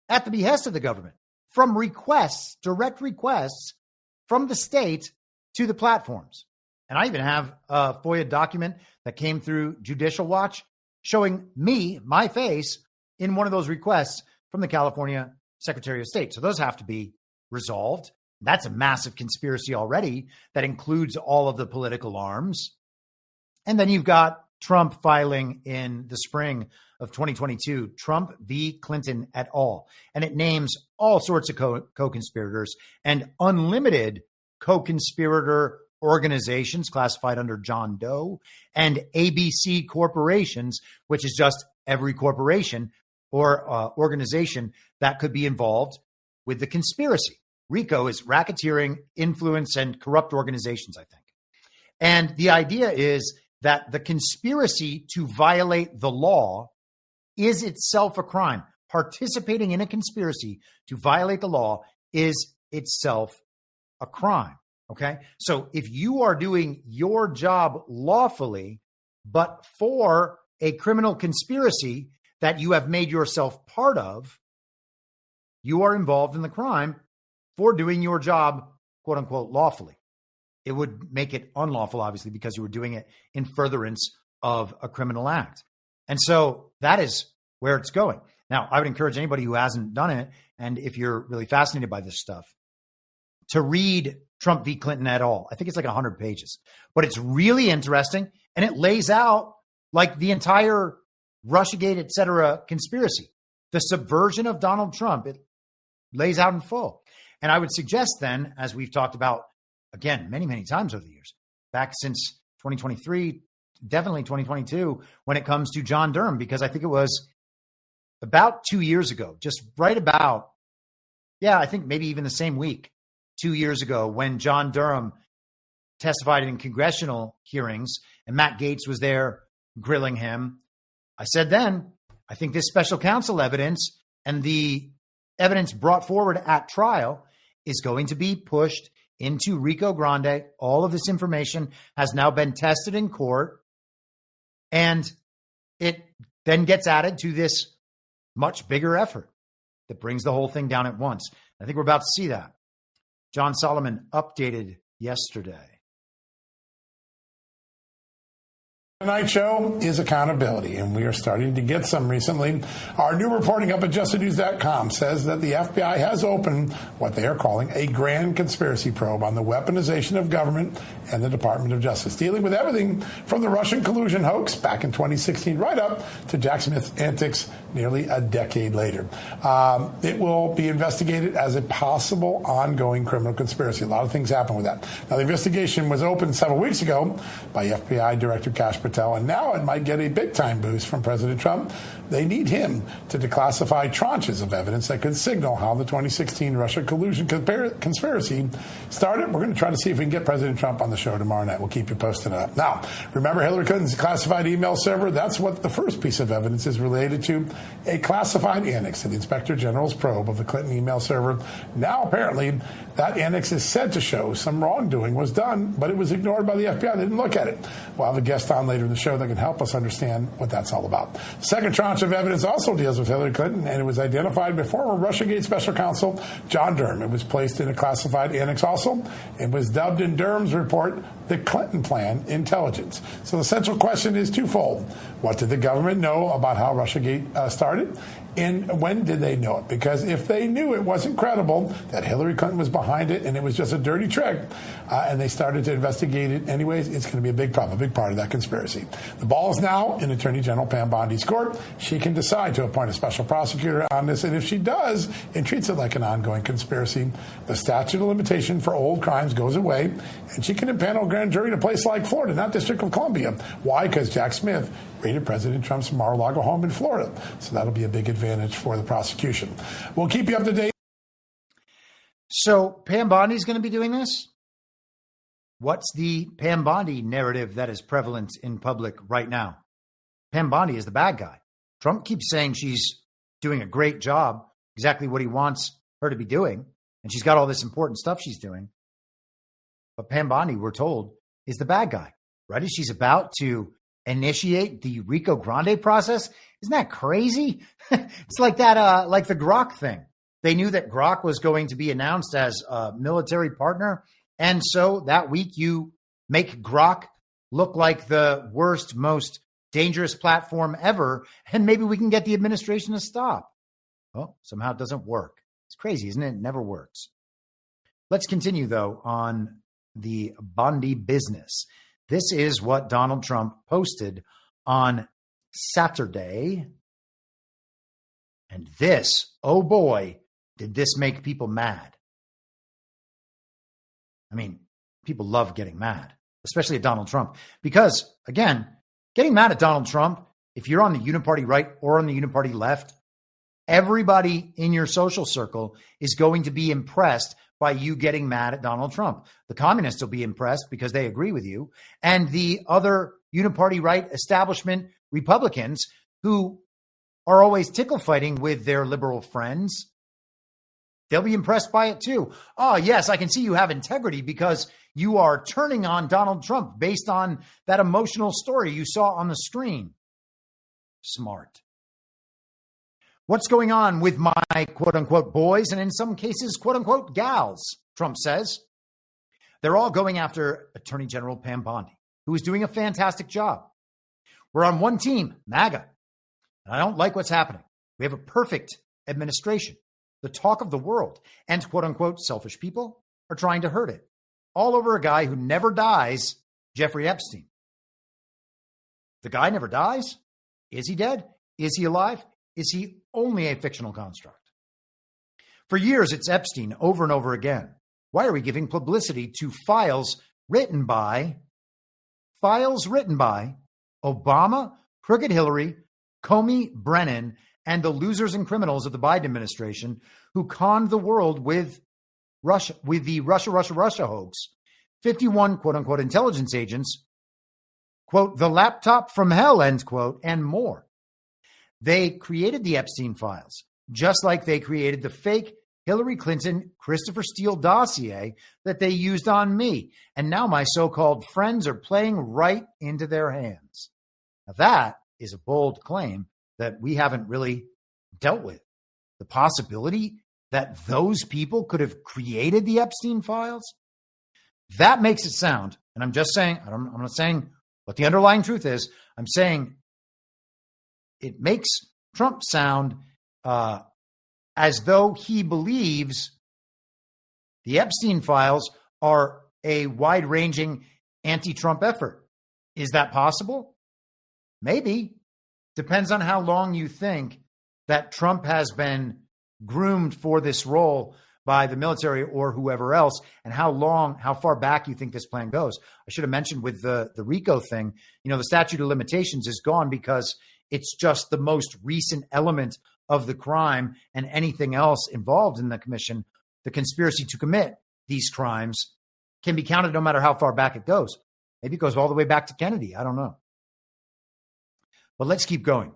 Speaker 10: at the behest of the government, from requests, direct requests from the state to the platforms. And I even have a FOIA document that came through Judicial Watch showing me, my face, in one of those requests from the California Secretary of State. So those have to be resolved. That's a massive conspiracy already that includes all of the political arms. And then you've got Trump filing in the spring of 2022, Trump v. Clinton et al. And it names all sorts of co-conspirators and unlimited co-conspirator organizations classified under John Doe and ABC corporations, which is just every corporation or organization that could be involved with the conspiracy. RICO is racketeering, influence, and corrupt organizations, I think. And the idea is that the conspiracy to violate the law is itself a crime. Participating in a conspiracy to violate the law is itself a crime. Okay. So if you are doing your job lawfully, but for a criminal conspiracy that you have made yourself part of, you are involved in the crime for doing your job, quote unquote, lawfully. It would make it unlawful, obviously, because you were doing it in furtherance of a criminal act. And so that is where it's going. Now, I would encourage anybody who hasn't done it, and if you're really fascinated by this stuff, to read Trump v. Clinton et al. I think it's like 100 pages, but it's really interesting. And it lays out like the entire Russiagate, et cetera, conspiracy, the subversion of Donald Trump. It lays out in full. And I would suggest then, as we've talked about, again, many, many times over the years, back since 2023, definitely 2022, when it comes to John Durham, because I think it was about 2 years ago, just right about, I think maybe even the same week, 2 years ago, when John Durham testified in congressional hearings and Matt Gaetz was there grilling him. I said then, I think this special counsel evidence and the evidence brought forward at trial is going to be pushed into RICO Grande. All of this information has now been tested in court, and it then gets added to this much bigger effort that brings the whole thing down at once. I think we're about to see that. John Solomon updated yesterday.
Speaker 13: Tonight's show is accountability, and we are starting to get some recently. Our new reporting up at justthenews.com says that the FBI has opened what they are calling a grand conspiracy probe on the weaponization of government and the Department of Justice, dealing with everything from the Russian collusion hoax back in 2016 right up to Jack Smith's antics nearly a decade later. It will be investigated as a possible ongoing criminal conspiracy. A lot of things happen with that. Now, the investigation was opened several weeks ago by FBI Director Kash Patel, and now it might get a big-time boost from President Trump. They need him to declassify tranches of evidence that could signal how the 2016 Russia collusion conspiracy started. We're going to try to see if we can get President Trump on the show tomorrow night. We'll keep you posted on it. Now, remember Hillary Clinton's classified email server? That's what the first piece of evidence is related to, a classified annex to the Inspector General's probe of the Clinton email server. Now, apparently, that annex is said to show some wrongdoing was done, but it was ignored by the FBI. They didn't look at it. We'll have a guest on later in the show that can help us understand what that's all about. Second tranche of evidence also deals with Hillary Clinton, and it was identified by former Russiagate special counsel John Durham. It was placed in a classified annex also. It was dubbed in Durham's report the Clinton Plan Intelligence. So the central question is twofold. What did the government know about how Russiagate started? And when did they know it? Because if they knew it wasn't credible, that Hillary Clinton was behind it and it was just a dirty trick, and they started to investigate it anyways, it's going to be a big problem, a big part of that conspiracy. The ball is now in Attorney General Pam Bondi's court. She can decide to appoint a special prosecutor on this, and if she does and treats it like an ongoing conspiracy, the statute of limitation for old crimes goes away, and she can impanel a grand jury in a place like Florida, not District of Columbia. Why? Because Jack Smith raided President Trump's Mar-a-Lago home in Florida. So that'll be a big advantage for the prosecution. We'll keep you up to date.
Speaker 10: So Pam Bondi's going to be doing this? What's the Pam Bondi narrative that is prevalent in public right now? Pam Bondi is the bad guy. Trump keeps saying she's doing a great job, exactly what he wants her to be doing, and she's got all this important stuff she's doing. But Pam Bondi, we're told, is the bad guy, right? As she's about to initiate the RICO Grande process. Isn't that crazy? It's like that, like the Grok thing. They knew that Grok was going to be announced as a military partner And so that week you make Grok look like the worst, most dangerous platform ever, and maybe we can get the administration to stop. Well, somehow it doesn't work. It's crazy, isn't it? It never works. Let's continue, though, on the Bondi business. This is what Donald Trump posted on Saturday. And this, oh boy, did this make people mad. I mean, people love getting mad, especially at Donald Trump. Because, again, getting mad at Donald Trump, if you're on the uniparty right or on the uniparty left, everybody in your social circle is going to be impressed by you getting mad at Donald Trump. The communists will be impressed because they agree with you. And the other uniparty right establishment Republicans who are always tickle fighting with their liberal friends, they'll be impressed by it too. Oh, yes, I can see you have integrity because you are turning on Donald Trump based on that emotional story you saw on the screen. Smart. What's going on with my quote-unquote boys and in some cases, quote-unquote gals, Trump says. They're all going after Attorney General Pam Bondi, who is doing a fantastic job. We're on one team, MAGA, and I don't like what's happening. We have a perfect administration, the talk of the world, and quote-unquote selfish people are trying to hurt it, all over a guy who never dies, Jeffrey Epstein. The guy never dies? Is he dead? Is he alive? Is he only a fictional construct? For years, it's Epstein over and over again. Why are we giving publicity to files written by Obama, Crooked Hillary, Comey, Brennan, and the losers and criminals of the Biden administration who conned the world with Russia, with the Russia hoax? 51 quote-unquote intelligence agents, quote, the laptop from hell, end quote, and more. They created the Epstein files, just like they created the fake Hillary Clinton, Christopher Steele dossier that they used on me. And now my so-called friends are playing right into their hands. Now that is a bold claim that we haven't really dealt with. The possibility that those people could have created the Epstein files, that makes it sound, and I'm just saying, I'm not saying what the underlying truth is. I'm saying it makes Trump sound as though he believes the Epstein files are a wide-ranging anti-Trump effort. Is that possible? Maybe. Depends on how long you think that Trump has been groomed for this role by the military or whoever else, and how far back you think this plan goes. I should have mentioned with the RICO thing, the statute of limitations is gone because it's just the most recent element of the crime, and anything else involved in the commission, the conspiracy to commit these crimes, can be counted no matter how far back it goes. Maybe it goes all the way back to Kennedy. I don't know. But let's keep going.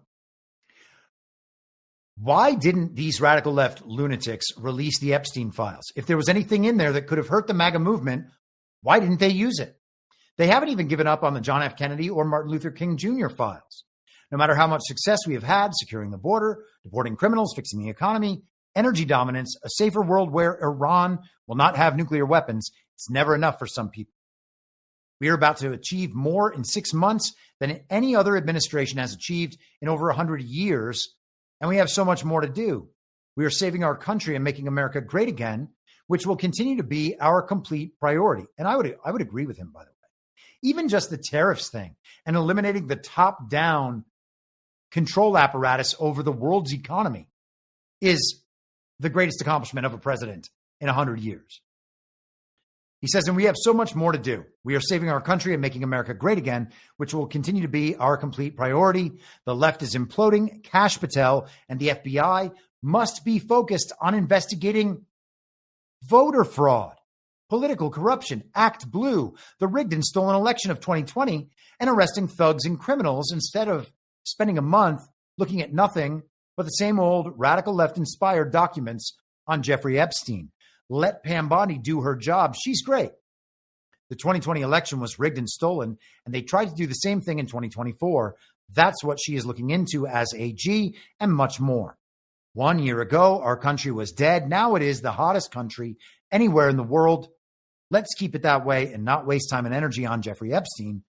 Speaker 10: Why didn't these radical left lunatics release the Epstein files? If there was anything in there that could have hurt the MAGA movement, why didn't they use it? They haven't even given up on the John F. Kennedy or Martin Luther King Jr. files. No matter how much success we have had securing the border, deporting criminals, fixing the economy, energy dominance, a safer world where Iran will not have nuclear weapons, it's never enough for some people. We are about to achieve more in 6 months than any other administration has achieved in over 100 years, and we have so much more to do. We are saving our country and making America great again, which will continue to be our complete priority. And I would agree with him, by the way. Even just the tariffs thing and eliminating the top-down control apparatus over the world's economy is the greatest accomplishment of a president in 100 years. He says, and we have so much more to do. We are saving our country and making America great again, which will continue to be our complete priority. The left is imploding. Kash Patel and the FBI must be focused on investigating voter fraud, political corruption, Act Blue, the rigged and stolen election of 2020, and arresting thugs and criminals instead of spending a month looking at nothing but the same old radical left-inspired documents on Jeffrey Epstein. Let Pam Bondi do her job. She's great. The 2020 election was rigged and stolen, and they tried to do the same thing in 2024. That's what she is looking into as AG and much more. 1 year ago, our country was dead. Now it is the hottest country anywhere in the world. let's keep it that way and not waste time and energy on Jeffrey Epstein,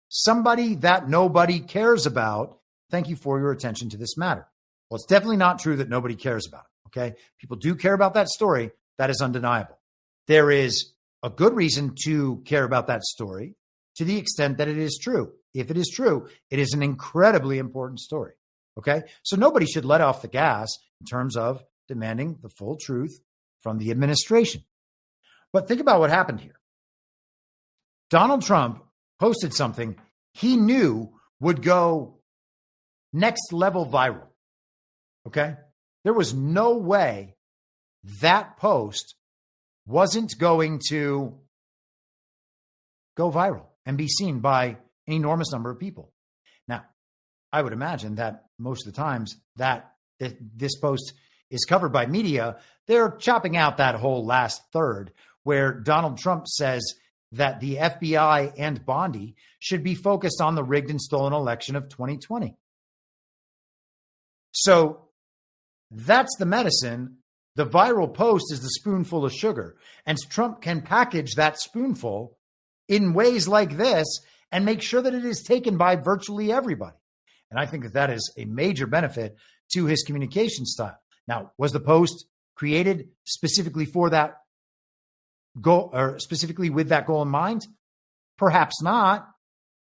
Speaker 10: somebody that nobody cares about. Thank you for your attention to this matter. Well, it's definitely not true that nobody cares about it, okay? People do care about that story. That is undeniable. There is a good reason to care about that story to the extent that it is true. If it is true, it is an incredibly important story, okay? So nobody should let off the gas in terms of demanding the full truth from the administration. But think about what happened here. Donald Trump posted something he knew would go next level viral. Okay? There was no way that post wasn't going to go viral and be seen by an enormous number of people. Now, I would imagine that most of the times that this post is covered by media, they're chopping out that whole last third where Donald Trump says that the FBI and Bondi should be focused on the rigged and stolen election of 2020. So that's the medicine. The viral post is the spoonful of sugar. And Trump can package that spoonful in ways like this and make sure that it is taken by virtually everybody. And I think that that is a major benefit to his communication style. Now, was the post created specifically for that goal, or specifically with that goal in mind? Perhaps not.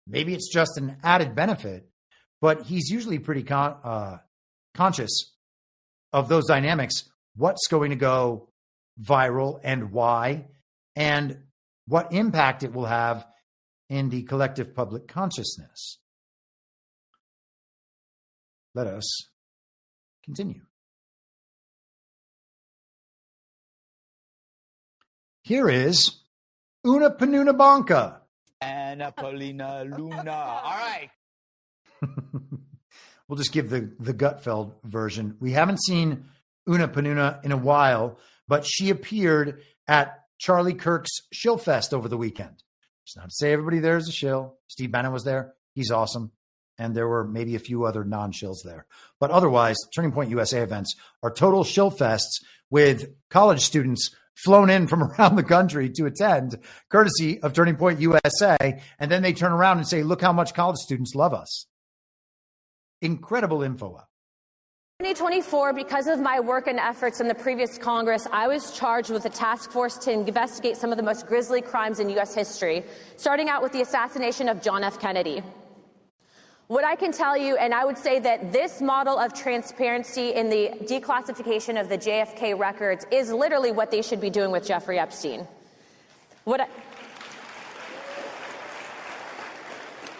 Speaker 10: Maybe it's just an added benefit, but he's usually pretty conscious of those dynamics, what's going to go viral and why, and what impact it will have in the collective public consciousness. Let us continue. Here is Una Panuna Banca.
Speaker 15: Anna Paulina Luna. All right.
Speaker 10: We'll just give the Gutfeld version. We haven't seen Una Panuna in a while, but she appeared at Charlie Kirk's Shill Fest over the weekend. It's not to say everybody there is a shill. Steve Bannon was there. He's awesome. And there were maybe a few other non-shills there. But otherwise, Turning Point USA events are total shill fests with college students flown in from around the country to attend, courtesy of Turning Point USA. And then they turn around and say, look how much college students love us. Incredible info up.
Speaker 16: 2024, because of my work and efforts in the previous Congress, I was charged with a task force to investigate some of the most grisly crimes in U.S. history, starting out with the assassination of John F. Kennedy. What I can tell you, and I would say that this model of transparency in the declassification of the JFK records is literally what they should be doing with Jeffrey Epstein.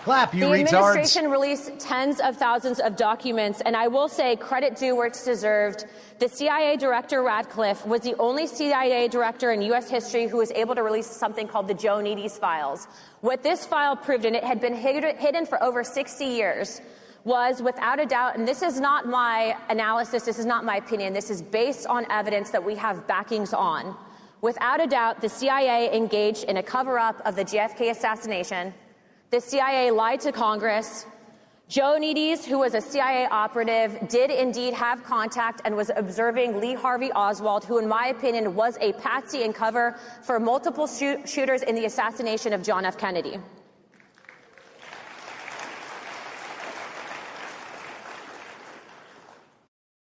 Speaker 10: Clap, you
Speaker 16: retards. The administration released tens of thousands of documents, and I will say credit due where it's deserved. The CIA director, Radcliffe, was the only CIA director in U.S. history who was able to release something called the Joe Needy's files. What this file proved, and it had been hidden for over 60 years, was without a doubt, and this is not my analysis, this is not my opinion, this is based on evidence that we have backings on. Without a doubt, the CIA engaged in a cover-up of the JFK assassination. The CIA lied to Congress. Joe Needy's, who was a CIA operative, did indeed have contact and was observing Lee Harvey Oswald, who in my opinion was a patsy and cover for multiple shooters in the assassination of John F. Kennedy.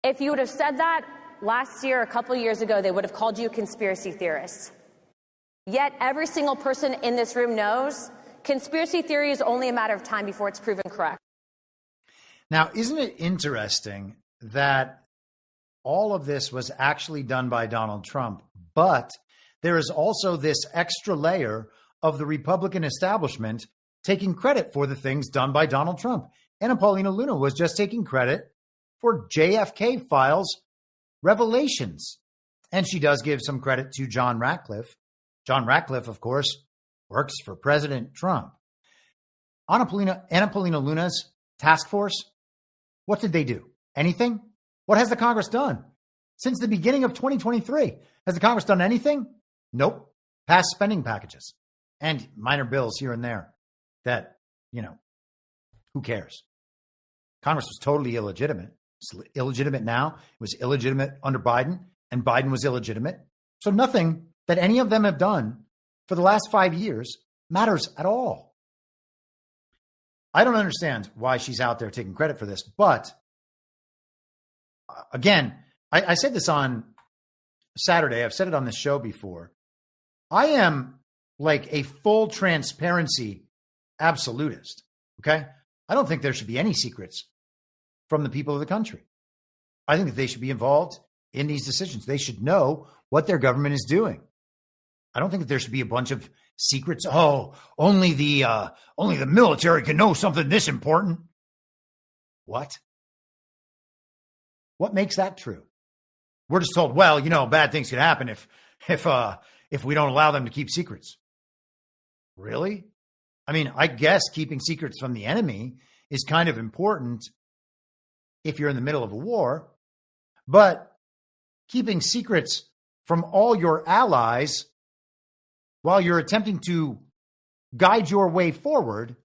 Speaker 16: If you would have said that last year, a couple of years ago, they would have called you conspiracy theorists. Yet every single person in this room knows conspiracy theory is only a matter of time before it's proven correct.
Speaker 10: Now, isn't it interesting that all of this was actually done by Donald Trump, but there is also this extra layer of the Republican establishment taking credit for the things done by Donald Trump. Anna Paulina Luna was just taking credit for JFK files revelations. And she does give some credit to John Ratcliffe. John Ratcliffe, of course, works for President Trump. Anna Paulina Luna's task force, what did they do? Anything? What has the Congress done? Since the beginning of 2023, has the Congress done anything? Nope. Passed spending packages and minor bills here and there that, who cares? Congress was totally illegitimate. It's illegitimate now. It was illegitimate under Biden, and Biden was illegitimate. So nothing that any of them have done for the last 5 years matters at all. I don't understand why she's out there taking credit for this, but again, I said this on Saturday. I've said it on this show before. I am like a full transparency absolutist. Okay. I don't think there should be any secrets from the people of the country. I think that they should be involved in these decisions. They should know what their government is doing. I don't think that there should be a bunch of secrets. Oh, only the military can know something this important. What? What makes that true? We're just told, well, bad things can happen if we don't allow them to keep secrets. Really? I mean, I guess keeping secrets from the enemy is kind of important if you're in the middle of a war, but keeping secrets from all your allies while you're attempting to guide your way forward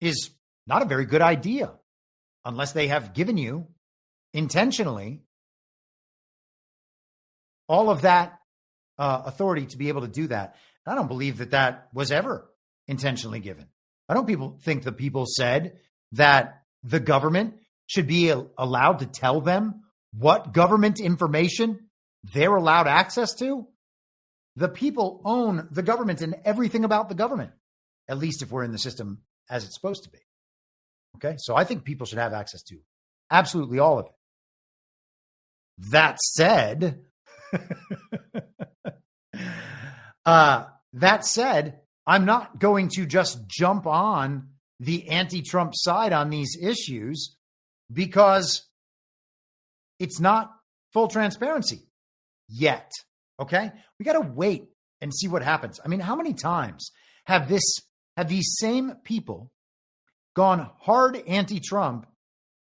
Speaker 10: is not a very good idea unless they have given you intentionally all of that authority to be able to do that. I don't believe that was ever intentionally given. I don't think the people said that the government should be allowed to tell them what government information they're allowed access to. The people own the government and everything about the government, at least if we're in the system as it's supposed to be. Okay, so I think people should have access to absolutely all of it. That said, I'm not going to just jump on the anti-Trump side on these issues because it's not full transparency yet. Okay, we got to wait and see what happens. I mean, how many times have these same people gone hard anti-Trump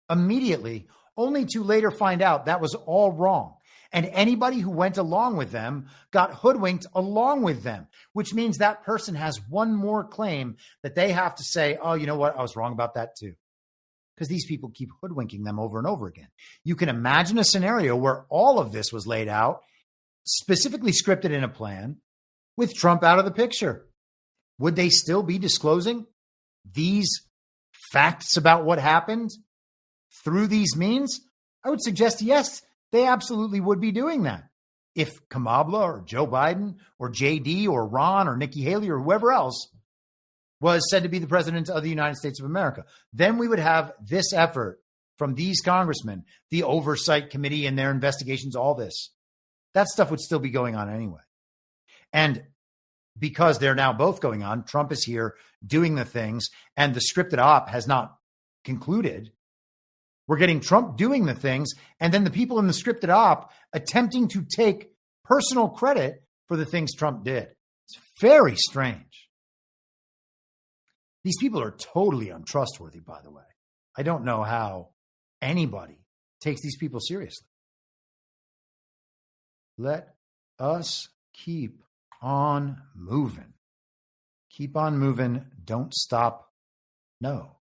Speaker 10: immediately, only to later find out that was all wrong? And anybody who went along with them got hoodwinked along with them, which means that person has one more claim that they have to say, oh, you know what? I was wrong about that too. Because these people keep hoodwinking them over and over again. You can imagine a scenario where all of this was laid out, specifically scripted in a plan, with Trump out of the picture. Would they still be disclosing these facts about what happened through these means? I would suggest yes, they absolutely would be doing that. If Kamala or Joe Biden or JD or Ron or Nikki Haley or whoever else was said to be the president of the United States of America, then we would have this effort from these congressmen, the oversight committee and their investigations, all this. That stuff would still be going on anyway. And because they're now both going on, Trump is here doing the things and the scripted op has not concluded. We're getting Trump doing the things and then the people in the scripted op attempting to take personal credit for the things Trump did. It's very strange. These people are totally untrustworthy, by the way. I don't know how anybody takes these people seriously. Let us keep on moving. Keep on moving. Don't stop. No.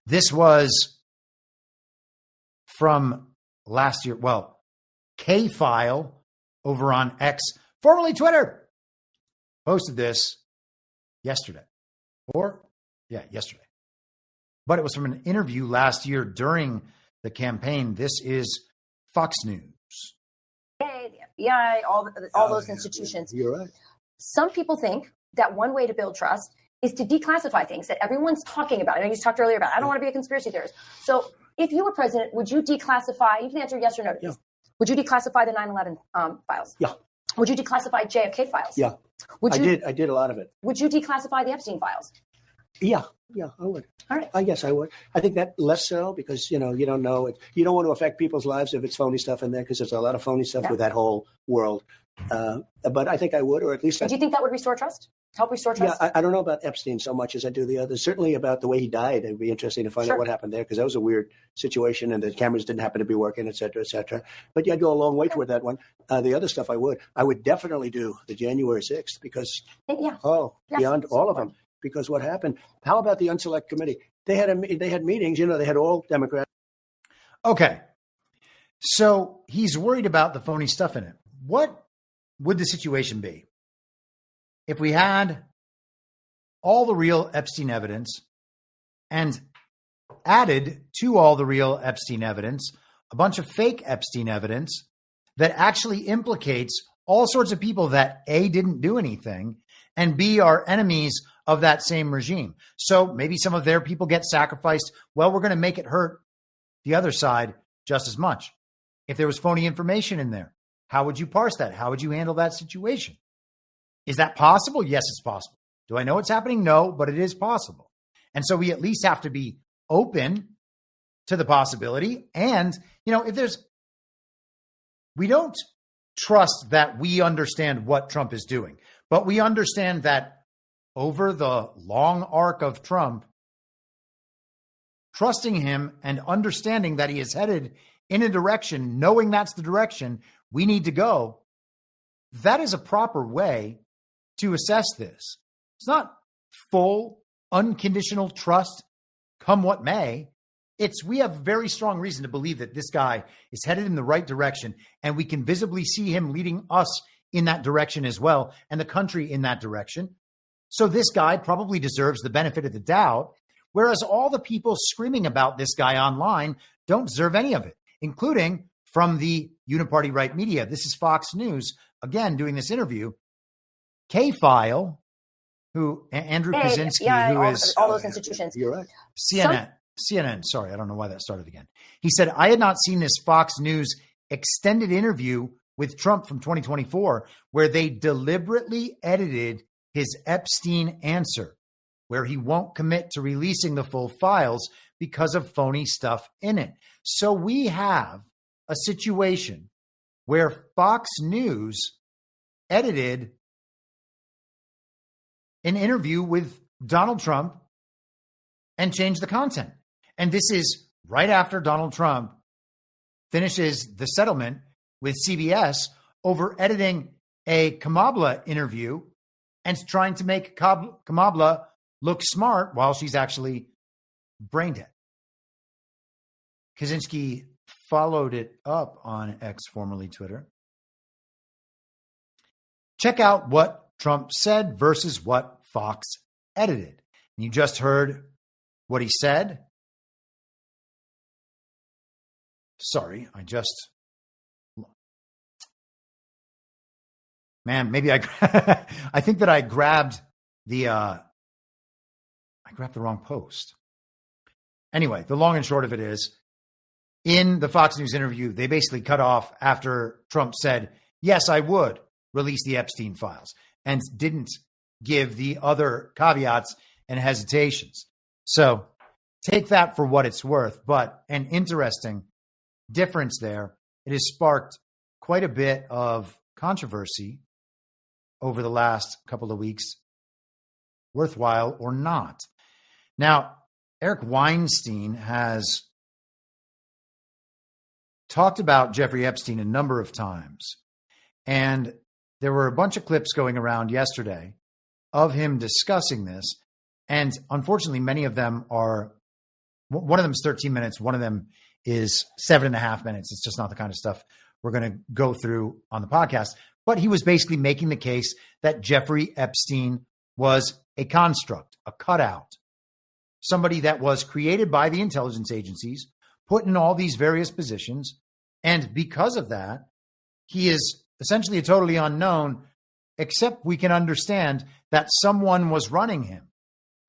Speaker 10: This was from last year. Well, K-File over on X, formerly Twitter, posted this yesterday. Yesterday. But it was from an interview last year during the campaign. This is Fox News.
Speaker 17: The FBI, all those institutions.
Speaker 8: You're right.
Speaker 17: Some people think that one way to build trust is to declassify things that everyone's talking about. I know you talked earlier about, I don't want to be a conspiracy theorist. So if you were president, would you declassify, you can answer yes or no to this. Would you declassify the 9/11 files?
Speaker 8: Yeah.
Speaker 17: Would you declassify JFK files?
Speaker 8: Yeah. I did a lot of it.
Speaker 17: Would you declassify the Epstein files?
Speaker 8: Yeah, I would.
Speaker 17: All right.
Speaker 8: I guess I would. I think that less so because, you don't know it. You don't want to affect people's lives if it's phony stuff in there because there's a lot of phony stuff with that whole world. But I think I would, or at least.
Speaker 17: Do you think that would restore trust? Help restore trust?
Speaker 8: Yeah, I don't know about Epstein so much as I do the others. Certainly about the way he died. It'd be interesting to find out what happened there because that was a weird situation and the cameras didn't happen to be working, et cetera, et cetera. But yeah, I'd go a long way toward that one. The other stuff I would definitely do the January 6th because, beyond all of them. Because what happened? How about the Unselect Committee? They had meetings. They had all Democrats.
Speaker 10: Okay, so he's worried about the phony stuff in it. What would the situation be if we had all the real Epstein evidence and added to all the real Epstein evidence a bunch of fake Epstein evidence that actually implicates all sorts of people that A, didn't do anything, and B, are enemies of that same regime. So maybe some of their people get sacrificed. Well, we're going to make it hurt the other side just as much. If there was phony information in there, how would you parse that? How would you handle that situation? Is that possible? Yes, it's possible. Do I know it's happening? No, but it is possible. And so we at least have to be open to the possibility. And, we don't trust that we understand what Trump is doing, but we understand that over the long arc of Trump, trusting him and understanding that he is headed in a direction, knowing that's the direction we need to go, that is a proper way to assess this. It's not full, unconditional trust, come what may. We have very strong reason to believe that this guy is headed in the right direction, and we can visibly see him leading us in that direction as well, and the country in that direction. So this guy probably deserves the benefit of the doubt, whereas all the people screaming about this guy online don't deserve any of it, including from the uniparty right media. This is Fox News, again, doing this interview. K-File, Andrew Kaczynski, who is
Speaker 17: all those institutions.
Speaker 8: You're right.
Speaker 10: CNN, sorry, I don't know why that started again. He said, I had not seen this Fox News extended interview with Trump from 2024 where they deliberately edited his Epstein answer, where he won't commit to releasing the full files because of phony stuff in it. So we have a situation where Fox News edited an interview with Donald Trump and changed the content. And this is right after Donald Trump finishes the settlement with CBS over editing a Kamala interview and trying to make Kamala look smart while she's actually brain dead. Kaczynski followed it up on X, formerly Twitter. Check out what Trump said versus what Fox edited. And you just heard what he said. Sorry, maybe I think that I grabbed the wrong post. Anyway, the long and short of it is, in the Fox News interview, they basically cut off after Trump said, yes, I would release the Epstein files, and didn't give the other caveats and hesitations. So take that for what it's worth, but an interesting difference there. It has sparked quite a bit of controversy over the last couple of weeks, worthwhile or not. Now, Eric Weinstein has talked about Jeffrey Epstein a number of times, and there were a bunch of clips going around yesterday of him discussing this. And unfortunately, many of them are, one of them is 13 minutes. One of them is 7.5 minutes. It's just not the kind of stuff we're going to go through on the podcast. But he was basically making the case that Jeffrey Epstein was a construct, a cutout, somebody that was created by the intelligence agencies, put in all these various positions. And because of that, he is essentially a totally unknown, except we can understand that someone was running him.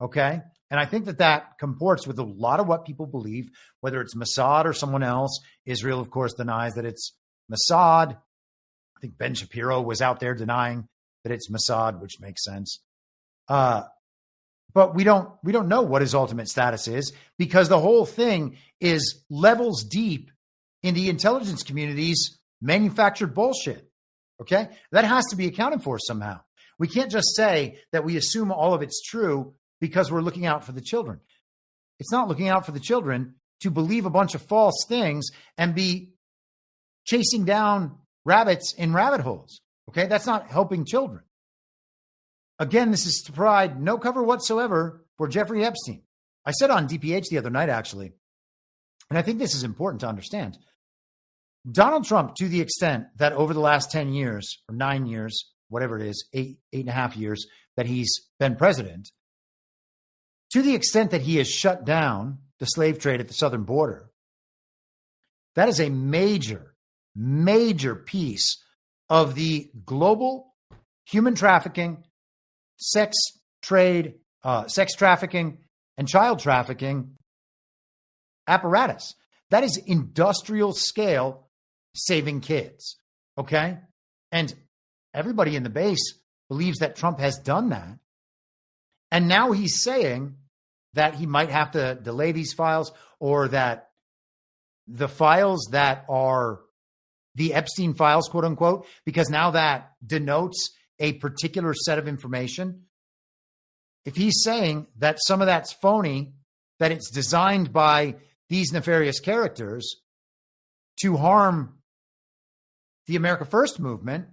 Speaker 10: Okay. And I think that comports with a lot of what people believe, whether it's Mossad or someone else. Israel, of course, denies that it's Mossad. I think Ben Shapiro was out there denying that it's Mossad, which makes sense. But we don't know what his ultimate status is, because the whole thing is levels deep in the intelligence community's manufactured bullshit. Okay. That has to be accounted for somehow. We can't just say that we assume all of it's true because we're looking out for the children. It's not looking out for the children to believe a bunch of false things and be chasing down rabbits in rabbit holes. Okay. That's not helping children. Again, this is to provide no cover whatsoever for Jeffrey Epstein. I said on DPH the other night, actually, and I think this is important to understand. Donald Trump, to the extent that over the last 10 years or 9 years, whatever it is, 8.5 years that he's been president, to the extent that he has shut down the slave trade at the southern border, that is a major, major piece of the global human trafficking, sex trade, sex trafficking, and child trafficking apparatus. That is industrial scale saving kids, okay? And everybody in the base believes that Trump has done that. And now he's saying that he might have to delay these files, or that the files that are the Epstein files, quote unquote, because now that denotes a particular set of information. If he's saying that some of that's phony, that it's designed by these nefarious characters to harm the America First movement,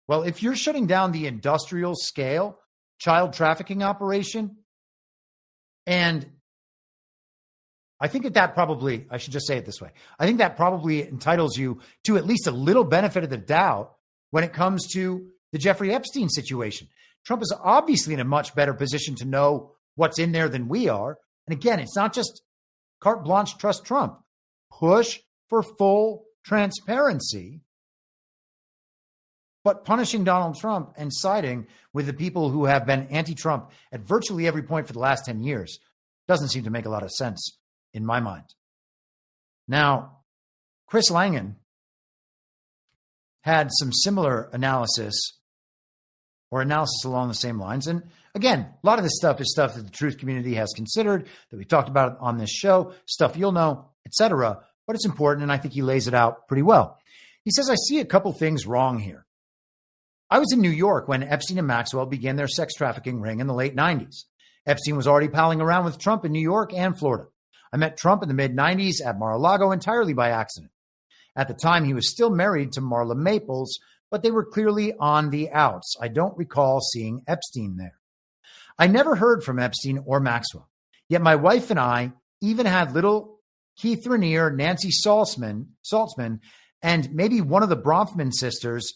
Speaker 10: well, if you're shutting down the industrial scale child trafficking operation, and I think that probably, I should just say it this way, I think that probably entitles you to at least a little benefit of the doubt when it comes to the Jeffrey Epstein situation. Trump is obviously in a much better position to know what's in there than we are. And again, it's not just carte blanche, trust Trump. Push for full transparency. But punishing Donald Trump and siding with the people who have been anti-Trump at virtually every point for the last 10 years doesn't seem to make a lot of sense in my mind. Now, Chris Langan had some similar analysis along the same lines. And again, a lot of this stuff is stuff that the truth community has considered, that we talked about on this show, stuff you'll know, etc. But it's important, and I think he lays it out pretty well. He says, I see a couple things wrong here. I was in New York when Epstein and Maxwell began their sex trafficking ring in the late 90s. Epstein was already palling around with Trump in New York and Florida. I met Trump in the mid-90s at Mar-a-Lago entirely by accident. At the time, he was still married to Marla Maples, but they were clearly on the outs. I don't recall seeing Epstein there. I never heard from Epstein or Maxwell. Yet my wife and I even had little Keith Raniere, Nancy Saltzman, and maybe one of the Bronfman sisters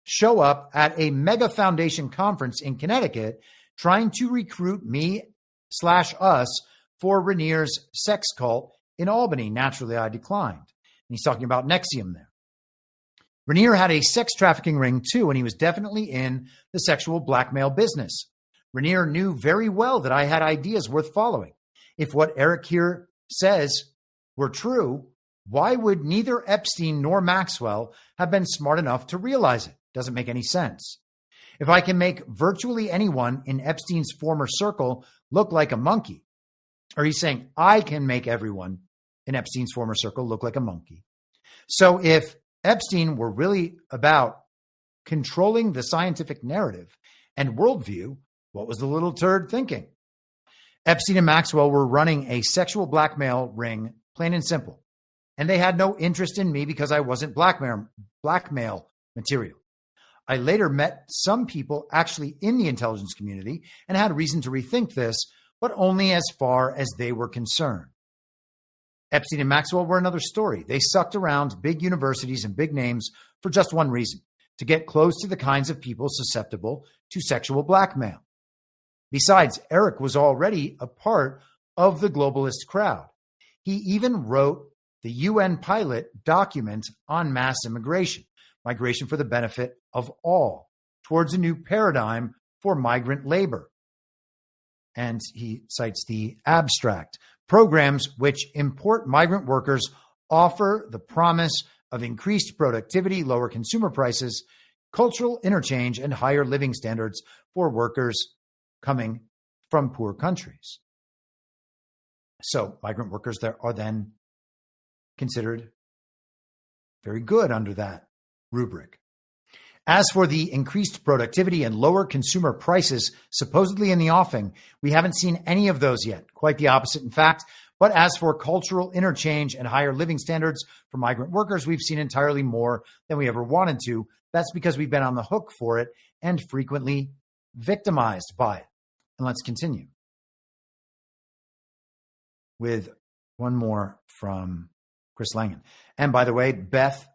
Speaker 10: show up at a mega foundation conference in Connecticut trying to recruit me/us for Raniere's sex cult in Albany. Naturally, I declined. And he's talking about NXIVM there. Raniere had a sex trafficking ring too, and he was definitely in the sexual blackmail business. Raniere knew very well that I had ideas worth following. If what Eric here says were true, why would neither Epstein nor Maxwell have been smart enough to realize it? Doesn't make any sense. If I can make virtually anyone in Epstein's former circle look like a monkey, or he's saying I can make everyone in Epstein's former circle look like a monkey. So if Epstein were really about controlling the scientific narrative and worldview, what was the little turd thinking? Epstein and Maxwell were running a sexual blackmail ring, plain and simple. And they had no interest in me because I wasn't blackmail material. I later met some people actually in the intelligence community and had reason to rethink this, but only as far as they were concerned. Epstein and Maxwell were another story. They sucked around big universities and big names for just one reason, to get close to the kinds of people susceptible to sexual blackmail. Besides, Eric was already a part of the globalist crowd. He even wrote the UN pilot document on mass immigration, migration for the benefit of all, towards a new paradigm for migrant labor. And he cites the abstract. Programs which import migrant workers offer the promise of increased productivity, lower consumer prices, cultural interchange, and higher living standards for workers coming from poor countries. So migrant workers there are then considered very good under that rubric. As for the increased productivity and lower consumer prices supposedly in the offing, we haven't seen any of those yet. Quite the opposite, in fact. But as for cultural interchange and higher living standards for migrant workers, we've seen entirely more than we ever wanted to. That's because we've been on the hook for it and frequently victimized by it. And let's continue with one more from Chris Langan. And by the way, Beth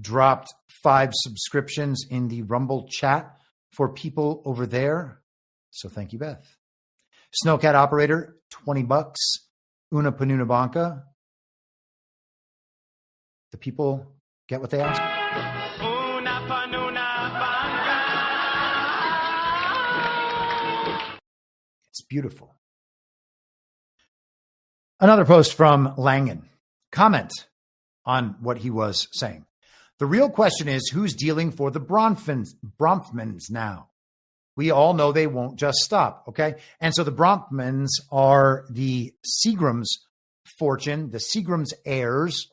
Speaker 10: dropped 5 subscriptions in the Rumble chat for people over there. So thank you, Beth. Snowcat Operator, $20. Una Panuna Banca. The people get what they ask.
Speaker 4: Una panuna banca.
Speaker 10: It's beautiful. Another post from Langan. Comment on what he was saying. The real question is who's dealing for the Bronfmans now? We all know they won't just stop, okay? And so the Bronfmans are the Seagram's fortune, the Seagram's heirs,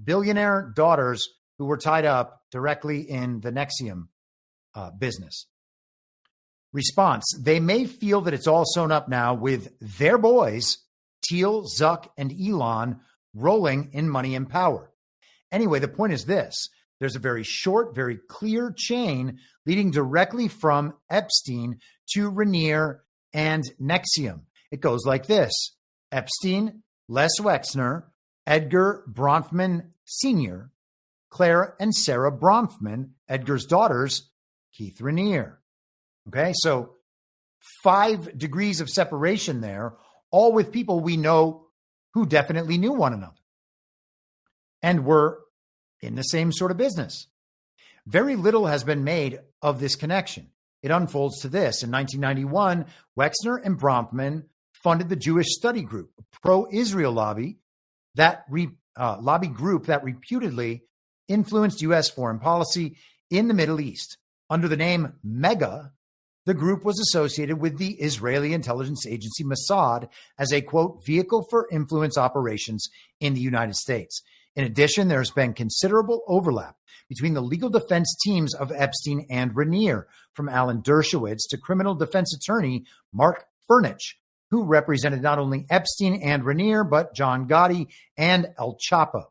Speaker 10: billionaire daughters who were tied up directly in the Nexium business. Response, they may feel that it's all sewn up now with their boys, Thiel, Zuck, and Elon, rolling in money and power. Anyway, the point is this. There's a very short, very clear chain leading directly from Epstein to Rainier and Nexium. It goes like this. Epstein, Les Wexner, Edgar Bronfman Sr., Claire and Sarah Bronfman, Edgar's daughters, Keith Rainier. Okay, so 5 degrees of separation there, all with people we know who definitely knew one another and were in the same sort of business. Very little has been made of this connection. It unfolds to this. In 1991, Wexner and Bronfman funded the Jewish Study Group, a pro-Israel lobby lobby group that reputedly influenced U.S. foreign policy in the Middle East. Under the name MAGA, the group was associated with the Israeli intelligence agency Mossad as a, quote, vehicle for influence operations in the United States. In addition, there's been considerable overlap between the legal defense teams of Epstein and Rainier, from Alan Dershowitz to criminal defense attorney Mark Furnich, who represented not only Epstein and Rainier, but John Gotti and El Chapo.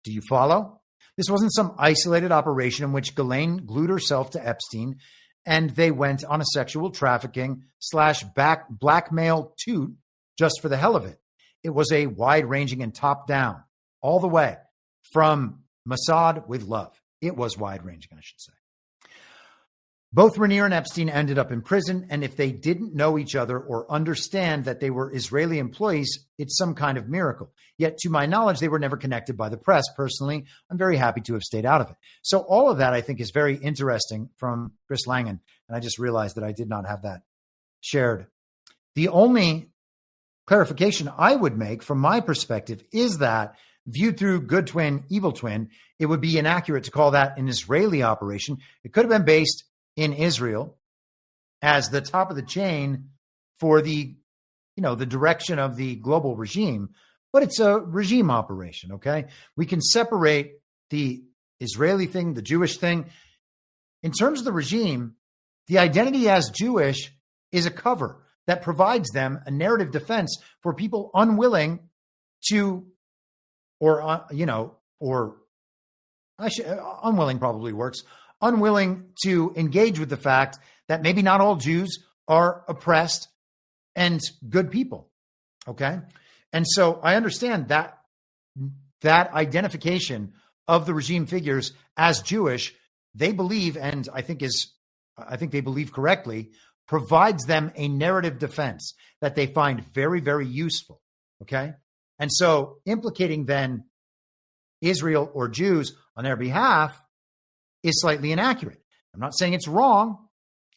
Speaker 10: Do you follow? This wasn't some isolated operation in which Ghislaine glued herself to Epstein and they went on a sexual trafficking / blackmail toot just for the hell of it. It was a wide-ranging and top-down, all the way from Mossad with love. It was wide-ranging, I should say. Both Rainier and Epstein ended up in prison, and if they didn't know each other or understand that they were Israeli employees, it's some kind of miracle. Yet, to my knowledge, they were never connected by the press. Personally, I'm very happy to have stayed out of it. So all of that, I think, is very interesting from Chris Langan, and I just realized that I did not have that shared. The only clarification I would make from my perspective is that, viewed through good twin, evil twin, it would be inaccurate to call that an Israeli operation. It could have been based in Israel as the top of the chain for the direction of the global regime, but it's a regime operation, okay? We can separate the Israeli thing, the Jewish thing. In terms of the regime, the identity as Jewish is a cover that provides them a narrative defense for people unwilling to, unwilling probably works, unwilling to engage with the fact that maybe not all Jews are oppressed and good people, okay? And so I understand that identification of the regime figures as Jewish, they believe, and I think they believe correctly, provides them a narrative defense that they find very, very useful, okay? And so implicating then Israel or Jews on their behalf is slightly inaccurate. I'm not saying it's wrong,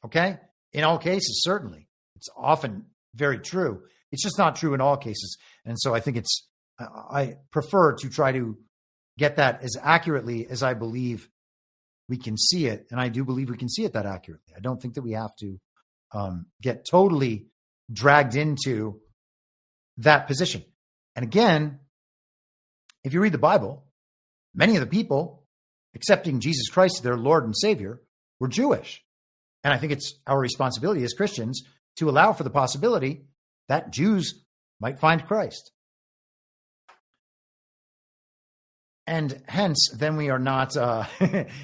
Speaker 10: okay? In all cases, certainly. It's often very true. It's just not true in all cases. And so I think I prefer to try to get that as accurately as I believe we can see it. And I do believe we can see it that accurately. I don't think that we have to get totally dragged into that position. And again, if you read the Bible, many of the people accepting Jesus Christ as their Lord and Savior were Jewish. And I think it's our responsibility as Christians to allow for the possibility that Jews might find Christ. And hence, then we are not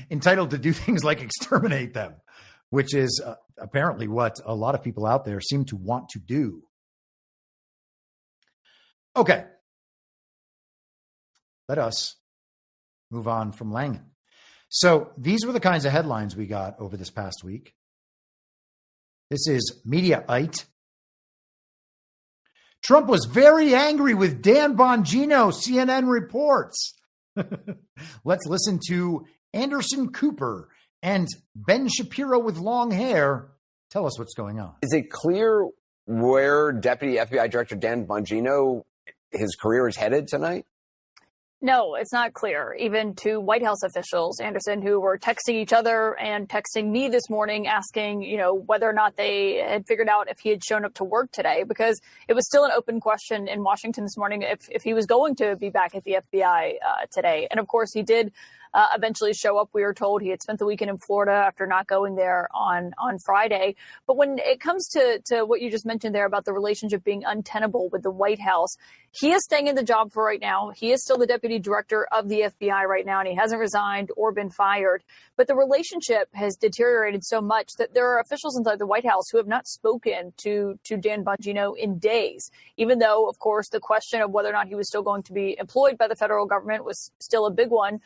Speaker 10: entitled to do things like exterminate them, which is apparently what a lot of people out there seem to want to do. Okay. Let us move on from Langan. So these were the kinds of headlines we got over this past week. This is MediaIte. Trump was very angry with Dan Bongino, CNN reports. Let's listen to Anderson Cooper and Ben Shapiro with long hair. Tell us what's going on.
Speaker 18: Is it clear where Deputy FBI Director Dan Bongino, his career is headed tonight?
Speaker 19: No, it's not clear, even to White House officials, Anderson, who were texting each other and texting me this morning asking, whether or not they had figured out if he had shown up to work today, because it was still an open question in Washington this morning if he was going to be back at the FBI today. And of course, he did eventually show up. We were told he had spent the weekend in Florida after not going there on Friday. But when it comes to what you just mentioned there about the relationship being untenable with the White House, he is staying in the job for right now. He is still the deputy director of the FBI right now, and he hasn't resigned or been fired. But the relationship has deteriorated so much that there are officials inside the White House who have not spoken to Dan Bongino in days, even though, of course, the question of whether or not he was still going to be employed by the federal government was still a big one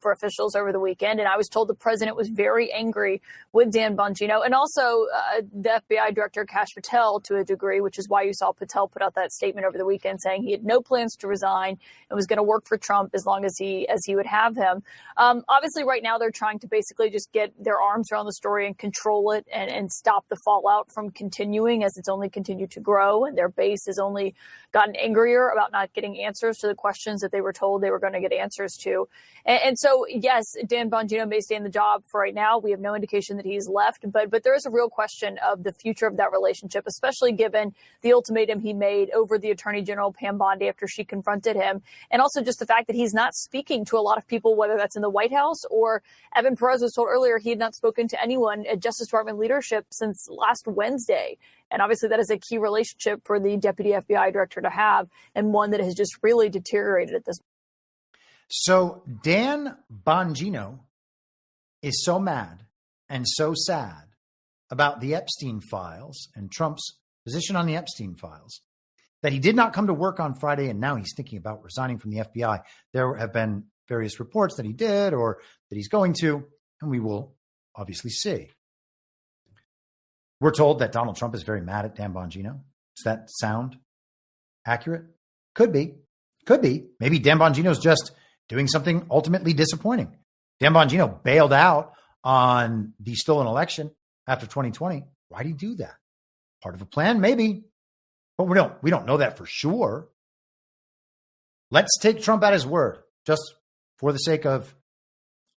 Speaker 19: for officials over the weekend. And I was told the president was very angry with Dan Bongino and also the FBI director, Kash Patel, to a degree, which is why you saw Patel put out that statement over the weekend saying he had no plans to resign and was going to work for Trump as long as he would have him. Obviously, right now, they're trying to basically just get their arms around the story and control it and stop the fallout from continuing as it's only continued to grow. And their base has only gotten angrier about not getting answers to the questions that they were told they were going to get answers to. And so, yes, Dan Bongino may stay in the job for right now. We have no indication that he's left, but there is a real question of the future of that relationship, especially given the ultimatum he made over the Attorney General, Pam Bondi, after she confronted him. And also just the fact that he's not speaking to a lot of people, whether that's in the White House or Evan Perez was told earlier he had not spoken to anyone at Justice Department leadership since last Wednesday. And obviously that is a key relationship for the deputy FBI director to have, and one that has just really deteriorated at this point.
Speaker 10: So Dan Bongino is so mad and so sad about the Epstein files and Trump's position on the Epstein files that he did not come to work on Friday, and now he's thinking about resigning from the FBI. There have been various reports that he did or that he's going to, and we will obviously see. We're told that Donald Trump is very mad at Dan Bongino. Does that sound accurate? Could be. Could be. Maybe Dan Bongino's just doing something ultimately disappointing. Dan Bongino bailed out on the stolen election after 2020. Why did he do that? Part of a plan? Maybe. But we don't know that for sure. Let's take Trump at his word, just for the sake of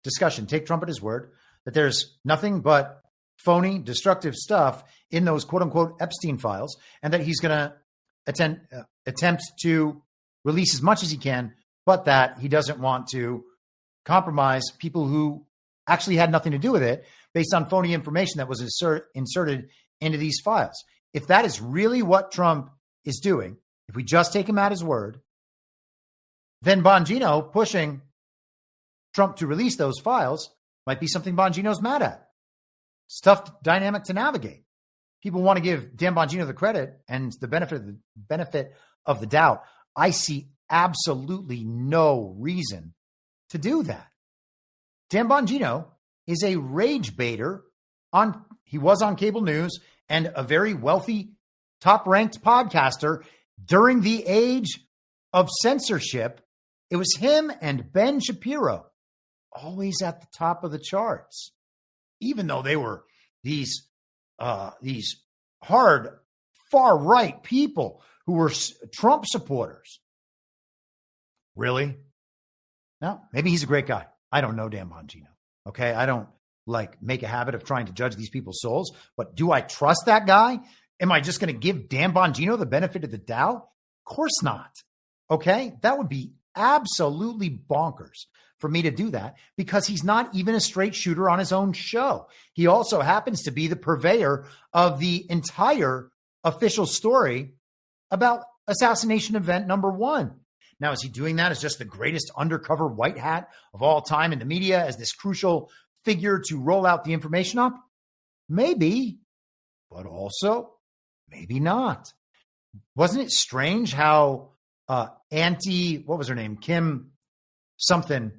Speaker 10: discussion. Take Trump at his word that there's nothing but phony, destructive stuff in those quote-unquote Epstein files, and that he's going to attempt to release as much as he can, but that he doesn't want to compromise people who actually had nothing to do with it based on phony information that was inserted into these files. If that is really what Trump is doing, if we just take him at his word, then Bongino pushing Trump to release those files might be something Bongino's mad at. It's a tough dynamic to navigate. People want to give Dan Bongino the credit and the benefit of the doubt. I see absolutely no reason to do that. Dan Bongino is a rage baiter. He was on cable news and a very wealthy, top-ranked podcaster during the age of censorship. It was him and Ben Shapiro, always at the top of the charts, even though they were these hard, far-right people who were Trump supporters. Really? No, maybe he's a great guy. I don't know Dan Bongino. Okay, I don't make a habit of trying to judge these people's souls, but do I trust that guy? Am I just going to give Dan Bongino the benefit of the doubt? Of course not. Okay, that would be absolutely bonkers for me to do that, because he's not even a straight shooter on his own show. He also happens to be the purveyor of the entire official story about assassination event number 1. Now, is he doing that as just the greatest undercover white hat of all time in the media, as this crucial figure to roll out the information up? Maybe, but also maybe not. Wasn't it strange how what was her name? Kim something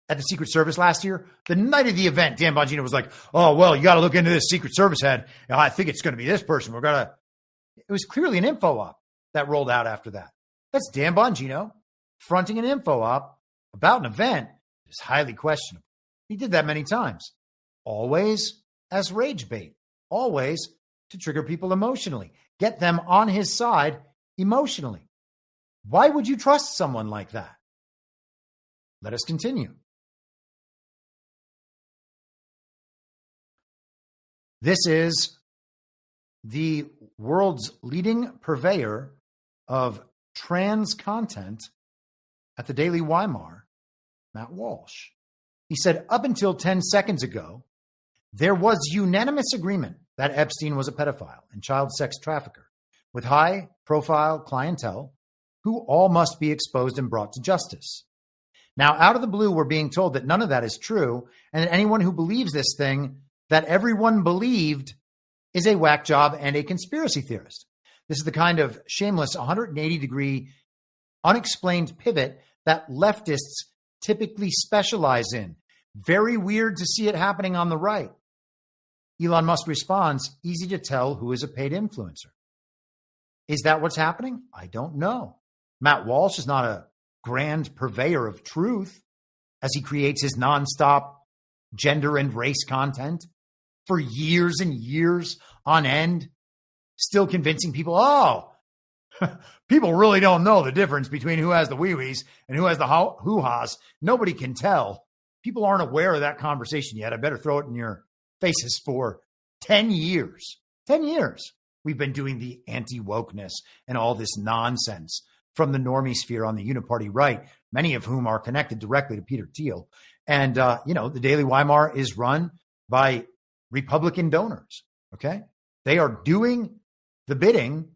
Speaker 10: at the Secret Service last year? The night of the event, Dan Bongino was like, oh, well, you got to look into this Secret Service head. I think it's going to be this person. It was clearly an info op that rolled out after that. That's Dan Bongino fronting an info op about an event that is highly questionable. He did that many times, always as rage bait, always to trigger people emotionally, get them on his side emotionally. Why would you trust someone like that? Let us continue. This is the world's leading purveyor of trans content at the Daily Weimar, Matt Walsh. He said, up until 10 seconds ago, there was unanimous agreement that Epstein was a pedophile and child sex trafficker with high-profile clientele who all must be exposed and brought to justice. Now, out of the blue, we're being told that none of that is true, and that anyone who believes this thing that everyone believed is a whack job and a conspiracy theorist. This is the kind of shameless 180-degree unexplained pivot that leftists typically specialize in. Very weird to see it happening on the right. Elon Musk responds, easy to tell who is a paid influencer. Is that what's happening? I don't know. Matt Walsh is not a grand purveyor of truth as he creates his nonstop gender and race content for years and years on end, still convincing people, people really don't know the difference between who has the wee-wees and who has the hoo-has. Nobody can tell. People aren't aware of that conversation yet. I better throw it in your faces. For 10 years. 10 years. We've been doing the anti-wokeness and all this nonsense from the normie sphere on the uniparty right, many of whom are connected directly to Peter Thiel. And, the Daily Weimar is run by Republican donors, okay? They are doing the bidding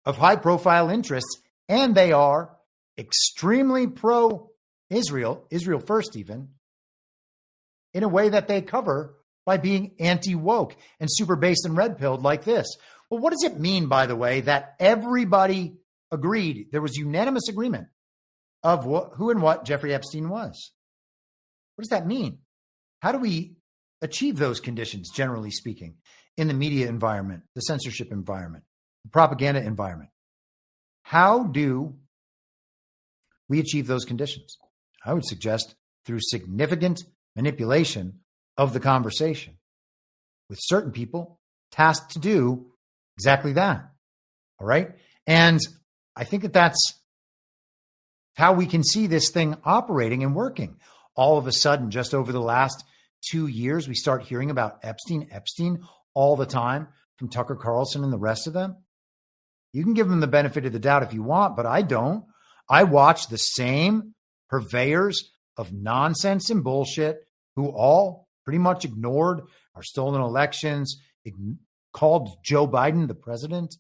Speaker 10: of high-profile interests, and they are extremely pro-Israel, Israel first even, in a way that they cover by being anti-woke and super based and red-pilled like this. Well, what does it mean, by the way, that everybody agreed, there was unanimous agreement of who and what Jeffrey Epstein was? What does that mean? How do we achieve those conditions, generally speaking, in the media environment, the censorship environment, the propaganda environment? How do we achieve those conditions? I would suggest through significant manipulation of the conversation with certain people tasked to do exactly that. All right. And I think that that's how we can see this thing operating and working. All of a sudden, just over the last 2 years, we start hearing about Epstein all the time from Tucker Carlson and the rest of them. You can give them the benefit of the doubt if you want, but I don't. I watch the same purveyors of nonsense and bullshit who all pretty much ignored our stolen elections, called Joe Biden the president,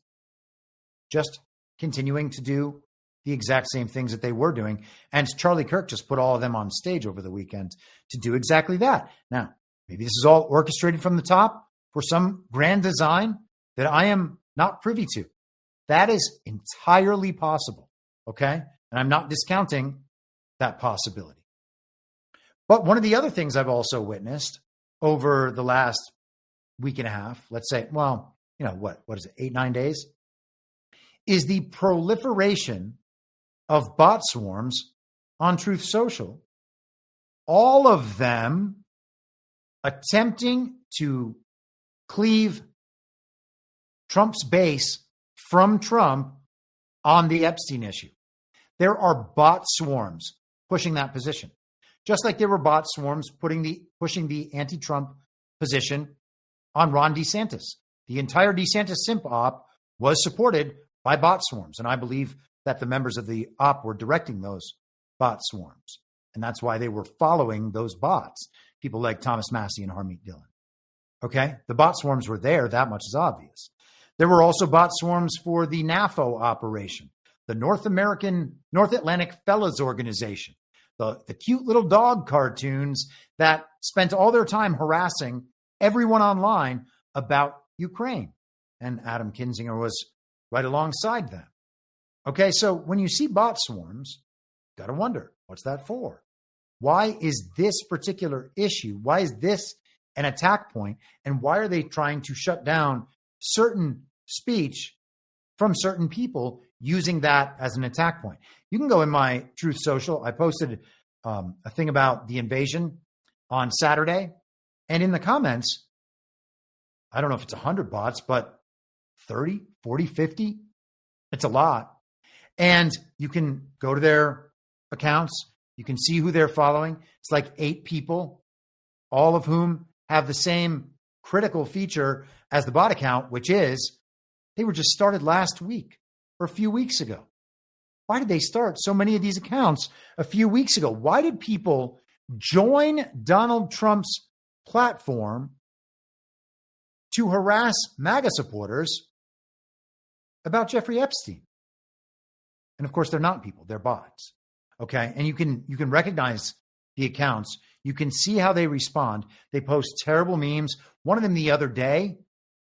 Speaker 10: just continuing to do the exact same things that they were doing. And Charlie Kirk just put all of them on stage over the weekend to do exactly that. Now, maybe this is all orchestrated from the top for some grand design that I am not privy to. That is entirely possible, okay? And I'm not discounting that possibility. But one of the other things I've also witnessed over the last week and a half, let's say, what is it, 8-9 days, is the proliferation of bot swarms on Truth Social, all of them attempting to cleave Trump's base from Trump on the Epstein issue. There are bot swarms pushing that position, just like there were bot swarms pushing the anti-Trump position on Ron DeSantis. The entire DeSantis simp op was supported by bot swarms, and I believe that the members of the op were directing those bot swarms, and that's why they were following those bots, people like Thomas Massey and Harmeet Dillon. Okay? The bot swarms were there. That much is obvious. There were also bot swarms for the NAFO operation, the North Atlantic Fellas Organization, the cute little dog cartoons that spent all their time harassing everyone online about Ukraine. And Adam Kinzinger was right alongside them. Okay, so when you see bot swarms, you got to wonder, what's that for? Why is this particular issue? Why is this an attack point? And why are they trying to shut down certain speech from certain people using that as an attack point? You can go in my Truth Social. I posted a thing about the invasion on Saturday. And in the comments, I don't know if it's 100 bots, but 30, 40, 50, it's a lot. And you can go to their accounts. You can see who they're following. It's like 8 people, all of whom have the same critical feature as the bot account, which is they were just started last week or a few weeks ago. Why did they start so many of these accounts a few weeks ago? Why did people join Donald Trump's platform to harass MAGA supporters about Jeffrey Epstein? And of course, they're not people, they're bots. Okay. And you can recognize the accounts. You can see how they respond. They post terrible memes. One of them the other day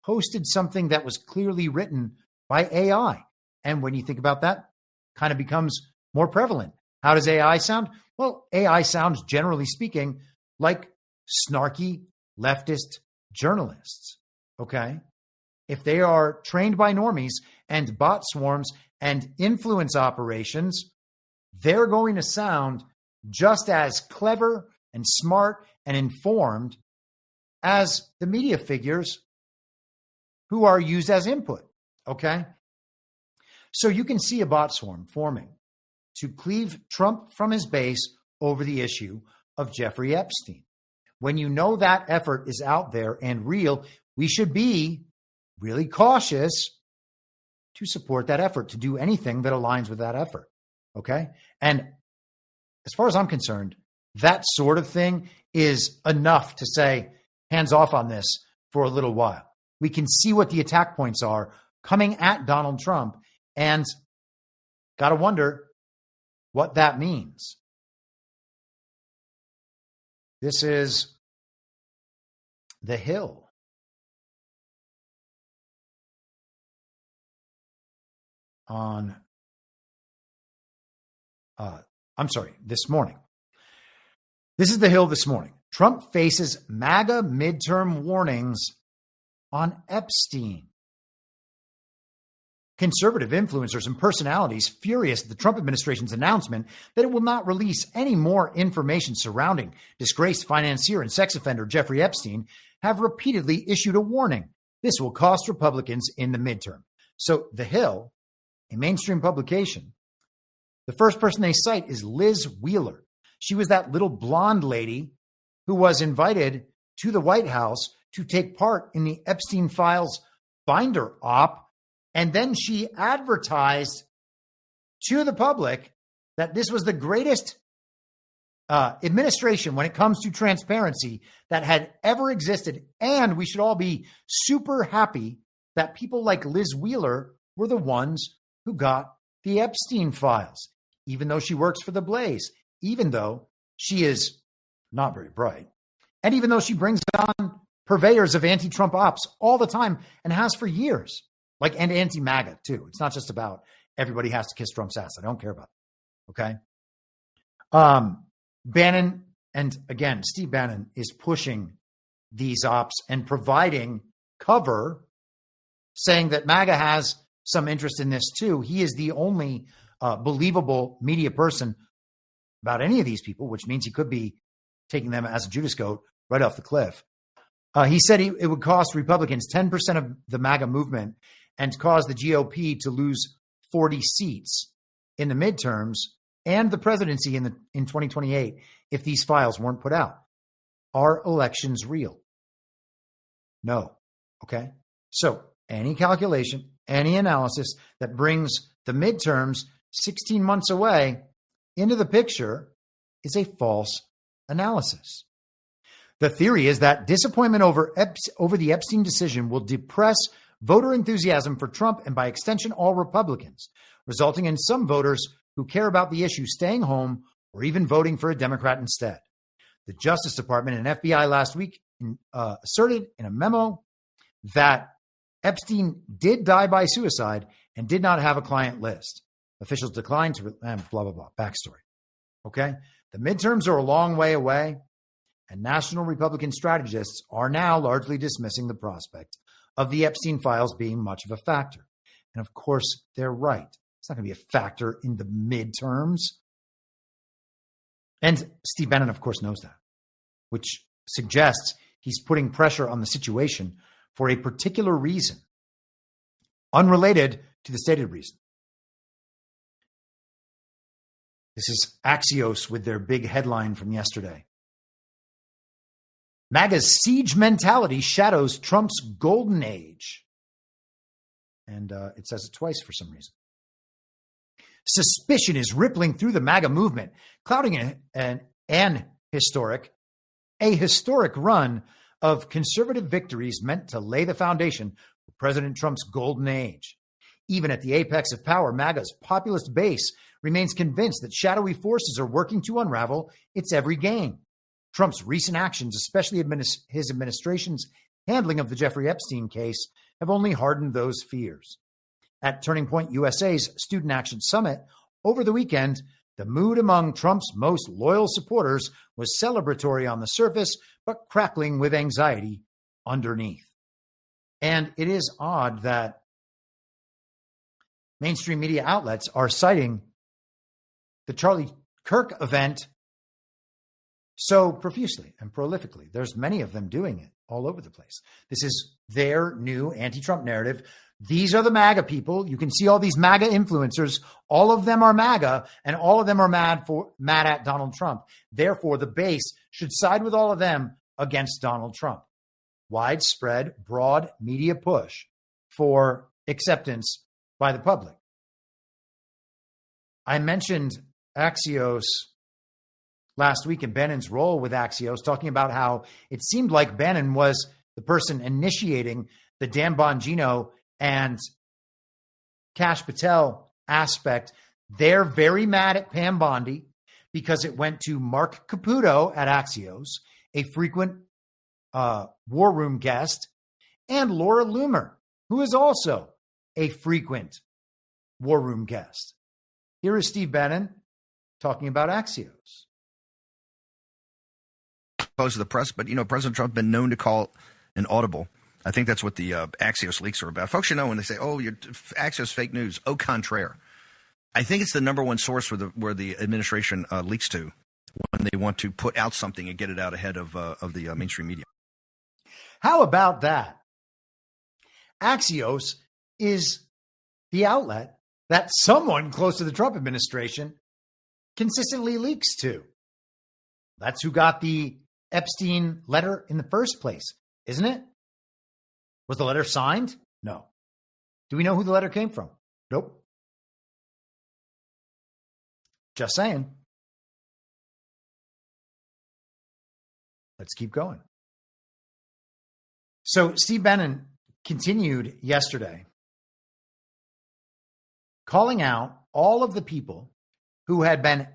Speaker 10: posted something that was clearly written by AI. And when you think about that, kind of becomes more prevalent. How does AI sound? Well, AI sounds, generally speaking, like snarky leftist journalists. Okay. If they are trained by normies and bot swarms and influence operations, they're going to sound just as clever and smart and informed as the media figures who are used as input. Okay. So you can see a bot swarm forming to cleave Trump from his base over the issue of Jeffrey Epstein. When you know that effort is out there and real, we should be really cautious to support that effort, to do anything that aligns with that effort. Okay. And as far as I'm concerned, that sort of thing is enough to say, hands off on this for a little while. We can see what the attack points are coming at Donald Trump, and got to wonder what that means. This is The Hill. This morning. This is The Hill this morning. Trump faces MAGA midterm warnings on Epstein. Conservative influencers and personalities furious at the Trump administration's announcement that it will not release any more information surrounding disgraced financier and sex offender Jeffrey Epstein have repeatedly issued a warning. This will cost Republicans in the midterm. So The Hill, a mainstream publication, the first person they cite is Liz Wheeler. She was that little blonde lady who was invited to the White House to take part in the Epstein files binder op. And then she advertised to the public that this was the greatest administration when it comes to transparency that had ever existed. And we should all be super happy that people like Liz Wheeler were the ones who got the Epstein files, even though she works for the Blaze, even though she is not very bright, and even though she brings on purveyors of anti-Trump ops all the time and has for years. And anti-MAGA, too. It's not just about everybody has to kiss Trump's ass. I don't care about that. Okay? Bannon, and again, Steve Bannon is pushing these ops and providing cover, saying that MAGA has some interest in this, too. He is the only believable media person about any of these people, which means he could be taking them as a Judas goat right off the cliff. He said it would cost Republicans 10% of the MAGA movement and cause the GOP to lose 40 seats in the midterms and the presidency in 2028 if these files weren't put out. Are elections real? No. Okay. So any calculation, any analysis that brings the midterms 16 months away into the picture is a false analysis. The theory is that disappointment over the Epstein decision will depress voter enthusiasm for Trump and by extension all Republicans, resulting in some voters who care about the issue staying home or even voting for a Democrat instead. The Justice Department and FBI last week asserted in a memo that Epstein did die by suicide and did not have a client list. Officials declined to blah, blah, blah, backstory. Okay? The midterms are a long way away, and national Republican strategists are now largely dismissing the prospect of the Epstein files being much of a factor. And of course, they're right. It's not going to be a factor in the midterms. And Steve Bannon, of course, knows that, which suggests he's putting pressure on the situation for a particular reason, unrelated to the stated reason. This is Axios with their big headline from yesterday. MAGA's siege mentality shadows Trump's golden age. And it says it twice for some reason. Suspicion is rippling through the MAGA movement, clouding a historic run of conservative victories meant to lay the foundation for President Trump's golden age. Even at the apex of power, MAGA's populist base remains convinced that shadowy forces are working to unravel its every game. Trump's recent actions, especially his administration's handling of the Jeffrey Epstein case, have only hardened those fears. At Turning Point USA's Student Action Summit over the weekend, the mood among Trump's most loyal supporters was celebratory on the surface, but crackling with anxiety underneath. And it is odd that mainstream media outlets are citing the Charlie Kirk event so profusely and prolifically. There's many of them doing it all over the place. This is their new anti-Trump narrative. These are the MAGA people. You can see all these MAGA influencers. All of them are MAGA, and all of them are mad at Donald Trump. Therefore, the base should side with all of them against Donald Trump. Widespread, broad media push for acceptance by the public. I mentioned Axios last week and Bannon's role with Axios, talking about how it seemed like Bannon was the person initiating the Dan Bongino and Kash Patel aspect. They're very mad at Pam Bondi because it went to Mark Caputo at Axios, a frequent war room guest, and Laura Loomer, who is also a frequent war room guest. Here is Steve Bannon talking about Axios.
Speaker 11: Opposed to the press, but President Trump has been known to call an audible. I think that's what the Axios leaks are about. Folks, when they say, "Oh, your Axios fake news," au contraire. I think it's the number one source where the administration leaks to when they want to put out something and get it out ahead of the mainstream media.
Speaker 10: How about that? Axios is the outlet that someone close to the Trump administration consistently leaks to. That's who got the Epstein letter in the first place, isn't it? Was the letter signed? No. Do we know who the letter came from? Nope. Just saying. Let's keep going. So Steve Bannon continued yesterday calling out all of the people who had been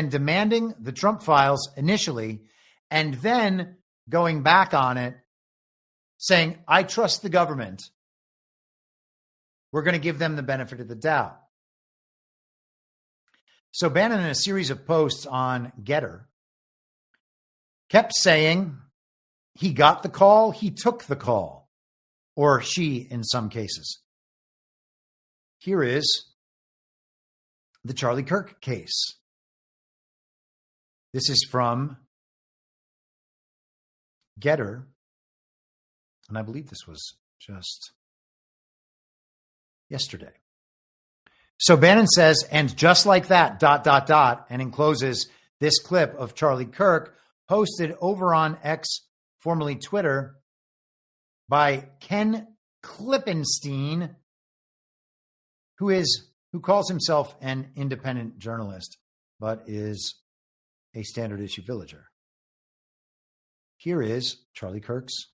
Speaker 10: demanding the Trump files initially, and then going back on it, saying, I trust the government. We're going to give them the benefit of the doubt. So Bannon, in a series of posts on Getter, kept saying he got the call, he took the call, or she in some cases. Here is the Charlie Kirk case. This is from Getter, and I believe this was just yesterday. So Bannon says, and just like that, ... and encloses this clip of Charlie Kirk posted over on X, formerly Twitter, by Ken Klippenstein, who calls himself an independent journalist, but is a standard issue villager. Here is Charlie Kirk's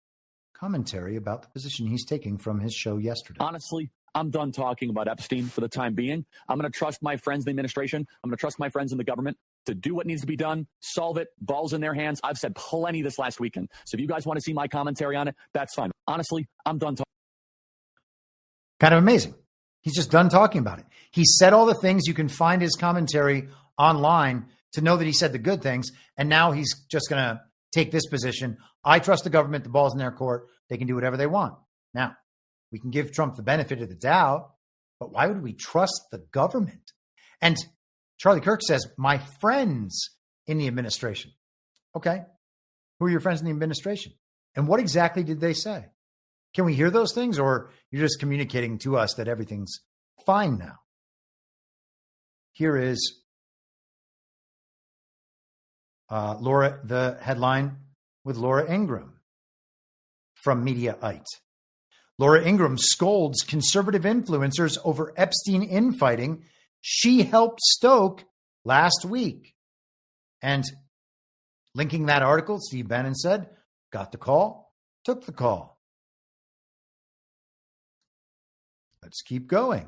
Speaker 10: commentary about the position he's taking from his show yesterday.
Speaker 20: Honestly, I'm done talking about Epstein for the time being. I'm going to trust my friends in the administration. I'm going to trust my friends in the government to do what needs to be done, solve it, balls in their hands. I've said plenty this last weekend. So if you guys want to see my commentary on it, that's fine. Honestly, I'm done talking.
Speaker 10: Kind of amazing. He's just done talking about it. He said all the things. You can find his commentary online to know that he said the good things. And now he's just going to take this position. I trust the government. The ball's in their court. They can do whatever they want. Now, we can give Trump the benefit of the doubt, but why would we trust the government? And Charlie Kirk says, my friends in the administration. Okay. Who are your friends in the administration? And what exactly did they say? Can we hear those things, or you're just communicating to us that everything's fine now? Here is Laura, the headline with Laura Ingraham from MediaIte. Laura Ingraham scolds conservative influencers over Epstein infighting she helped stoke last week. And linking that article, Steve Bannon said, got the call, took the call. Let's keep going.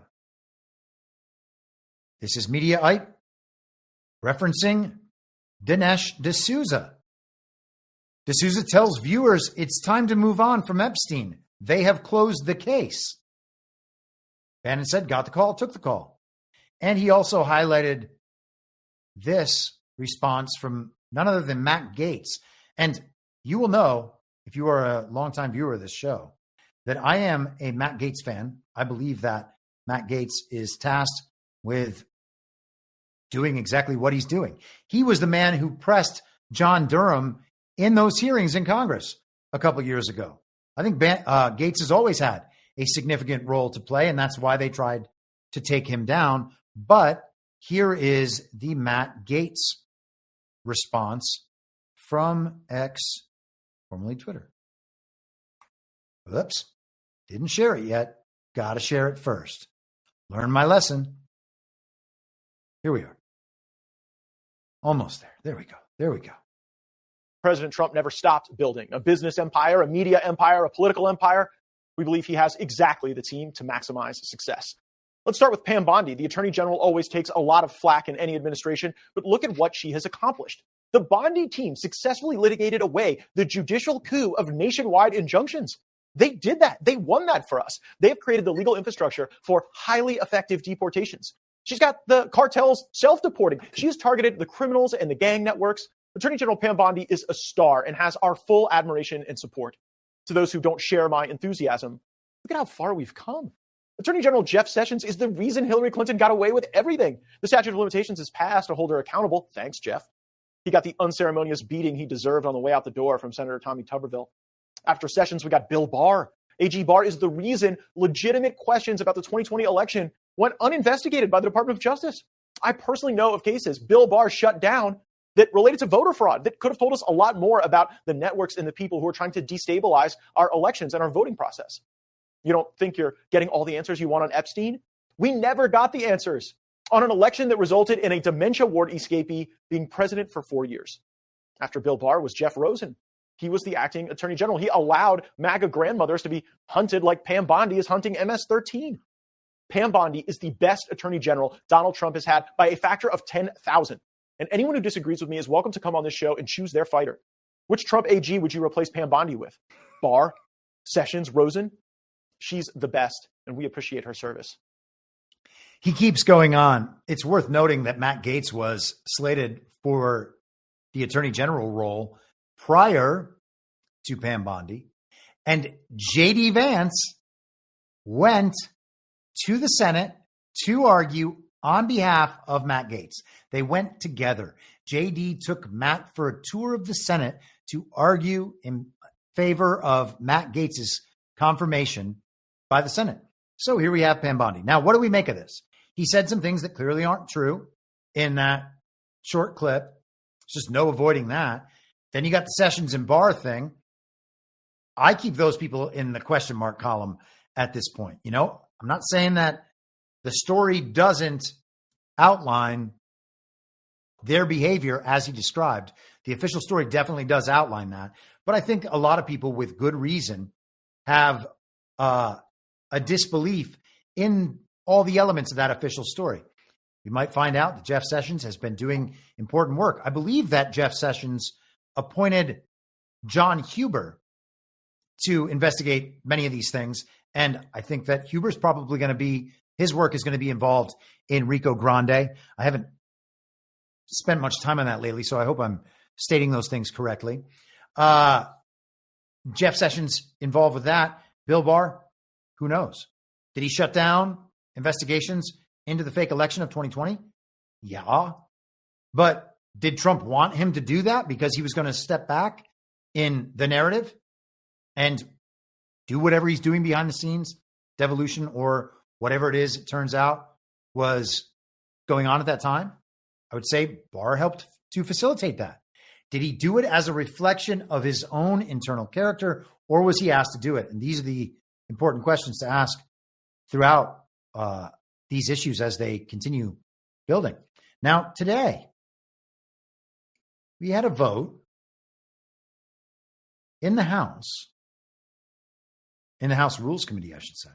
Speaker 10: This is MediaIte referencing Dinesh D'Souza. D'Souza tells viewers it's time to move on from Epstein. They have closed the case. Bannon said, got the call, took the call. And he also highlighted this response from none other than Matt Gaetz. And you will know, if you are a longtime viewer of this show, that I am a Matt Gaetz fan. I believe that Matt Gaetz is tasked with doing exactly what he's doing. He was the man who pressed John Durham in those hearings in Congress a couple of years ago. I think Gaetz has always had a significant role to play, and that's why they tried to take him down. But here is the Matt Gaetz response from X, formerly Twitter. Oops, didn't share it yet. Got to share it first. Learn my lesson. Here we are. Almost there. There we go. There we go.
Speaker 21: President Trump never stopped building a business empire, a media empire, a political empire. We believe he has exactly the team to maximize success. Let's start with Pam Bondi. The Attorney General always takes a lot of flack in any administration, but look at what she has accomplished. The Bondi team successfully litigated away the judicial coup of nationwide injunctions. They did that. They won that for us. They have created the legal infrastructure for highly effective deportations. She's got the cartels self-deporting. She has targeted the criminals and the gang networks. Attorney General Pam Bondi is a star and has our full admiration and support. To those who don't share my enthusiasm, look at how far we've come. Attorney General Jeff Sessions is the reason Hillary Clinton got away with everything. The statute of limitations is passed to hold her accountable. Thanks, Jeff. He got the unceremonious beating he deserved on the way out the door from Senator Tommy Tuberville. After Sessions, we got Bill Barr. AG Barr is the reason legitimate questions about the 2020 election went uninvestigated by the Department of Justice. I personally know of cases Bill Barr shut down that related to voter fraud that could have told us a lot more about the networks and the people who are trying to destabilize our elections and our voting process. You don't think you're getting all the answers you want on Epstein? We never got the answers on an election that resulted in a dementia ward escapee being president for 4 years. After Bill Barr was Jeff Rosen. He was the acting attorney general. He allowed MAGA grandmothers to be hunted like Pam Bondi is hunting MS-13. Pam Bondi is the best attorney general Donald Trump has had by a factor of 10,000. And anyone who disagrees with me is welcome to come on this show and choose their fighter. Which Trump AG would you replace Pam Bondi with? Barr, Sessions, Rosen? She's the best, and we appreciate her service.
Speaker 10: He keeps going on. It's worth noting that Matt Gaetz was slated for the attorney general role prior to Pam Bondi, and JD Vance went to the Senate to argue on behalf of Matt Gaetz. They went together. JD took Matt for a tour of the Senate to argue in favor of Matt Gaetz's confirmation by the Senate. So here we have Pam Bondi. Now, what do we make of this? He said some things that clearly aren't true in that short clip. There's just no avoiding that. Then you got the Sessions and Barr thing. I keep those people in the question mark column at this point. You know, I'm not saying that the story doesn't outline their behavior as he described. The official story definitely does outline that. But I think a lot of people with good reason have a disbelief in all the elements of that official story. We might find out that Jeff Sessions has been doing important work. I believe that Jeff Sessions appointed John Huber to investigate many of these things. And I think that Huber's probably going to be, his work is going to be involved in RICO Grande. I haven't spent much time on that lately, so I hope I'm stating those things correctly. Jeff Sessions involved with that. Bill Barr, who knows? Did he shut down investigations into the fake election of 2020? Yeah. But did Trump want him to do that because he was going to step back in the narrative and do whatever he's doing behind the scenes, devolution or whatever it is it turns out was going on at that time? I would say Barr helped to facilitate that. Did he do it as a reflection of his own internal character, or was he asked to do it? And these are the important questions to ask throughout these issues as they continue building. Now, today, we had a vote in the House Rules Committee, I should say,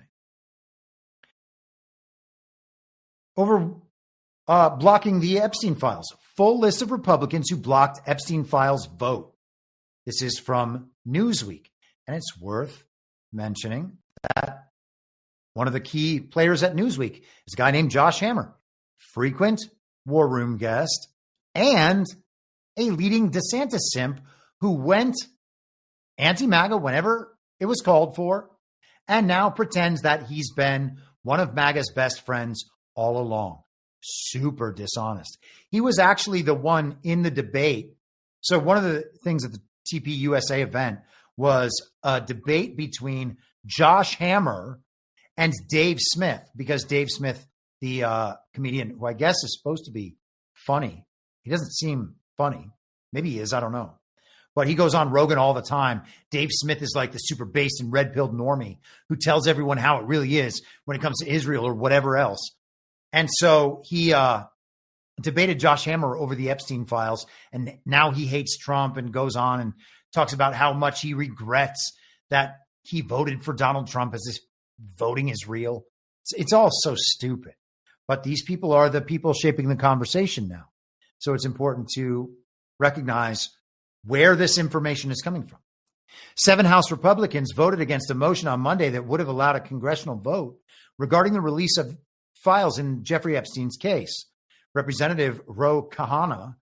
Speaker 10: over blocking the Epstein files. Full list of Republicans who blocked Epstein files vote. This is from Newsweek. And it's worth mentioning that one of the key players at Newsweek is a guy named Josh Hammer, frequent War Room guest and a leading DeSantis simp who went anti-MAGA whenever it was called for and now pretends that he's been one of MAGA's best friends all along. Super dishonest. He was actually the one in the debate. So one of the things at the TPUSA event was a debate between Josh Hammer and Dave Smith, because Dave Smith, the comedian who I guess is supposed to be funny. He doesn't seem funny. Maybe he is. I don't know. But he goes on Rogan all the time. Dave Smith is like the super based and red-pilled normie who tells everyone how it really is when it comes to Israel or whatever else. And so he debated Josh Hammer over the Epstein files, and now he hates Trump and goes on and talks about how much he regrets that he voted for Donald Trump, as if voting is real. It's all so stupid. But these people are the people shaping the conversation now. So it's important to recognize where this information is coming from. 7 House Republicans voted against a motion on Monday that would have allowed a congressional vote regarding the release of files in Jeffrey Epstein's case. Representative Ro Khanna,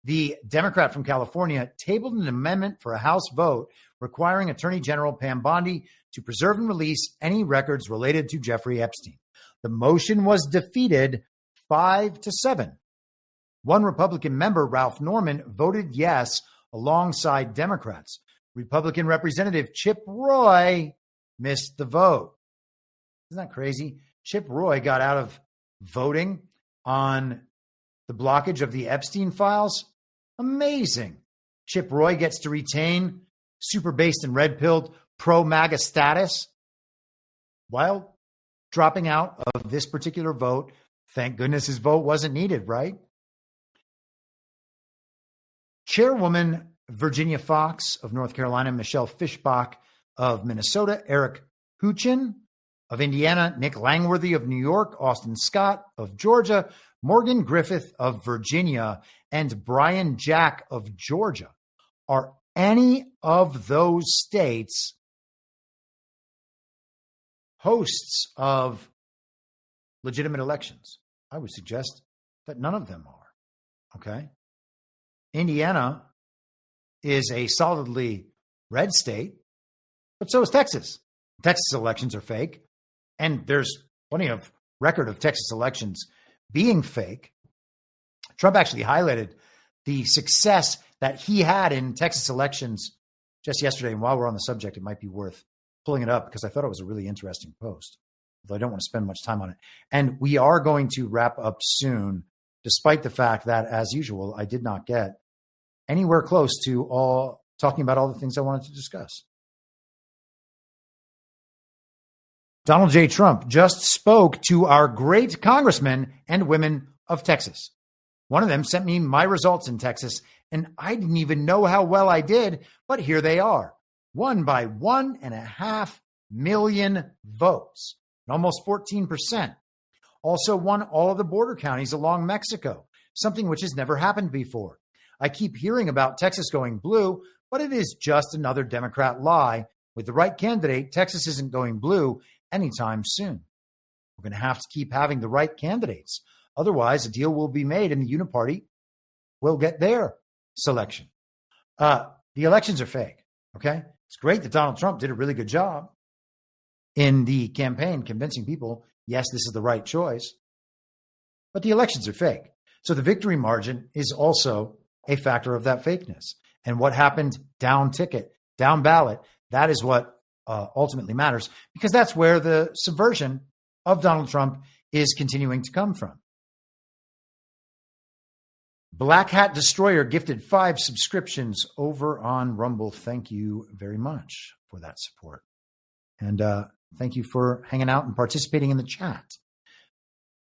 Speaker 10: the Democrat from California, tabled an amendment for a House vote requiring Attorney General Pam Bondi to preserve and release any records related to Jeffrey Epstein. The motion was defeated 5-7. One Republican member, Ralph Norman, voted yes alongside Democrats. Republican Representative Chip Roy missed the vote. Isn't that crazy? Chip Roy got out of voting on the blockage of the Epstein files. Amazing. Chip Roy gets to retain super based and red-pilled pro-MAGA status while dropping out of this particular vote. Thank goodness his vote wasn't needed, right? Chairwoman Virginia Fox of North Carolina, Michelle Fischbach of Minnesota, Eric Huchin of Indiana, Nick Langworthy of New York, Austin Scott of Georgia, Morgan Griffith of Virginia, and Brian Jack of Georgia. Are any of those states hosts of legitimate elections? I would suggest that none of them are. Okay. Indiana is a solidly red state, but so is Texas. Texas elections are fake, and there's plenty of record of Texas elections being fake. Trump actually highlighted the success that he had in Texas elections just yesterday. And while we're on the subject, it might be worth pulling it up because I thought it was a really interesting post, although I don't want to spend much time on it. And we are going to wrap up soon, despite the fact that, as usual, I did not get anywhere close to all talking about all the things I wanted to discuss. Donald J. Trump just spoke to our great congressmen and women of Texas. One of them sent me my results in Texas, and I didn't even know how well I did, but here they are. Won by 1.5 million votes, almost 14%. Also won all of the border counties along Mexico, something which has never happened before. I keep hearing about Texas going blue, but it is just another Democrat lie. With the right candidate, Texas isn't going blue anytime soon. We're going to have to keep having the right candidates. Otherwise, a deal will be made in the uniparty will get their selection. The elections are fake, okay? It's great that Donald Trump did a really good job in the campaign convincing people, yes, this is the right choice. But the elections are fake. So the victory margin is also a factor of that fakeness. And what happened down ticket, down ballot, that is what ultimately matters, because that's where the subversion of Donald Trump is continuing to come from. Black Hat Destroyer gifted 5 subscriptions over on Rumble. Thank you very much for that support. And thank you for hanging out and participating in the chat.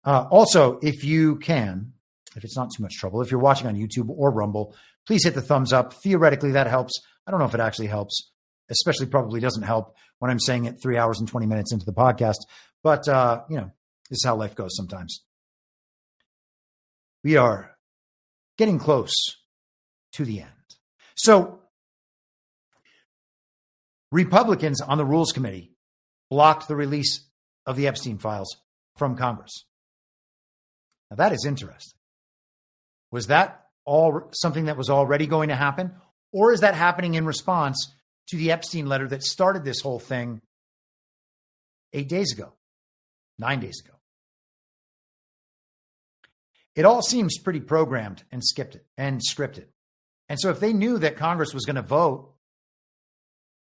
Speaker 10: Also, if you can, if it's not too much trouble, if you're watching on YouTube or Rumble, please hit the thumbs up. Theoretically, that helps. I don't know if it actually helps, especially probably doesn't help when I'm saying it 3 hours and 20 minutes into the podcast. But, this is how life goes sometimes. We are getting close to the end. So, Republicans on the Rules Committee blocked the release of the Epstein files from Congress. Now, that is interesting. Was that all something that was already going to happen? Or is that happening in response to the Epstein letter that started this whole thing 8 days ago, 9 days ago? It all seems pretty programmed and scripted. And so if they knew that Congress was going to vote,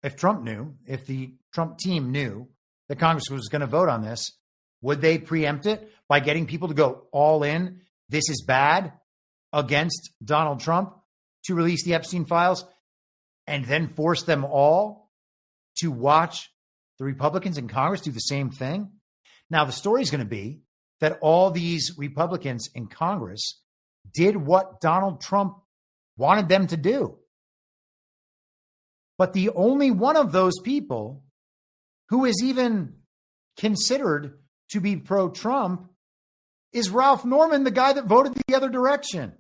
Speaker 10: if Trump knew, if the Trump team knew that Congress was going to vote on this, would they preempt it by getting people to go all in? This is bad against Donald Trump to release the Epstein files and then force them all to watch the Republicans in Congress do the same thing? Now, the story is going to be that all these Republicans in Congress did what Donald Trump wanted them to do. But the only one of those people who is even considered to be pro-Trump is Ralph Norman, the guy that voted the other direction.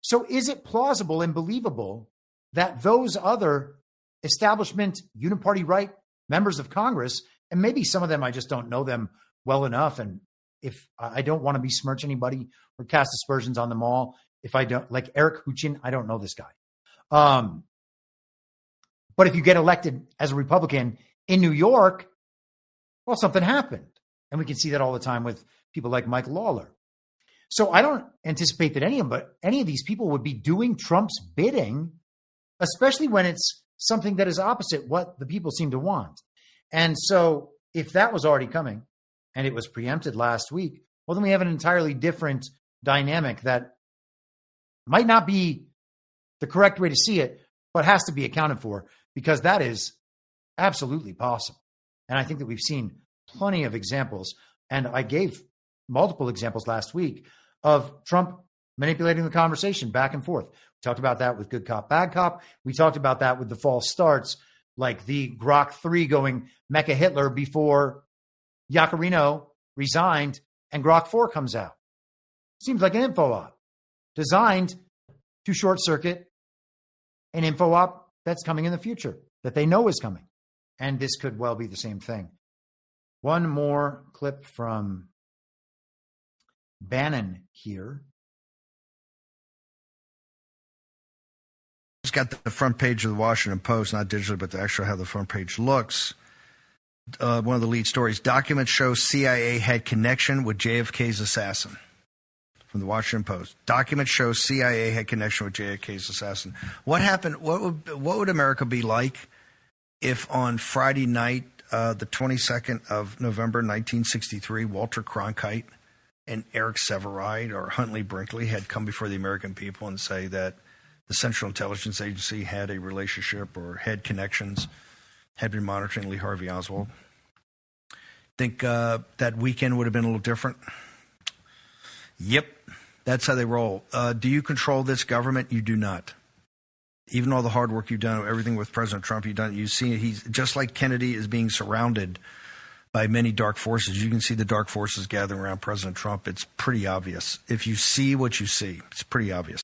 Speaker 10: So is it plausible and believable that those other establishment uniparty right members of Congress, and maybe some of them, I just don't know them well enough, and if I don't want to besmirch anybody or cast aspersions on them all, if I don't, like Eric Huchin, I don't know this guy. But if you get elected as a Republican in New York, well, something happened. And we can see that all the time with people like Mike Lawler. So I don't anticipate that any of these people would be doing Trump's bidding, especially when it's something that is opposite what the people seem to want. And so if that was already coming and it was preempted last week, well, then we have an entirely different dynamic that might not be the correct way to see it, but has to be accounted for, because that is absolutely possible. And I think that we've seen plenty of examples, and I gave multiple examples last week of Trump manipulating the conversation back and forth. We talked about that with good cop, bad cop. We talked about that with the false starts, like the Grok 3 going MechaHitler before Yaccarino resigned and Grok 4 comes out. Seems like an info op designed to short circuit an info op that's coming in the future that they know is coming. And this could well be the same thing. One more clip from Bannon here.
Speaker 11: It's got the front page of the Washington Post, not digitally, but actually how the front page looks. One of the lead stories, documents show CIA had connection with JFK's assassin. From the Washington Post. Documents show CIA had connection with JFK's assassin. What happened? What would America be like if on Friday night, the 22nd of November, 1963, Walter Cronkite and Eric Sevareid or Huntley Brinkley had come before the American people and say that the Central Intelligence Agency had a relationship or had connections, had been monitoring Lee Harvey Oswald? Think that weekend would have been a little different? Yep, that's how they roll. Do you control this government? You do not. Even all the hard work you've done, everything with President Trump you've done, you see he's just like Kennedy is being surrounded by many dark forces. You can see the dark forces gathering around President Trump. It's pretty obvious. If you see what you see, it's pretty obvious.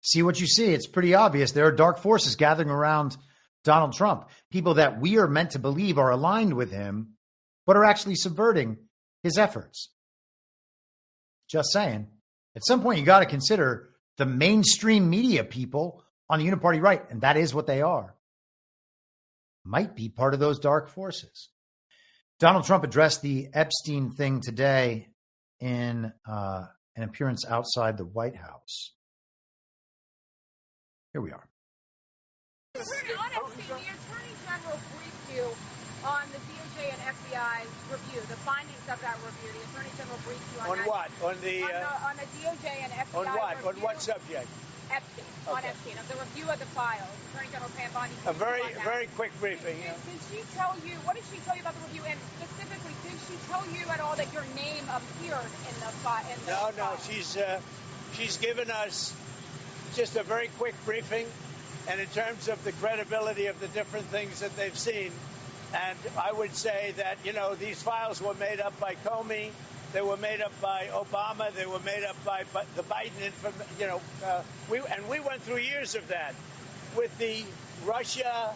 Speaker 10: See what you see. It's pretty obvious. There are dark forces gathering around Donald Trump. People that we are meant to believe are aligned with him, but are actually subverting his efforts. Just saying. At some point, you got to consider the mainstream media people on the uniparty right, and that is what they are, might be part of those dark forces. Donald Trump addressed the Epstein thing today in an appearance outside the White House. Here we are.
Speaker 1: On Epstein, the Attorney General briefed you on the DOJ and FBI review, the findings of that review. The Attorney General briefed you on that.
Speaker 15: What? On the
Speaker 1: DOJ and FBI
Speaker 15: on what?
Speaker 1: review.
Speaker 15: On what subject?
Speaker 1: Epstein. Okay. On Epstein, of the review of the files. Attorney General Pam Bondi.
Speaker 15: A very quick briefing.
Speaker 1: Did she tell you, what did she tell you about the review? And specifically, did she tell you at all that your name appeared in the file?
Speaker 15: No. She's given us just a very quick briefing, and in terms of the credibility of the different things that they've seen. And I would say that, these files were made up by Comey. They were made up by Obama. They were made up by the Biden we went through years of that with the Russia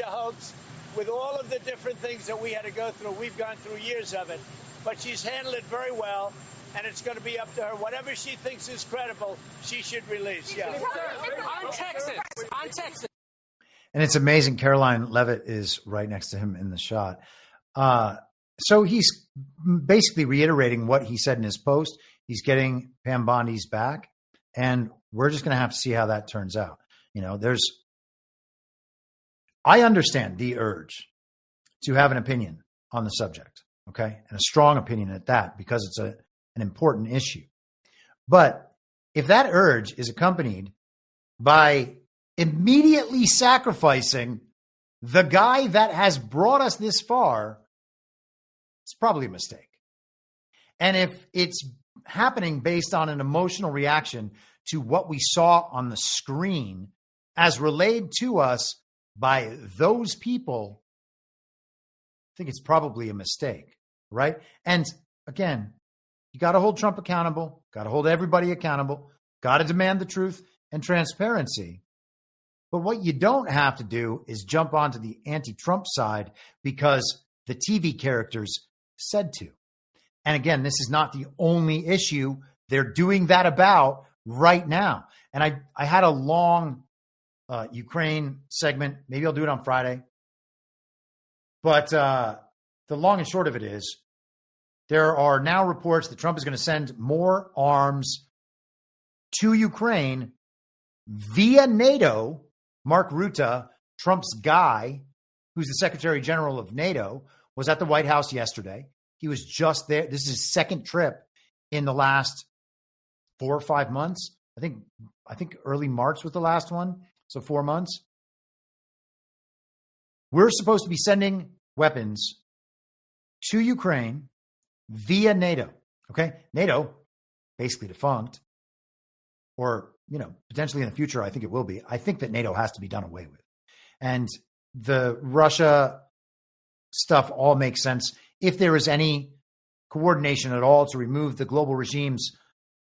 Speaker 15: hoax, with all of the different things that we had to go through. We've gone through years of it. But she's handled it very well, and it's going to be up to her. Whatever she thinks is credible, she should release. Yeah.
Speaker 1: On Texas.
Speaker 10: And it's amazing. Caroline Levitt is right next to him in the shot. So he's basically reiterating what he said in his post. He's getting Pam Bondi's back, and we're just going to have to see how that turns out. I understand the urge to have an opinion on the subject, okay? And a strong opinion at that, because it's an important issue. But if that urge is accompanied by immediately sacrificing the guy that has brought us this far, it's probably a mistake. And if it's happening based on an emotional reaction to what we saw on the screen as relayed to us by those people, I think it's probably a mistake, right? And again, you got to hold Trump accountable, got to hold everybody accountable, got to demand the truth and transparency. But what you don't have to do is jump onto the anti-Trump side because the TV characters said to. And again, this is not the only issue they're doing that about right now. And I had a long Ukraine segment. Maybe I'll do it on Friday. But the long and short of it is, there are now reports that Trump is going to send more arms to Ukraine via NATO. Mark Rutte, Trump's guy, who's the Secretary General of NATO, was at the White House yesterday. He was just there. This is his second trip in the last 4 or 5 months. I think early March was the last one. So 4 months. We're supposed to be sending weapons to Ukraine via NATO. Okay. NATO, basically defunct, or, potentially in the future, I think it will be. I think that NATO has to be done away with. And the Russia stuff all makes sense. If there is any coordination at all to remove the global regime's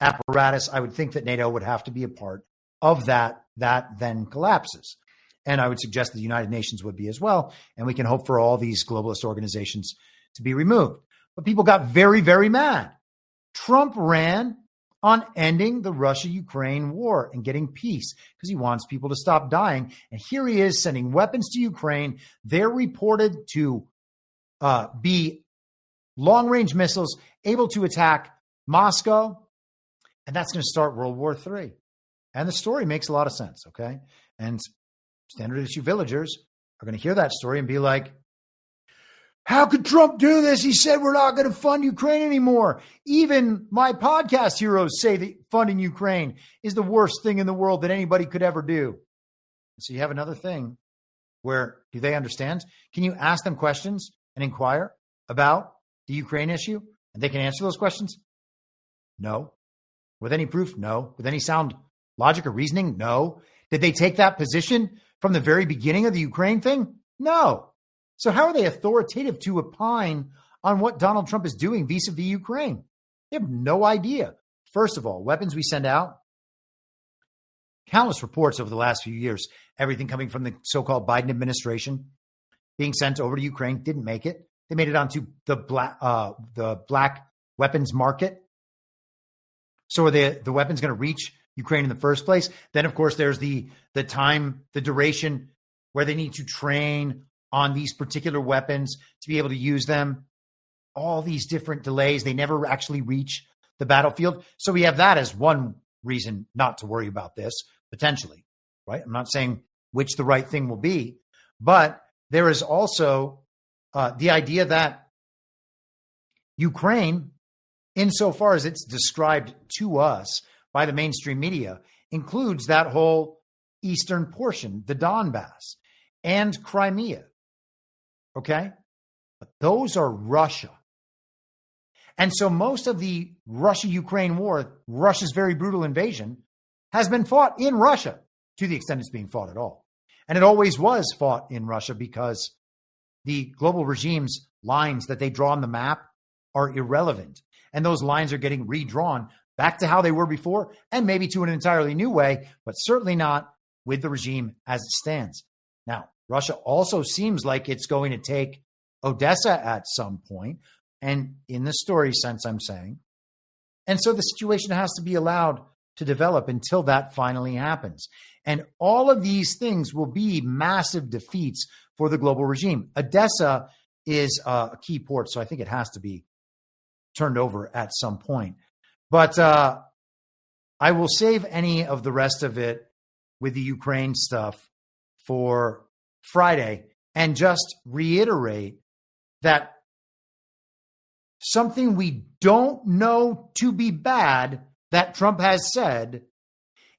Speaker 10: apparatus, I would think that NATO would have to be a part of that then collapses. And I would suggest the United Nations would be as well. And we can hope for all these globalist organizations to be removed. But people got very, very mad. Trump ran on ending the Russia-Ukraine war and getting peace because he wants people to stop dying. And here he is sending weapons to Ukraine. They're reported to be long-range missiles able to attack Moscow. And that's going to start World War III. And the story makes a lot of sense, okay? And standard issue villagers are going to hear that story and be like, how could Trump do this? He said we're not going to fund Ukraine anymore. Even my podcast heroes say that funding Ukraine is the worst thing in the world that anybody could ever do. So you have another thing where, do they understand? Can you ask them questions and inquire about the Ukraine issue? And they can answer those questions? No. With any proof? No. With any sound logic or reasoning? No. Did they take that position from the very beginning of the Ukraine thing? No. So how are they authoritative to opine on what Donald Trump is doing vis-a-vis Ukraine? They have no idea. First of all, weapons we send out, countless reports over the last few years, everything coming from the so-called Biden administration being sent over to Ukraine, didn't make it. They made it onto the black weapons market. So are the weapons going to reach Ukraine in the first place? Then, of course, there's the time, the duration where they need to train on these particular weapons to be able to use them. All these different delays. They never actually reach the battlefield. So we have that as one reason not to worry about this, potentially, right? I'm not saying which the right thing will be, but there is also the idea that Ukraine, insofar as it's described to us by the mainstream media, includes that whole eastern portion, the Donbass and Crimea. Okay? But those are Russia. And so most of the Russia-Ukraine war, Russia's very brutal invasion, has been fought in Russia, to the extent it's being fought at all. And it always was fought in Russia because the global regime's lines that they draw on the map are irrelevant. And those lines are getting redrawn back to how they were before, and maybe to an entirely new way, but certainly not with the regime as it stands. Now, Russia also seems like it's going to take Odessa at some point, and in the story sense, I'm saying. And so the situation has to be allowed to develop until that finally happens. And all of these things will be massive defeats for the global regime. Odessa is a key port, so I think it has to be turned over at some point. But I will save any of the rest of it with the Ukraine stuff for Friday and just reiterate that something we don't know to be bad that Trump has said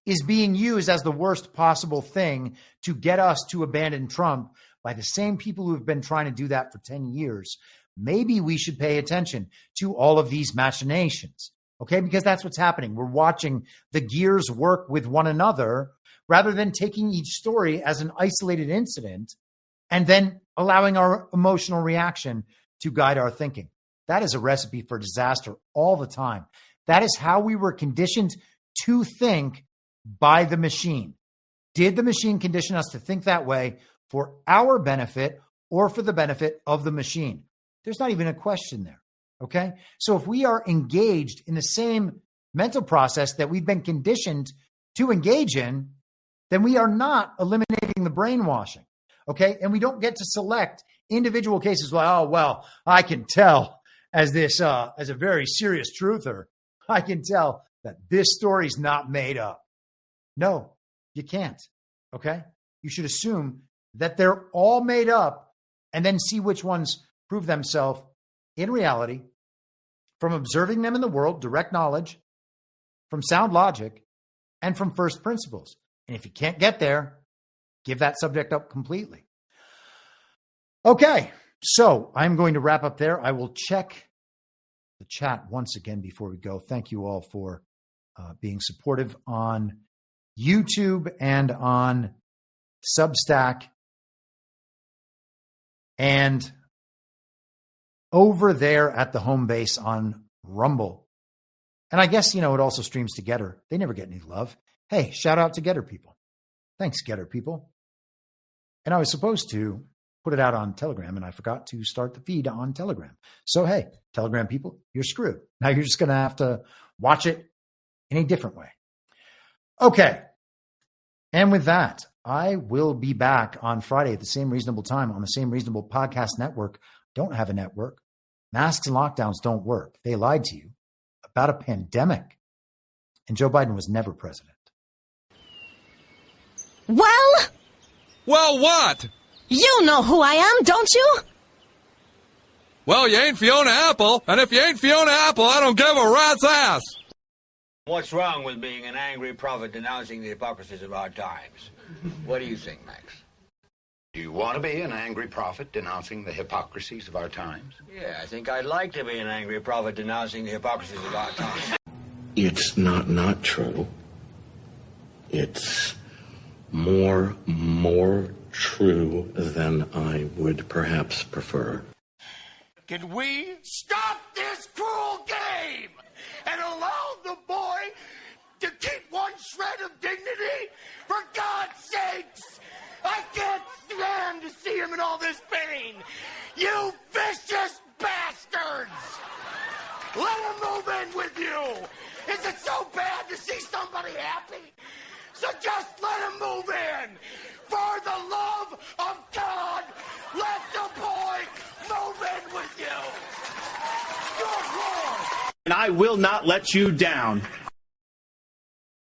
Speaker 10: is being used as the worst possible thing to get us to abandon Trump by the same people who have been trying to do that for 10 years. Maybe we should pay attention to all of these machinations, okay? Because that's what's happening. We're watching the gears work with one another rather than taking each story as an isolated incident and then allowing our emotional reaction to guide our thinking. That is a recipe for disaster all the time. That is how we were conditioned to think by the machine. Did the machine condition us to think that way for our benefit or for the benefit of the machine? There's not even a question there, okay? So if we are engaged in the same mental process that we've been conditioned to engage in, then we are not eliminating the brainwashing, okay? And we don't get to select individual cases like, oh, well, I can tell as a very serious truther, I can tell that this story's not made up. No, you can't, okay? You should assume that they're all made up and then see which ones prove themselves in reality from observing them in the world, direct knowledge, from sound logic, and from first principles. And if you can't get there, give that subject up completely. Okay, so I'm going to wrap up there. I will check the chat once again before we go. Thank you all for being supportive on YouTube and on Substack. And over there at the home base on Rumble. And I guess, it also streams to Getter. They never get any love. Hey, shout out to Getter people. Thanks, Getter people. And I was supposed to put it out on Telegram, and I forgot to start the feed on Telegram. So, hey, Telegram people, you're screwed. Now you're just going to have to watch it in a different way. Okay. And with that, I will be back on Friday at the same reasonable time on the same reasonable podcast network. Don't have a network. Masks and lockdowns don't work. They lied to you about a pandemic. And Joe Biden was never president.
Speaker 6: Well,
Speaker 4: what?
Speaker 6: You know who I am, don't you?
Speaker 4: Well, you ain't Fiona Apple, and if you ain't Fiona Apple, I don't give a rat's ass.
Speaker 22: What's wrong with being an angry prophet denouncing the hypocrisies of our times? What do you think, Max?
Speaker 23: Do you want to be an angry prophet denouncing the hypocrisies of our times?
Speaker 22: Yeah, I think I'd like to be an angry prophet denouncing the hypocrisies of our times.
Speaker 24: It's not true. It's more true than I would perhaps prefer.
Speaker 22: Can we stop this cruel game and allow the boy to keep one shred of dignity? For God's sakes! I can't stand to see him in all this pain! You vicious bastards! Let him move in with you Is it so bad to see somebody happy? So just let him move in. For the love of God, let the boy move in with you. Good Lord.
Speaker 2: And I will not let you down.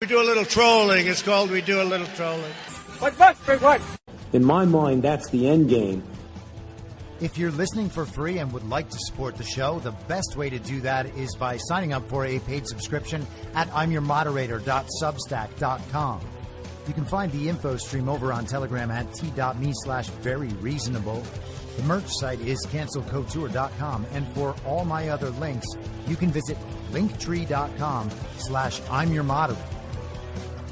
Speaker 3: We do a little trolling. It's called We Do a Little Trolling.
Speaker 2: What? In my mind, that's the end game.
Speaker 10: If you're listening for free and would like to support the show, the best way to do that is by signing up for a paid subscription at imyourmoderator.substack.com. You can find the info stream over on Telegram at t.me/veryreasonable. The merch site is cancelcouture.com, and for all my other links, you can visit linktree.com/imyourmoderator.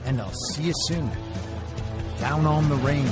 Speaker 10: And I'll see you soon. Down on the range.